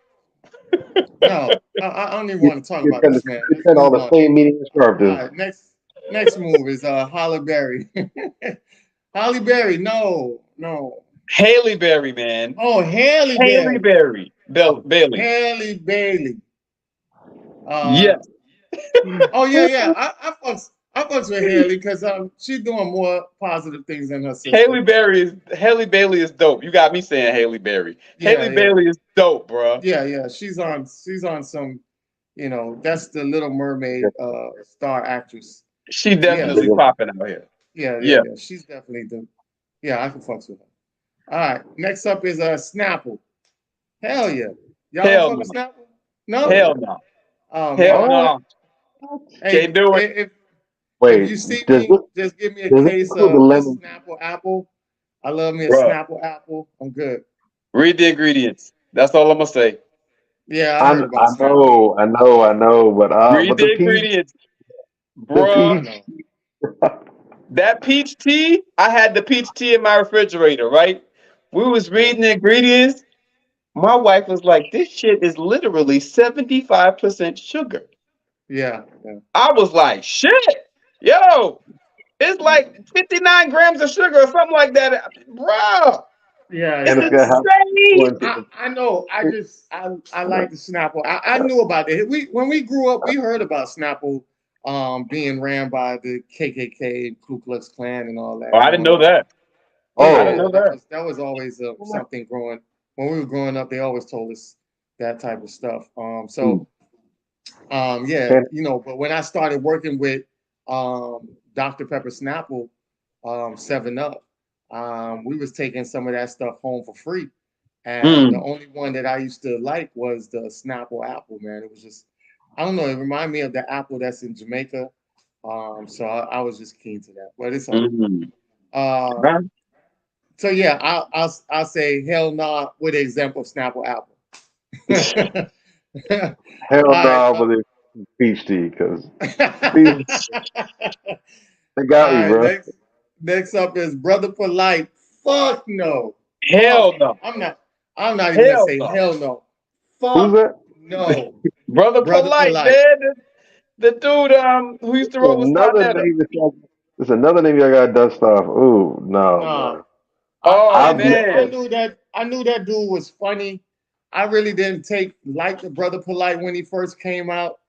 No, I don't even want to talk about this, man. You said all the same meaning descriptors. All right, next move is Halle Berry. Halle Berry, no. Haley Berry, man. Oh, Haley Berry. Bailey. Haley Bailey. Yes. Oh yeah. I fucks with Haley because she's doing more positive things than her sister. Haley Bailey is dope. You got me saying Haley Berry. Haley Bailey is dope, bro. Yeah. She's on some, that's the Little Mermaid star actress. She definitely popping out here. Yeah. She's definitely I can fucks with her. All right. Next up is Snapple. Hell yeah. Y'all don't Hell fuck no. with Snapple? No. Hell no. Oh Hell man. no. Hey, Can't do it. if Wait, you see does me, this just give me a does this case include the of a lemon? Snapple apple. I love me a Bruh, Snapple apple. I'm good. read the ingredients. That's all I'm gonna say. Yeah, I heard I about Snapple. know, Read but the the peach, ingredients. the Bruh, I peach. know. that peach tea, I had the peach tea in my refrigerator, right? We was Yeah. reading the ingredients. My wife was like, this shit is literally 75% sugar. Yeah. Yeah. I was like, shit, yo, it's like 59 grams of sugar or something like that. Bruh, Yeah. it's And it's Yeah. gonna have insane. I know. I like the Snapple. I knew about it. When we grew up, we heard about Snapple being ran by the KKK, Ku Klux Klan, and all Oh, that I didn't growing know up. that. I didn't Yeah, know that. that was always something growing when we were growing up. They always told us that type of stuff. Yeah, and but when I started working with Dr. Pepper Snapple, 7 Up, we was taking some of that stuff home for free. And the Mm. only one that I used to like was the Snapple apple, man. It was just, I don't know, it reminded me of the apple that's in Jamaica. So I was just keen to that. But it's all good. Mm. Uh, so yeah, I'll say hell nah with an example of Snapple apple. hell All right. no with the peach tea because All peach they got me, right. bro. Next up is Brother Polite. Fuck no. Hell Fuck no. no. I'm not even gonna Hell say no. hell no. Who's Fuck that? no. Brother Brother Polite, Polite. man. The dude who used to roll with Another Sarnetta. name it's another name y'all gotta dust off. Ooh, no, Nah. bro. Oh I I'll be man. knew that dude was funny. I really didn't like the Brother Polite when he first came out.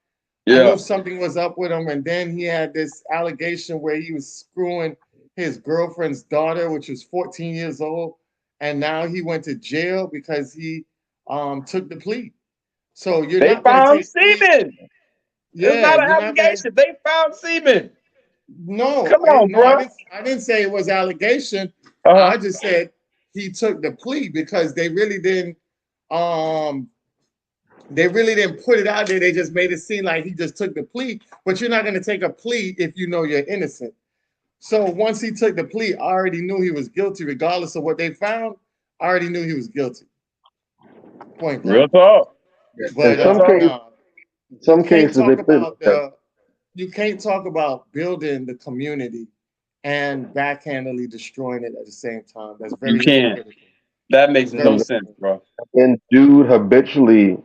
I Yeah. knew something was up with him, and then he had this allegation where he was screwing his girlfriend's daughter, which was 14 years old, and now he went to jail because he took the plea. So you're They not gonna found take plea. semen. It's Yeah, not an you're not gonna. allegation. They found semen. No, Come on, no, bro. I didn't say it was allegation. Uh-huh. I just said he took the plea because they really didn't. They really didn't put it out there. They just made it seem like he just took the plea. But you're not going to take a plea if you know you're innocent. So once he took the plea, I already knew he was guilty, regardless of what they found. I already knew he was guilty. Point Real blank. talk. But Real talk. you can't cases talk they about you can't talk about building the community and backhandedly destroying it at the same time. That's You very can't. hypocritical. That makes Very no sense, hypocritical. bro. and dude habitually,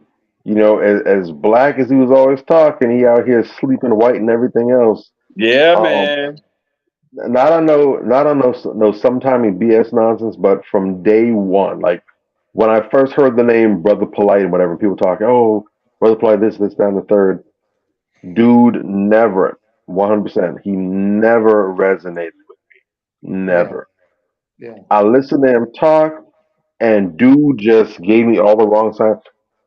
as black as he was always talking, he out here sleeping white and everything else. Yeah, Um, man. not on no sometime BS nonsense, but from day one, like when I first heard the name Brother Polite and whatever, people talking, oh, Brother Polite, this, that, and the third. Dude never, 100%, he never resonated with me. Yeah, Never. yeah. I listened to him talk, and dude just gave me all the wrong signs.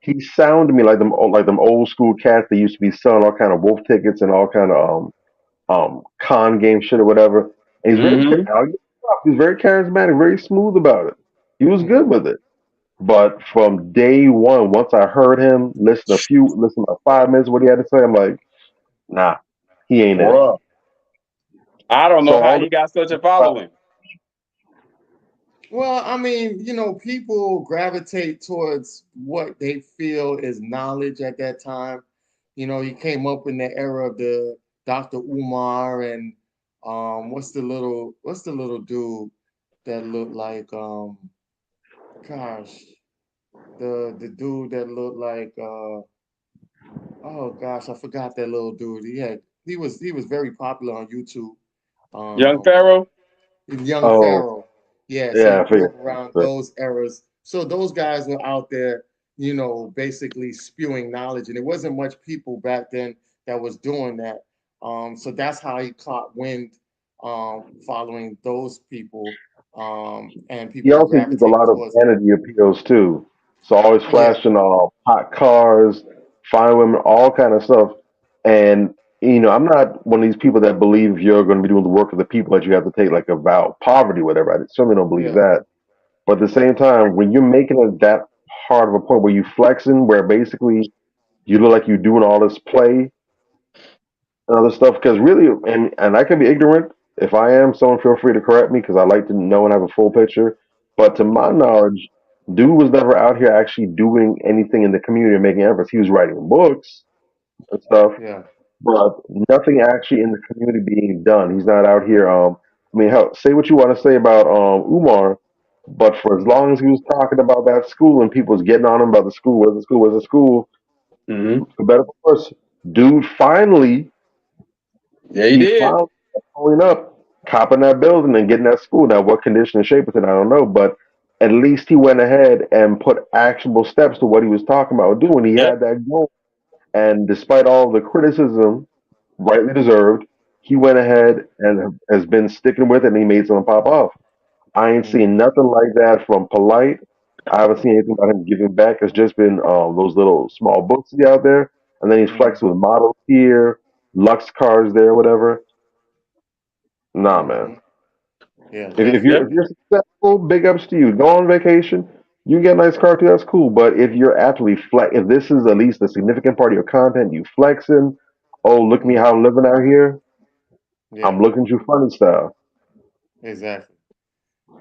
He sounded to me like them old school cats that used to be selling all kind of wolf tickets and all kind of con game shit or whatever. And Mm-hmm. he's very charismatic, very smooth about it. He was Mhm. good with it. But from day one, once I heard him listen to 5 minutes of what he had to say, I'm like, nah, he ain't it. Bro. I don't So know how all he this got such a following. Well, I mean, people gravitate towards what they feel is knowledge at that time. He came up in the era of the Dr. Umar and what's the little dude that looked like gosh, the dude that looked like oh gosh, I forgot that little dude. He was very popular on YouTube. Young Um Pharaoh? Young oh Pharaoh. Yes, he yeah, I grew figured. up around those eras. So those guys were out there, basically spewing knowledge. And it wasn't much people back then that was doing that. So that's how he caught wind following those people. And He people were also used a gravitating lot of towards him. vanity appeals too. So always Yeah, flashing hot cars, fine women, all kind of stuff. And I'm not one of these people that believe you're going to be doing the work of the people that you have to take like a vow of poverty, whatever. I certainly don't believe yeah, that. But at the same time, when you're making it that hard of a point where you flexing, where basically you look like you're doing all this play and other stuff. Because really, and I can be ignorant. If I am, someone feel free to correct me because I like to know and have a full picture. But to my knowledge, dude was never out here actually doing anything in the community and making efforts. He was writing books and stuff, Yeah. but nothing actually in the community being done. He's not out here. I mean, hell, say what you want to say about Umar, but for as long as he was talking about that school and people was getting on him about the school, where's the school, where's the school, Mm-hmm. for better for worse, dude finally Yeah, he did. finally pulling up, copping that building and getting that school. Now, what condition and shape it's in, I don't know, but at least he went ahead and put actionable steps to what he was talking about doing. He Yep. had that goal, and despite all the criticism, rightly deserved, he went ahead and has been sticking with it, and he made something pop off. I ain't seen nothing like that from Polite. I haven't seen anything about him giving back. It's just been those little small books out there, and then he's flexing with models here, Lux cars there, whatever. Nah, man. Yeah, If definitely. you're successful, big ups to you. Go on vacation. You can get a nice car too. That's cool. But if you're actually if this is at least a significant part of your content, you flexing. Oh, look at me how I'm living out here. Yeah, I'm looking at you funny style. exactly.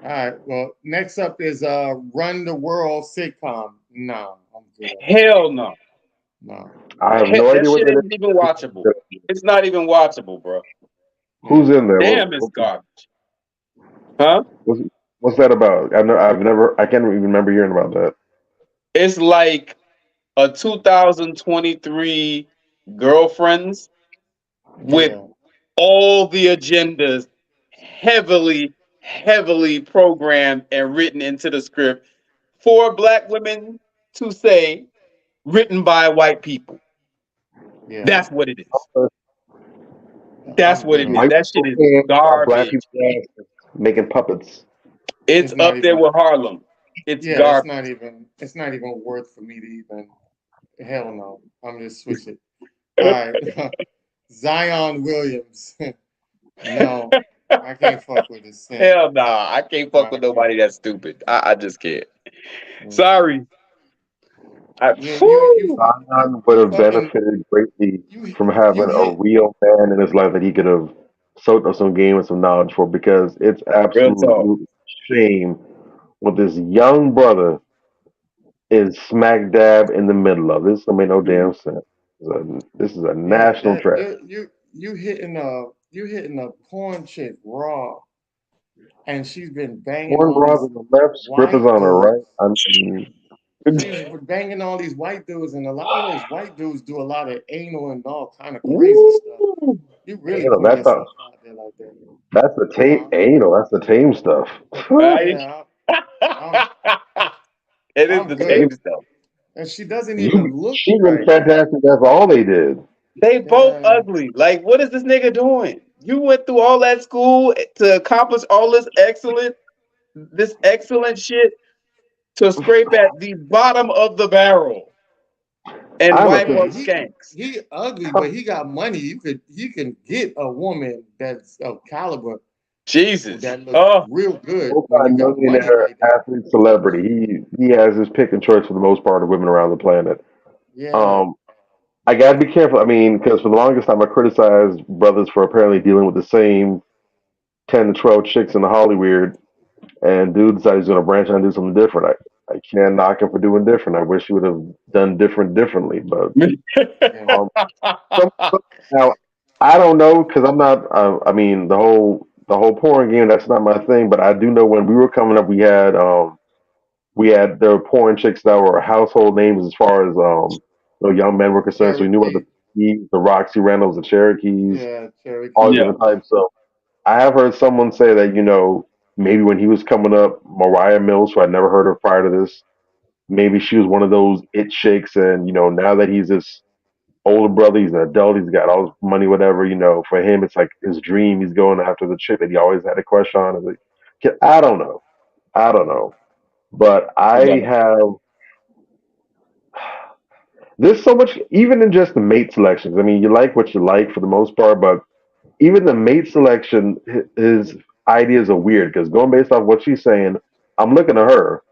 All right. Well, next up is Run the World sitcom. No, I'm good. Hell no. No. I have no That idea what shit that ain't even watchable. It's not even watchable, bro. Who's in there? Damn, it's garbage. Huh? What's that about? I can't even remember hearing about that. It's like a 2023 Girlfriends with Yeah. all the agendas heavily programmed and written into the script for black women to say, written by white people. Yeah. That's what it is. I'm That's what good it on is. White That shit people is and black garbage. people making puppets. It's not up there even. with Harlem. It's Yeah, garbage. it's not even worth for me to even. Hell no. I'm just switch it. All right. Zion Williams. No, I can't fuck with this thing. Hell nah. I can't fuck with nobody that's stupid. I just can't. Sorry. Zion would have benefited greatly from having a real man in his life that he could have soaked up some game and some knowledge for, because it's Real talk. absolute shame what this young brother is smack dab in the middle of. This don't make no damn sense. This is a national tragedy. You hitting a porn chick raw, and she's been banging Porn all bras these on the left, strippers white on the right. dudes. I mean, She's banging all these white dudes, and a lot of those white dudes do a lot of anal and all kind of crazy stuff. You really anal, putting that's yourself out there like that. that's the tame anal. That's the tame stuff. Yeah, It is I'm the good. tame stuff. And she doesn't even look She been right. fantastic. That's all they did. They both ugly. Like, what is this nigga doing? You went through all that school to accomplish all this excellent shit to scrape at the bottom of the barrel and wipe up skanks. He ugly, but he got money. He can get a woman that's of caliber. Jesus. That looks real good. When you got money Multi-millionaire like that. athlete celebrity. He has his pick and choice for the most part of women around the planet. Yeah. I gotta be careful. I mean, because for the longest time I criticized brothers for apparently dealing with the same 10 to 12 chicks in the Hollywood, and dude decided he's gonna branch out and do something different. I can't knock him for doing different. I wish he would have done differently, but now I don't know because I'm not. I mean, the whole porn game, that's not my thing. But I do know when we were coming up, there were porn chicks that were household names as far as young men were concerned. So we knew about the Roxy Randalls, the Cherokees, all different types. So I have heard someone say that maybe when he was coming up, Mariah Mills, who I'd never heard of prior to this, maybe she was one of those it chicks, and now that he's this older brother, he's an adult, he's got all his money, whatever, for him it's like his dream. He's going after the chick that he always had a crush on as a kid. I don't know. But there's so much, even in just the mate selections. I mean, you like what you like for the most part, but even the mate selection, his ideas are weird because going based off what she's saying, I'm looking at her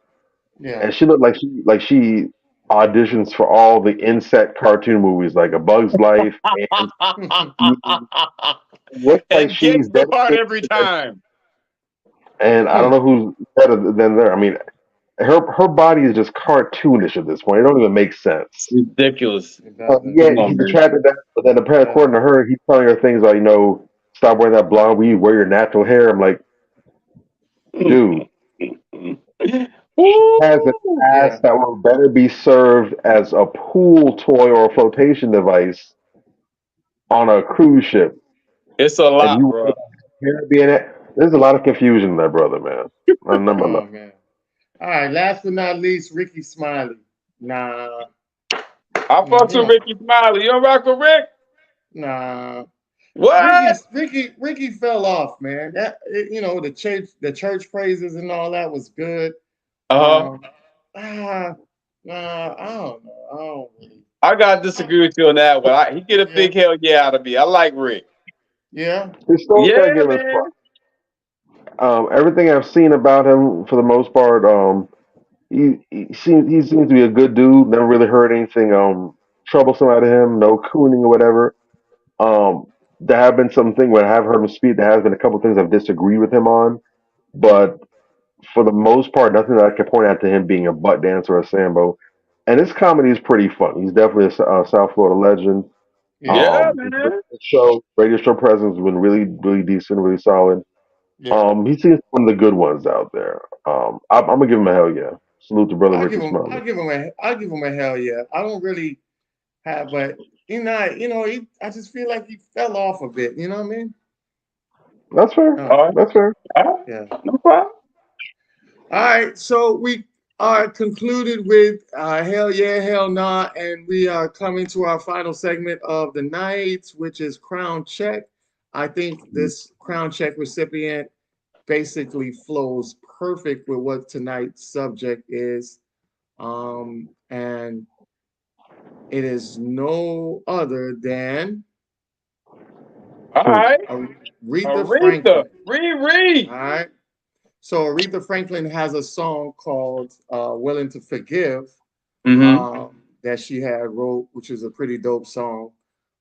Yeah. and she looked like she auditions for all the insect cartoon movies, like A Bug's Life, and it looks like And gets she's the part dedicated every to that. time. And I don't know who's better than her. I mean, her body is just cartoonish at this point. It don't even make It's sense. ridiculous. It doesn't. Yeah, Come on, he's man. attracted to that, but then apparently, Yeah. according to her, he's telling her things like, stop wearing that blonde weave, wear your natural hair. I'm like, dude, she has an Ooh, ass Yeah. that will better be served as a pool toy or a flotation device on a cruise ship, it's a and lot, you want bro. her to be in it. There's a lot of confusion in that brother, man. Oh man. All right. Last but not least, Ricky Smiley. Nah. I fuck He with don't. Ricky Smiley. You don't rock with Rick? Nah. What? Ricky fell off, man. The church praises and all that was good. Uh-huh. Um, nah, I don't know. I don't really. I gotta disagree with you on that one. He get a Yeah, big hell yeah out of me. I like Rick. yeah, His story Yeah, gotta give us man. everything I've seen about him for the most part. He seems to be a good dude. Never really heard anything troublesome out of him. No cooning or whatever. There have been some things when I have heard him speak. There has been a couple things I've disagreed with him on, but for the most part, nothing that I can point out to him being a butt dancer or a sambo. And his comedy is pretty fun. He's definitely a South Florida legend. yeah, Yeah, His man. radio show presence has been really, really decent, really solid. yeah. He seems one of the good ones out there. I'm gonna give him a hell yeah. Salute to brother I'll Ricky give him. Smiley. I'll give him a hell yeah. I don't really have, but I just feel like he fell off a bit. You know what I mean? That's fair. All right. That's fair. All right. Yeah. No problem. All right, so we are concluded with hell yeah, hell nah, and we are coming to our final segment of the night, which is Crown Check. I think this Crown Check recipient basically flows perfect with what tonight's subject is. And it is no other than All right. Aretha Aretha. Franklin. Riri. All right. So Aretha Franklin has a song called "Willing to Forgive" Mm-hmm. that she had wrote, which is a pretty dope song.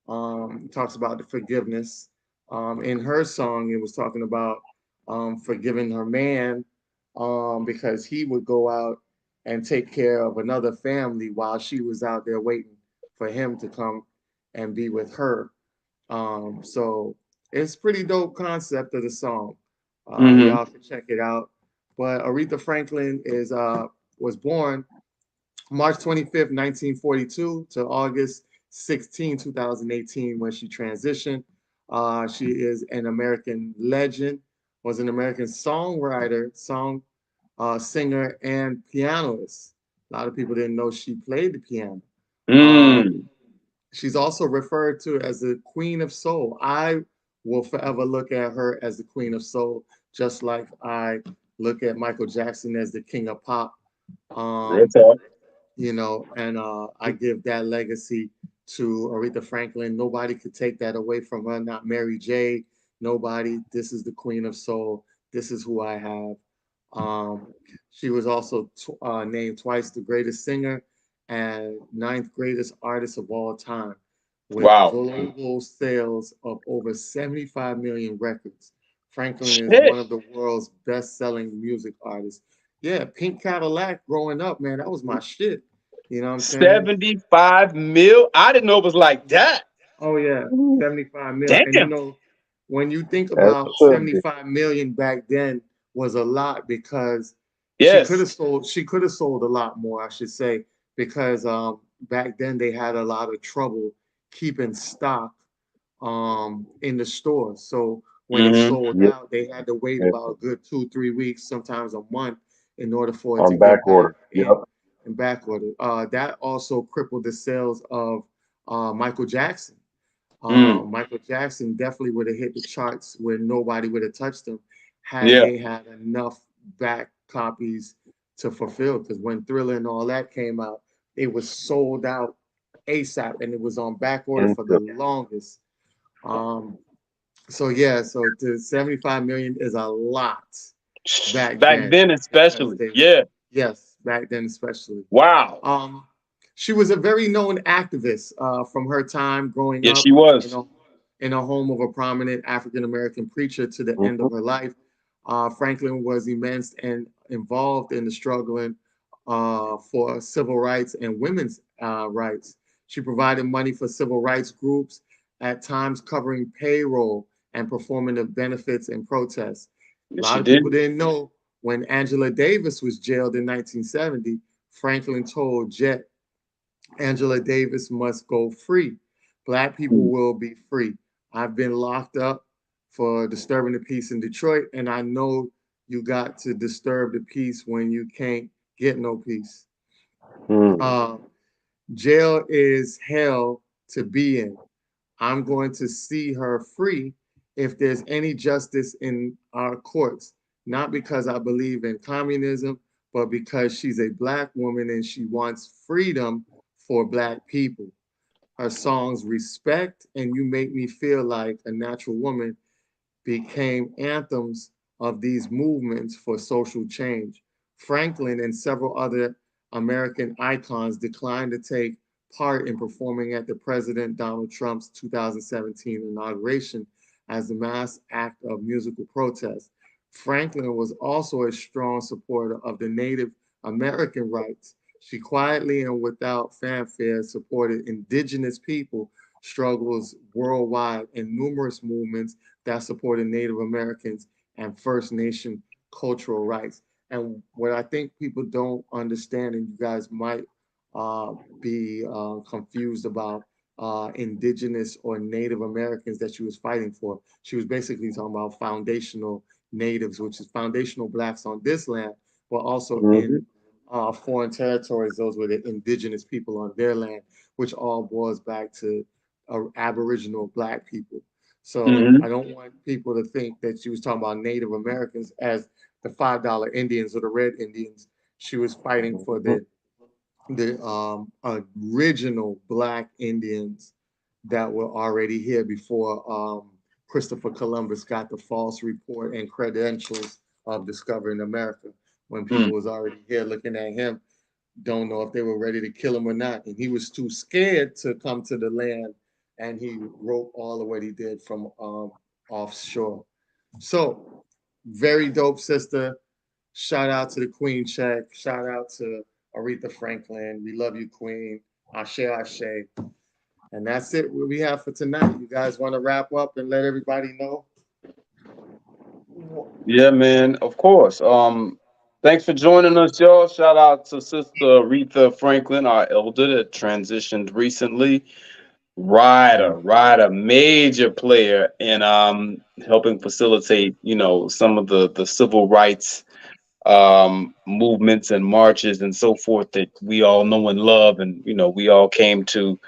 It talks about the forgiveness. In her song, it was talking about forgiving her man because he would go out and take care of another family while she was out there waiting for him to come and be with her. So it's pretty dope concept of the song. Mm-hmm. Y'all can check it out. But Aretha Franklin was born March 25th, 1942 to August 16, 2018 when she transitioned. She is an American legend, was an American songwriter, singer, and pianist. A lot of people didn't know she played the piano. Mm. She's also referred to as the Queen of Soul. I will forever look at her as the Queen of Soul, just like I look at Michael Jackson as the King of Pop. Real talk. And I give that legacy to Aretha Franklin. Nobody could take that away from her, not Mary J. Nobody. This is the Queen of Soul. This is who I have. She was also named twice the greatest singer and ninth greatest artist of all time, with Wow. global sales of over 75 million records. Franklin is Shit. one of the world's best-selling music artists. Yeah, Pink Cadillac growing up, man, that was my shit. You know what I'm saying? 75 mil? I didn't know it was like that. Oh yeah, 75 mil. And Damn. when you think As it about should be. 75 million back then was a lot because Yes. she could have sold a lot more, I should say, because back then they had a lot of trouble keeping stock in the stores. So when it Mm-hmm. sold Yep. out, they had to wait Yep. about a good 2-3 weeks, sometimes a month, in order for it to On get back back order. Yep. in back order. That also crippled the sales of Michael Jackson. Mm. Michael Jackson definitely would have hit the charts where nobody would have touched him had Yeah. they had enough back copies to fulfill. Because when Thriller and all that came out, it was sold out ASAP and it was on back order for the longest. So the 75 million is a lot back Back then. then, especially. Yeah. Yes, back then, especially. Wow. She was a very known activist from her time growing Yes, up, she was. in a home of a prominent African American preacher to the end of her life. Franklin was immense and involved in the struggling for civil rights and women's rights. She provided money for civil rights groups, at times covering payroll and performing the benefits and protests. A Yes, lot she of did. people didn't know when Angela Davis was jailed in 1970, Franklin told Jet, Angela Davis must go free. Black people will be free. I've been locked up for disturbing the peace in Detroit, and I know you got to disturb the peace when you can't get no peace. Jail is hell to be in. I'm going to see her free if there's any justice in our courts, not because I believe in communism, but because she's a Black woman and she wants freedom for Black people. Her songs Respect and You Make Me Feel Like a Natural Woman became anthems of these movements for social change. Franklin and several other American icons declined to take part in performing at the President Donald Trump's 2017 inauguration as a mass act of musical protest. Franklin was also a strong supporter of the Native American rights. She quietly and without fanfare supported indigenous people struggles worldwide and numerous movements that supported Native Americans and First Nation cultural rights. And what I think people don't understand, and you guys might be confused about indigenous or Native Americans that she was fighting for. She was basically talking about foundational natives, which is foundational Blacks on this land, but also in foreign territories. Those were the indigenous people on their land, which all boils back to Aboriginal Black people. So I don't want people to think that she was talking about Native Americans as the $5 Indians or the Red Indians. She was fighting for the original Black Indians that were already here before Christopher Columbus got the false report and credentials of discovering America. When people was already here looking at him, don't know if they were ready to kill him or not. And he was too scared to come to the land, and he wrote all of what he did from offshore. So very dope sister. Shout out to the Queen Check. Shout out to Aretha Franklin. We love you, Queen. Ashe, Ashe. And that's it. What we have for tonight. You guys want to wrap up and let everybody know? Yeah, man. Of course. Thanks for joining us, y'all. Shout out to Sister Aretha Franklin, our elder that transitioned recently. Ryder, major player in helping facilitate, some of the civil rights movements and marches and so forth that we all know and love, and we all came to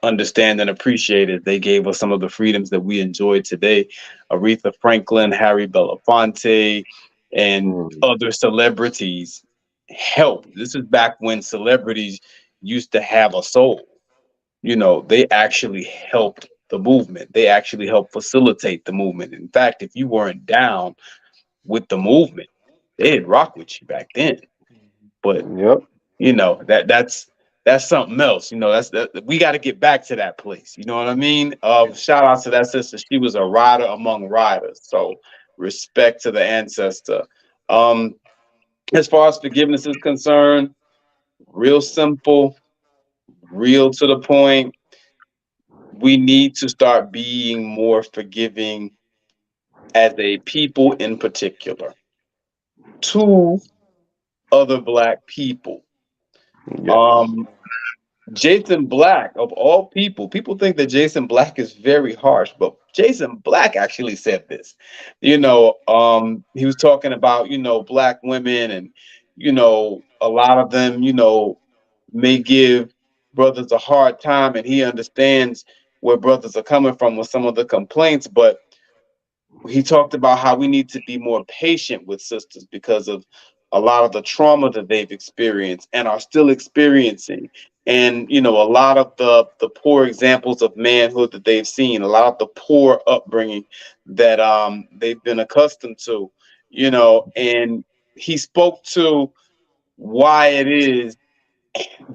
understand and appreciate it. They gave us some of the freedoms that we enjoy today. Aretha Franklin, Harry Belafonte, and other celebrities helped. This is back when celebrities used to have a soul. They actually helped the movement. They actually helped facilitate the movement. In fact, if you weren't down with the movement, they'd rock with you back then. But that's something else. We got to get back to that place. You know what I mean? Shout out to that sister. She was a rider among riders. So respect to the ancestor. As far as forgiveness is concerned, real simple, real to the point. We need to start being more forgiving as a people in particular to other Black people. Jason Black, of all people think that Jason Black is very harsh, but Jason Black actually said this. He was talking about, Black women, and, a lot of them, may give brothers a hard time, and he understands where brothers are coming from with some of the complaints, but he talked about how we need to be more patient with sisters because of a lot of the trauma that they've experienced and are still experiencing. And, a lot of the poor examples of manhood that they've seen, a lot of the poor upbringing that they've been accustomed to, and he spoke to why it is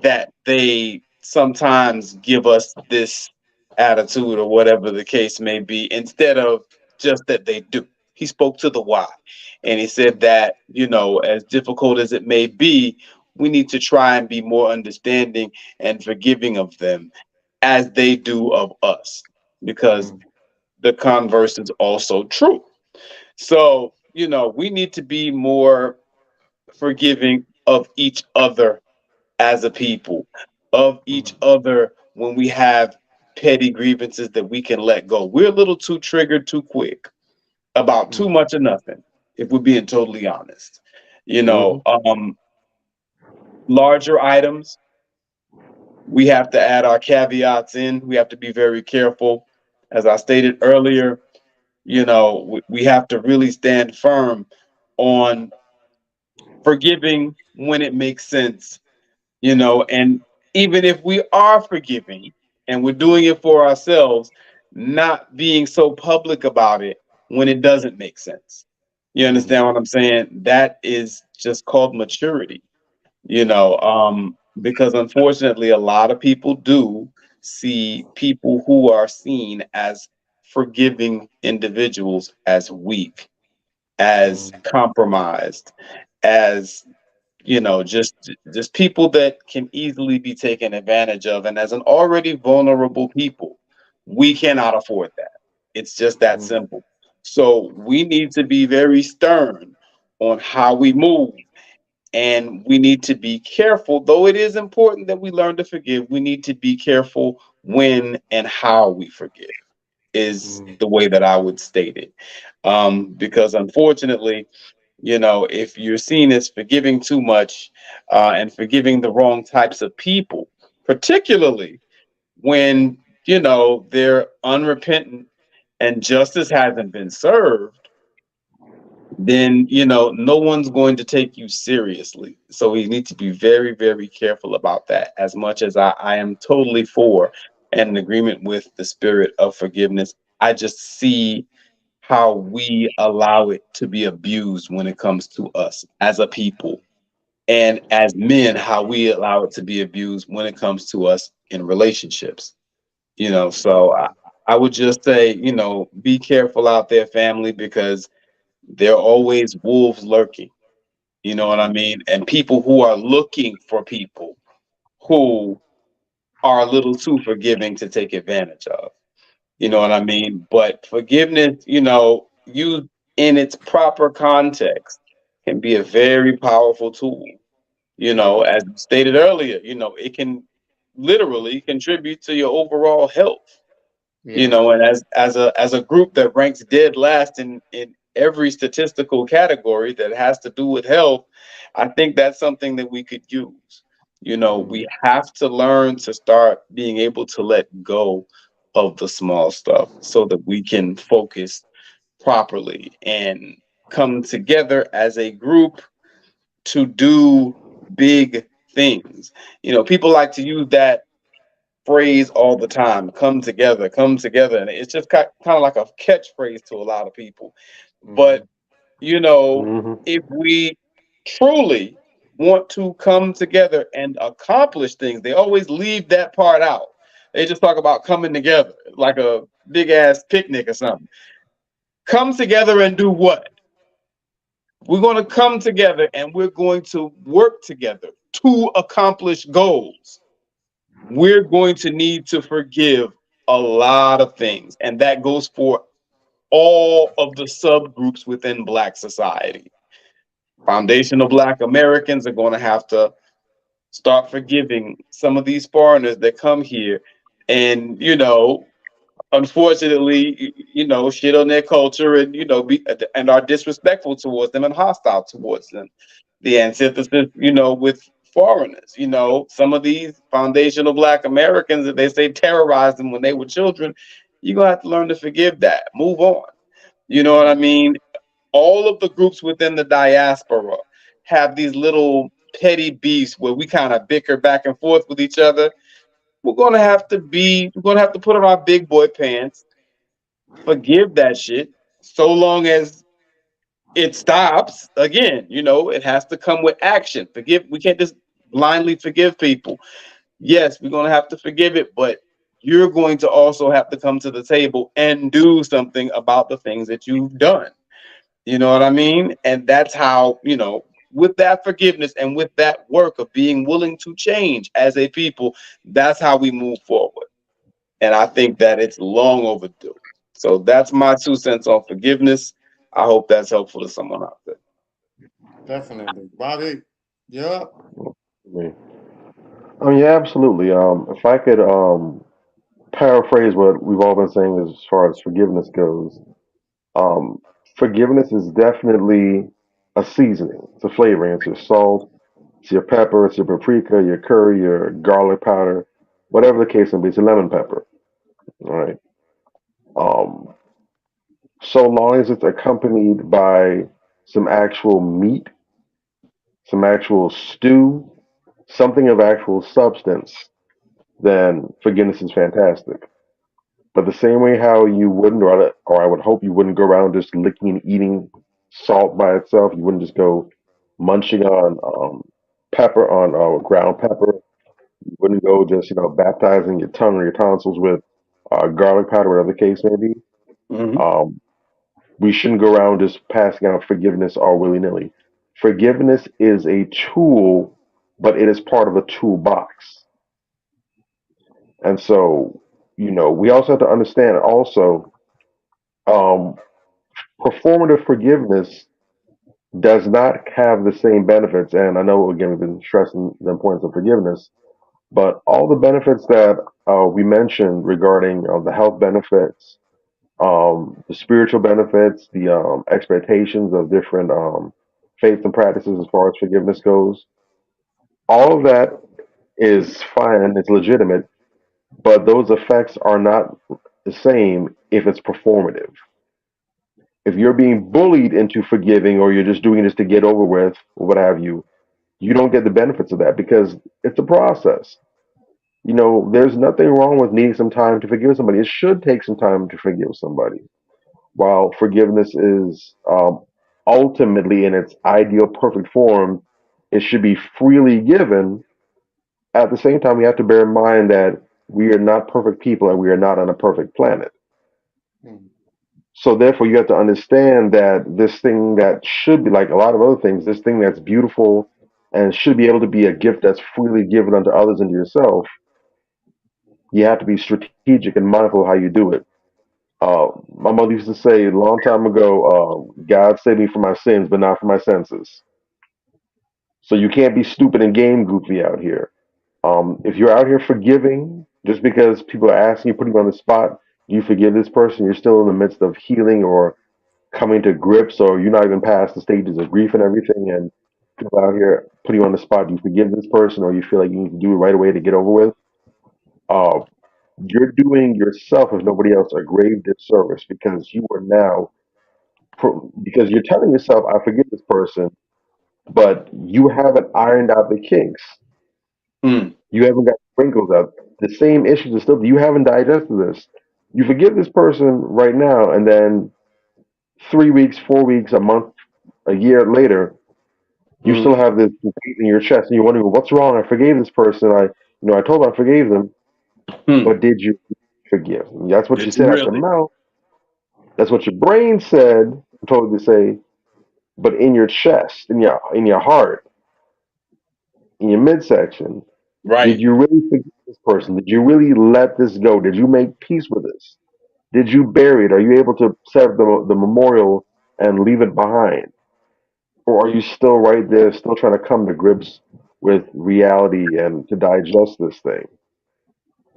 that they sometimes give us this attitude or whatever the case may be, instead of just that they do. He spoke to the why. And he said that, as difficult as it may be, we need to try and be more understanding and forgiving of them as they do of us, because the converse is also true. So, we need to be more forgiving of each other as a people, of each other when we have petty grievances that we can let go. We're a little too triggered too quick about too much of nothing, if we're being totally honest. Larger items, we have to add our caveats in. We have to be very careful. As I stated earlier, we have to really stand firm on forgiving when it makes sense, and even if we are forgiving and we're doing it for ourselves, not being so public about it when it doesn't make sense. You understand what I'm saying? That is just called maturity, because unfortunately, a lot of people do see people who are seen as forgiving individuals as weak, as compromised, as just people that can easily be taken advantage of. And as an already vulnerable people, we cannot afford that. It's just that simple. So we need to be very stern on how we move. And we need to be careful, though it is important that we learn to forgive. We need to be careful when and how we forgive, is the way that I would state it. Because unfortunately, if you're seen as forgiving too much and forgiving the wrong types of people, particularly when, they're unrepentant and justice hasn't been served, then, no one's going to take you seriously. So we need to be very, very careful about that. As much as I am totally for and in agreement with the spirit of forgiveness, I just see how we allow it to be abused when it comes to us as a people, and as men, how we allow it to be abused when it comes to us in relationships. So I would just say, be careful out there, family, because there are always wolves lurking. You know what I mean? And people who are looking for people who are a little too forgiving to take advantage of. You know what I mean? But forgiveness, used in its proper context, can be a very powerful tool. As stated earlier, it can literally contribute to your overall health. And as a group that ranks dead last in every statistical category that has to do with health, I think that's something that we could use. We have to learn to start being able to let go of the small stuff so that we can focus properly and come together as a group to do big things. People like to use that phrase all the time, come together, and it's just kind of like a catchphrase to a lot of people. But if we truly want to come together and accomplish things, they always leave that part out. They just talk about coming together like a big ass picnic or something. Come together and do what? We're going to come together and we're going to work together to accomplish goals. We're going to need to forgive a lot of things. And that goes for all of the subgroups within Black society. Foundational Black Americans are going to have to start forgiving some of these foreigners that come here and, unfortunately, shit on their culture and, and are disrespectful towards them and hostile towards them. The antithesis, with foreigners, some of these foundational Black Americans that they say terrorized them when they were children, you're going to have to learn to forgive that. Move on. You know what I mean? All of the groups within the diaspora have these little petty beefs where we kind of bicker back and forth with each other. We're going to have to put on our big boy pants, forgive that shit, so long as it stops again. It has to come with action. We can't just blindly forgive people. Yes, we're going to have to forgive it, but you're going to also have to come to the table and do something about the things that you've done. You know what I mean? And that's how, with that forgiveness and with that work of being willing to change as a people, that's how we move forward. And I think that it's long overdue. So that's my 2 cents on forgiveness. I hope that's helpful to someone out there. Definitely. Bobby, yeah. Yeah, absolutely. If I could paraphrase what we've all been saying as far as forgiveness goes, um, forgiveness is definitely a seasoning. It's a flavoring. It's your salt, it's your pepper, it's your paprika, your curry, your garlic powder, whatever the case may be. It's a lemon pepper. All right. Um, so long as it's accompanied by some actual meat, some actual stew, something of actual substance, then forgiveness is fantastic. But the same way how you wouldn't, or I would hope you wouldn't go around just licking and eating salt by itself. You wouldn't just go munching on pepper, on ground pepper. You wouldn't go just baptizing your tongue or your tonsils with garlic powder, whatever the case may be. Mhm. We shouldn't go around just passing out forgiveness all willy nilly. Forgiveness is a tool, but it is part of a toolbox. And so, we also have to understand also, um, performative forgiveness does not have the same benefits. And I know, again, we've been stressing the importance of forgiveness, but all the benefits that we mentioned regarding the health benefits, the spiritual benefits, the expectations of different faiths and practices as far as forgiveness goes, all of that is fine and it's legitimate, but those effects are not the same if it's performative. If you're being bullied into forgiving or you're just doing this to get over with or what have you, you don't get the benefits of that because it's a process. There's nothing wrong with needing some time to forgive somebody. It should take some time to forgive somebody. While forgiveness is ultimately in its ideal perfect form, it should be freely given. At the same time, we have to bear in mind that we are not perfect people and we are not on a perfect planet. Hmm. So therefore, you have to understand that this thing that should be like a lot of other things, this thing that's beautiful and should be able to be a gift that's freely given unto others and to yourself, you have to be strategic and mindful of how you do it. My mother used to say a long time ago, God saved me from my sins, but not from my senses. So you can't be stupid and game goofy out here. If you're out here forgiving, just because people are asking you, putting you on the spot, do you forgive this person? You're still in the midst of healing or coming to grips, or you're not even past the stages of grief and everything, and people out here putting you on the spot. Do you forgive this person, or you feel like you need to do it right away to get over with? Uh, you're doing yourself, if nobody else, a grave disservice because you are now because you're telling yourself, "I forgive this person," but you haven't ironed out the kinks. Hmm. You haven't got wrinkles out. The same issues are still. You haven't digested this. You forgive this person right now, and then 3 weeks, 4 weeks, a month, a year later, you Hmm. still have this weight in your chest, and you're wondering, "What's wrong? I forgave this person. I told them I forgave them, Hmm. but did you forgive?" And that's what you Did you said out your really? mouth. That's what your brain said, told you to say, but in your chest, in your heart, in your midsection, did Right. you really forgive this person? Did you really let this go? Did you make peace with this? Did you bury it? Are you able to set up the memorial and leave it behind? Or are you still right there, still trying to come to grips with reality and to digest this thing?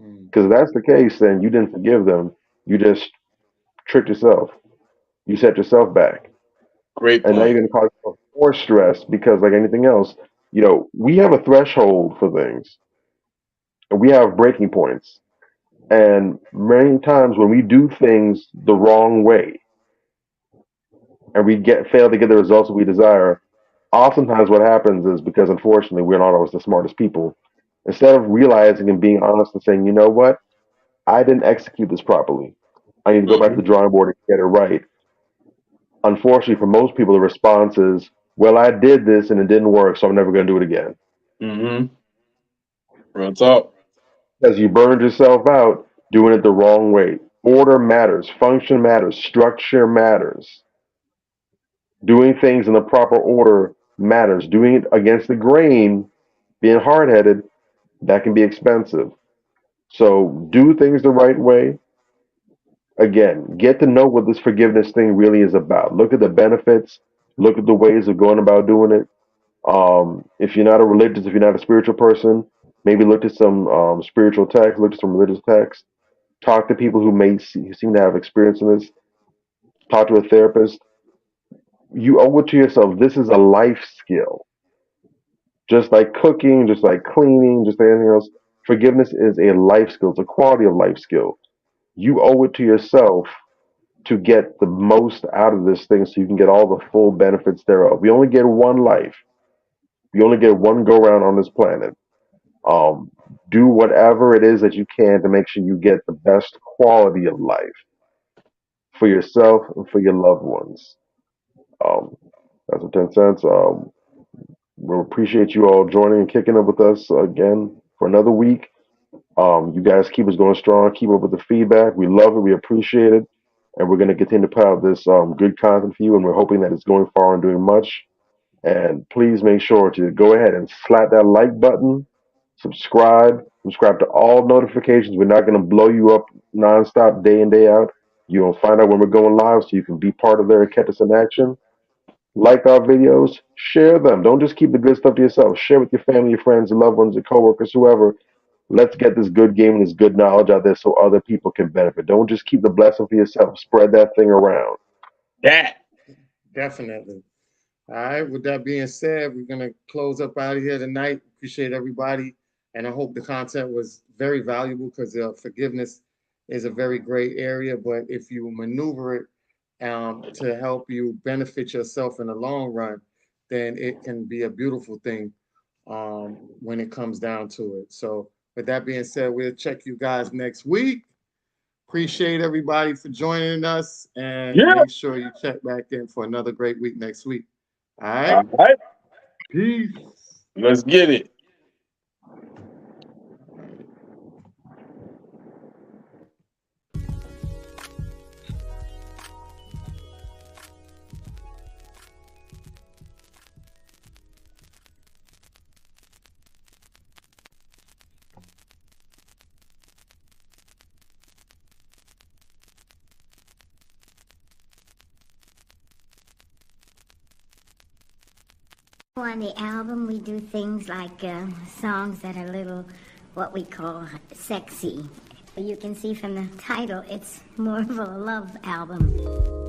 Hmm. Because if that's the case, then you didn't forgive them. You just tricked yourself. You set yourself back. Great And now you're point. going to cause yourself more stress because, like anything else, we have a threshold for things and we have breaking points. And many times when we do things the wrong way and we fail to get the results that we desire, oftentimes what happens is because unfortunately we're not always the smartest people. Instead of realizing and being honest and saying, you know what, I didn't execute this properly. I need to go back to Hmm. the drawing board and get it right. Unfortunately, for most people, the response is, well, I did this and it didn't work, so I'm never going to do it again. Mm-hmm. Real talk. Because you burned yourself out doing it the wrong way. Order matters, function matters, structure matters. Doing things in the proper order matters. Doing it against the grain, being hard headed, that can be expensive. So do things the right way. Again, get to know what this forgiveness thing really is about. Look at the benefits, look at the ways of going about doing it. If you're not a religious, if you're not a spiritual person, maybe look at some spiritual text, look at some religious text, talk to people who seem to have experience in this, talk to a therapist. You owe it to yourself. This is a life skill. Just like cooking, just like cleaning, just like anything else, forgiveness is a life skill. It's a quality of life skill. You owe it to yourself to get the most out of this thing so you can get all the full benefits thereof. We only get one life. We only get one go round on this planet. Do whatever it is that you can to make sure you get the best quality of life for yourself and for your loved ones. Um, that's a 10 cents. We appreciate you all joining and kicking up with us again for another week. You guys keep us going strong. Keep up with the feedback. We love it. We appreciate it. And we're going to continue to put out this good content for you. And we're hoping that it's going far and doing much. And please make sure to go ahead and slap that like button, subscribe to all notifications. We're not going to blow you up nonstop day in, day out. You'll find out when we're going live so you can be part of there and catch us in action. Like our videos, share them. Don't just keep the good stuff to yourself. Share with your family, your friends, your loved ones, your coworkers, whoever. Let's get this good game and this good knowledge out there so other people can benefit. Don't just keep the blessing for yourself. Spread that thing around. Yeah. Definitely. All right. With that being said, we're going to close up out of here tonight. Appreciate everybody. And I hope the content was very valuable because forgiveness is a very gray area. But if you maneuver it to help you benefit yourself in the long run, then it can be a beautiful thing when it comes down to it. So with that being said, we'll check you guys next week. Appreciate everybody for joining us, and make sure you check back in for another great week next week. All right. All right. Peace. Let's get it. On the album, we do things like songs that are a little, what we call sexy. You can see from the title, it's more of a love album.